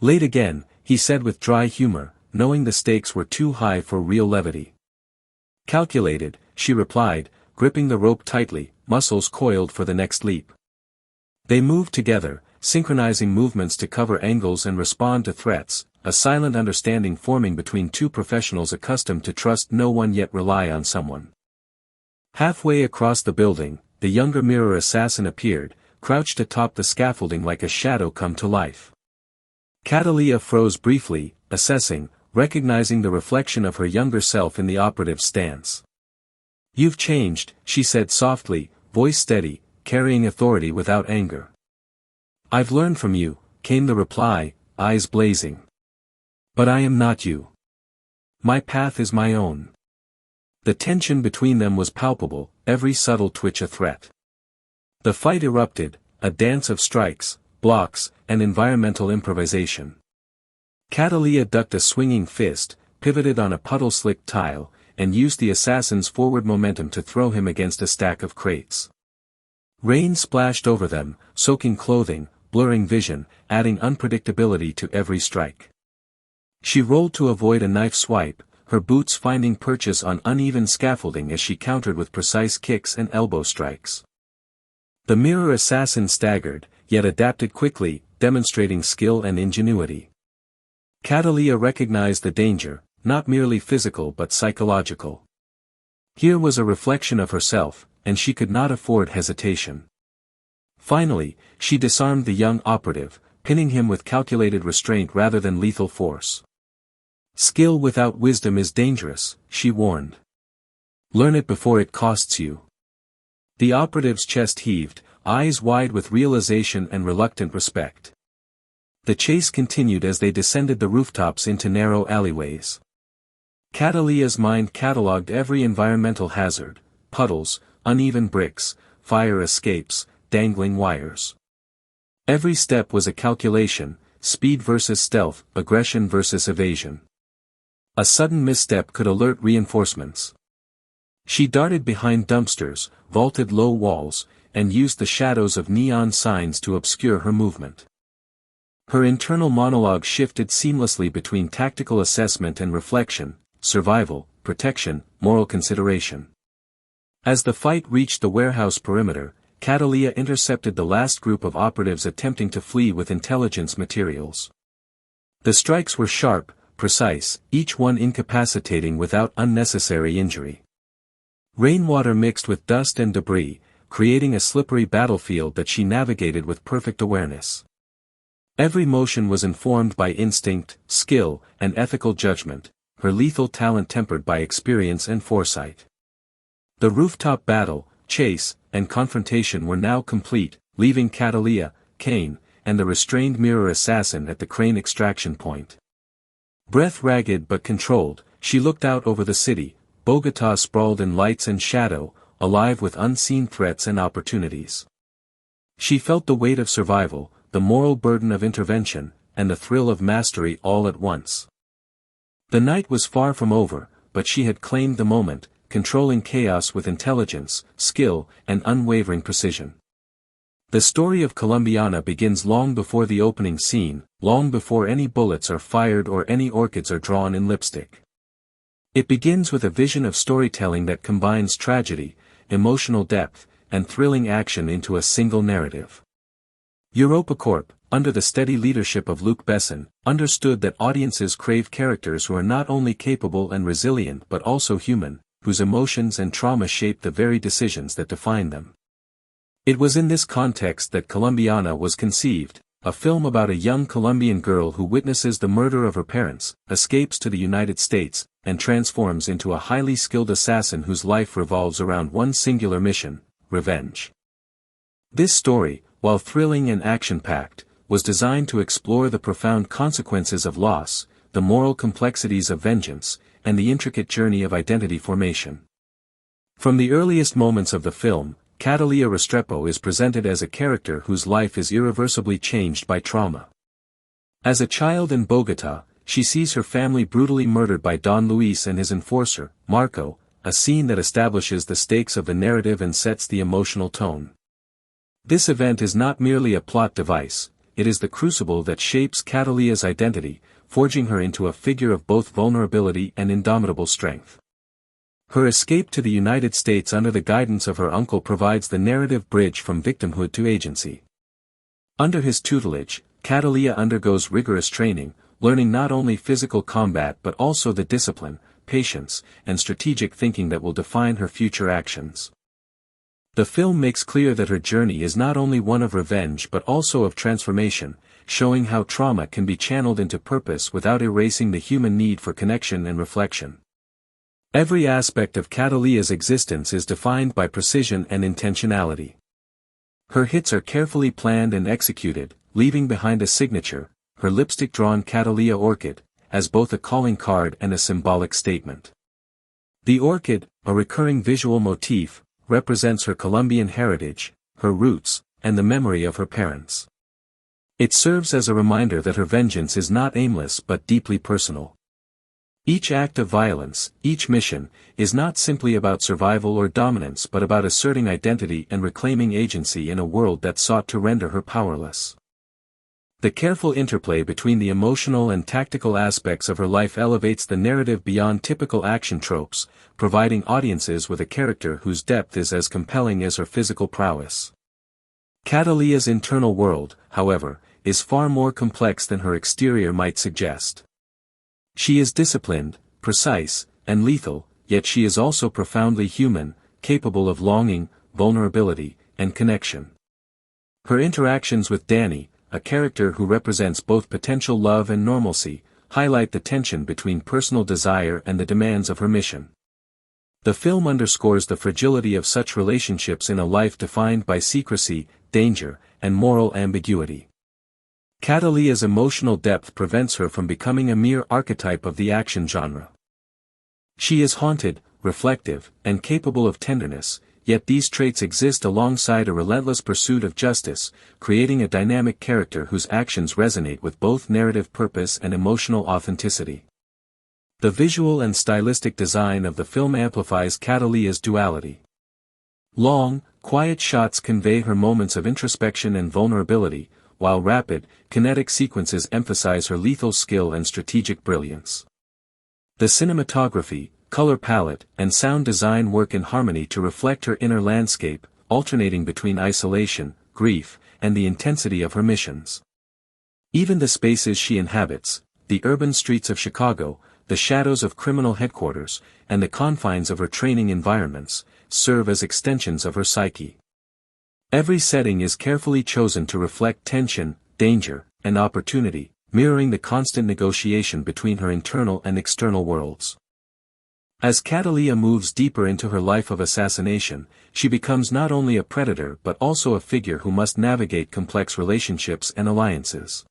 S3: "Late again," he said with dry humor, knowing the stakes were too high for real levity. "Calculated," she replied, gripping the rope tightly, muscles coiled for the next leap. They moved together, synchronizing movements to cover angles and respond to threats, a silent understanding forming between two professionals accustomed to trust no one yet rely on someone. Halfway across the building, the younger mirror assassin appeared, crouched atop the scaffolding like a shadow come to life. Catalia froze briefly, assessing, recognizing the reflection of her younger self in the operative's stance. "You've changed," she said softly, voice steady, carrying authority without anger. "I've learned from you," came the reply, eyes blazing. "But I am not you. My path is my own." The tension between them was palpable, every subtle twitch a threat. The fight erupted, a dance of strikes, blocks, and environmental improvisation. Catalia ducked a swinging fist, pivoted on a puddle-slick tile, and used the assassin's forward momentum to throw him against a stack of crates. Rain splashed over them, soaking clothing, blurring vision, adding unpredictability to every strike. She rolled to avoid a knife swipe, her boots finding purchase on uneven scaffolding as she countered with precise kicks and elbow strikes. The mirror assassin staggered, yet adapted quickly, demonstrating skill and ingenuity. Catalia recognized the danger, not merely physical but psychological. Here was a reflection of herself, and she could not afford hesitation. Finally, she disarmed the young operative, pinning him with calculated restraint rather than lethal force. "Skill without wisdom is dangerous," she warned. "Learn it before it costs you." The operative's chest heaved, eyes wide with realization and reluctant respect. The chase continued as they descended the rooftops into narrow alleyways. Catalia's mind catalogued every environmental hazard: puddles, uneven bricks, fire escapes, dangling wires. Every step was a calculation: speed versus stealth, aggression versus evasion. A sudden misstep could alert reinforcements. She darted behind dumpsters, vaulted low walls, and used the shadows of neon signs to obscure her movement. Her internal monologue shifted seamlessly between tactical assessment and reflection, survival, protection, moral consideration. As the fight reached the warehouse perimeter, Catalia intercepted the last group of operatives attempting to flee with intelligence materials. The strikes were sharp, precise, each one incapacitating without unnecessary injury. Rainwater mixed with dust and debris, creating a slippery battlefield that she navigated with perfect awareness. Every motion was informed by instinct, skill, and ethical judgment, her lethal talent tempered by experience and foresight. The rooftop battle, chase, and confrontation were now complete, leaving Catalia, Kane, and the restrained mirror assassin at the crane extraction point. Breath ragged but controlled, she looked out over the city, Bogotá sprawled in lights and shadow, alive with unseen threats and opportunities. She felt the weight of survival, the moral burden of intervention, and the thrill of mastery all at once. The night was far from over, but she had claimed the moment, controlling chaos with intelligence, skill, and unwavering precision. The story of Colombiana begins long before the opening scene, long before any bullets are fired or any orchids are drawn in lipstick. It begins with a vision of storytelling that combines tragedy, emotional depth, and thrilling action into a single narrative. EuropaCorp, under the steady leadership of Luc Besson, understood that audiences crave characters who are not only capable and resilient but also human, whose emotions and trauma shape the very decisions that define them. It was in this context that Colombiana was conceived, a film about a young Colombian girl who witnesses the murder of her parents, escapes to the United States, and transforms into a highly skilled assassin whose life revolves around one singular mission: revenge. This story, while thrilling and action-packed, was designed to explore the profound consequences of loss, the moral complexities of vengeance, and the intricate journey of identity formation. From the earliest moments of the film, Catalina Restrepo is presented as a character whose life is irreversibly changed by trauma. As a child in Bogotá, she sees her family brutally murdered by Don Luis and his enforcer, Marco, a scene that establishes the stakes of the narrative and sets the emotional tone. This event is not merely a plot device, it is the crucible that shapes Catalina's identity, forging her into a figure of both vulnerability and indomitable strength. Her escape to the United States under the guidance of her uncle provides the narrative bridge from victimhood to agency. Under his tutelage, Catalina undergoes rigorous training, learning not only physical combat but also the discipline, patience, and strategic thinking that will define her future actions. The film makes clear that her journey is not only one of revenge but also of transformation, showing how trauma can be channeled into purpose without erasing the human need for connection and reflection. Every aspect of Catalina's existence is defined by precision and intentionality. Her hits are carefully planned and executed, leaving behind a signature, her lipstick-drawn Catalina orchid, as both a calling card and a symbolic statement. The orchid, a recurring visual motif, represents her Colombian heritage, her roots, and the memory of her parents. It serves as a reminder that her vengeance is not aimless but deeply personal. Each act of violence, each mission, is not simply about survival or dominance but about asserting identity and reclaiming agency in a world that sought to render her powerless. The careful interplay between the emotional and tactical aspects of her life elevates the narrative beyond typical action tropes, providing audiences with a character whose depth is as compelling as her physical prowess. Catalina's internal world, however, is far more complex than her exterior might suggest. She is disciplined, precise, and lethal, yet she is also profoundly human, capable of longing, vulnerability, and connection. Her interactions with Danny, a character who represents both potential love and normalcy, highlight the tension between personal desire and the demands of her mission. The film underscores the fragility of such relationships in a life defined by secrecy, danger, and moral ambiguity. Catalina's emotional depth prevents her from becoming a mere archetype of the action genre. She is haunted, reflective, and capable of tenderness, yet these traits exist alongside a relentless pursuit of justice, creating a dynamic character whose actions resonate with both narrative purpose and emotional authenticity. The visual and stylistic design of the film amplifies Catalina's duality. Long, quiet shots convey her moments of introspection and vulnerability, while rapid, kinetic sequences emphasize her lethal skill and strategic brilliance. The cinematography, color palette, and sound design work in harmony to reflect her inner landscape, alternating between isolation, grief, and the intensity of her missions. Even the spaces she inhabits, the urban streets of Chicago, the shadows of criminal headquarters, and the confines of her training environments, serve as extensions of her psyche. Every setting is carefully chosen to reflect tension, danger, and opportunity, mirroring the constant negotiation between her internal and external worlds. As Catalina moves deeper into her life of assassination, she becomes not only a predator but also a figure who must navigate complex relationships and alliances.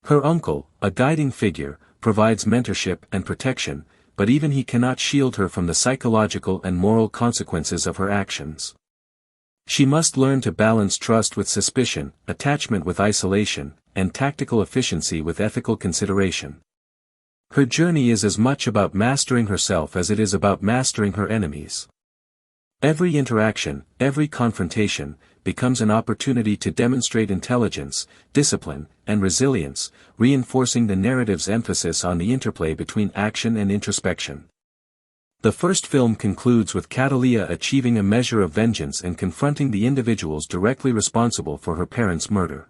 S3: Her uncle, a guiding figure, provides mentorship and protection, but even he cannot shield her from the psychological and moral consequences of her actions. She must learn to balance trust with suspicion, attachment with isolation, and tactical efficiency with ethical consideration. Her journey is as much about mastering herself as it is about mastering her enemies. Every interaction, every confrontation, becomes an opportunity to demonstrate intelligence, discipline, and resilience, reinforcing the narrative's emphasis on the interplay between action and introspection. The first film concludes with Catalina achieving a measure of vengeance and confronting the individuals directly responsible for her parents' murder.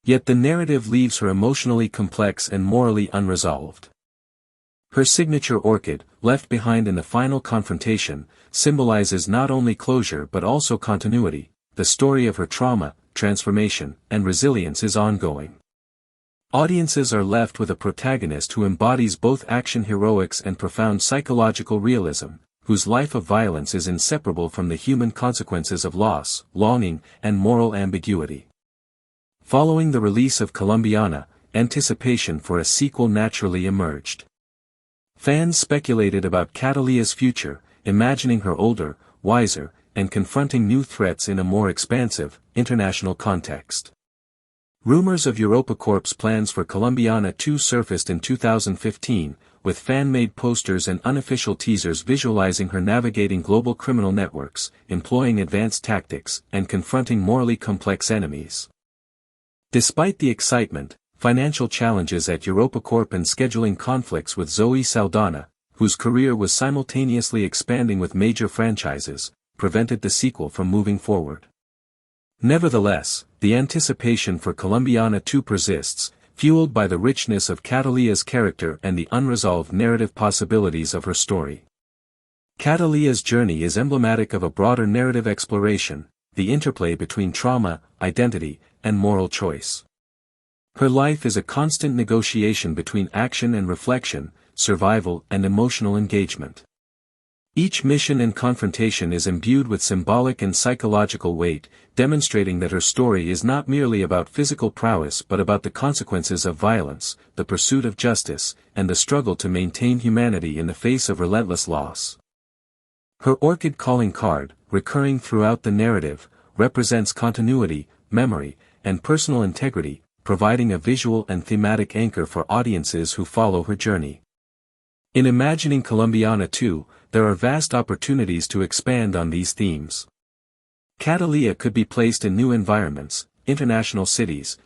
S3: Yet the narrative leaves her emotionally complex and morally unresolved. Her signature orchid, left behind in the final confrontation, symbolizes not only closure but also continuity. The story of her trauma, transformation, and resilience is ongoing. Audiences are left with a protagonist who embodies both action heroics and profound psychological realism, whose life of violence is inseparable from the human consequences of loss, longing, and moral ambiguity. Following the release of Colombiana, anticipation for a sequel naturally emerged. Fans speculated about Catalina's future, imagining her older, wiser, and confronting new threats in a more expansive, international context. Rumors of EuropaCorp's plans for Colombiana 2 surfaced in 2015, with fan-made posters and unofficial teasers visualizing her navigating global criminal networks, employing advanced tactics, and confronting morally complex enemies. Despite the excitement, financial challenges at EuropaCorp and scheduling conflicts with Zoe Saldana, whose career was simultaneously expanding with major franchises, prevented the sequel from moving forward. Nevertheless, the anticipation for Colombiana 2 persists, fueled by the richness of Catalina's character and the unresolved narrative possibilities of her story. Catalina's journey is emblematic of a broader narrative exploration, the interplay between trauma, identity, and moral choice. Her life is a constant negotiation between action and reflection, survival and emotional engagement. Each mission and confrontation is imbued with symbolic and psychological weight, demonstrating that her story is not merely about physical prowess but about the consequences of violence, the pursuit of justice, and the struggle to maintain humanity in the face of relentless loss. Her orchid calling card, recurring throughout the narrative, represents continuity, memory, and personal integrity, providing a visual and thematic anchor for audiences who follow her journey. In imagining Colombiana 2, there are vast opportunities to expand on these themes. Catalina could be placed in new environments, international cities,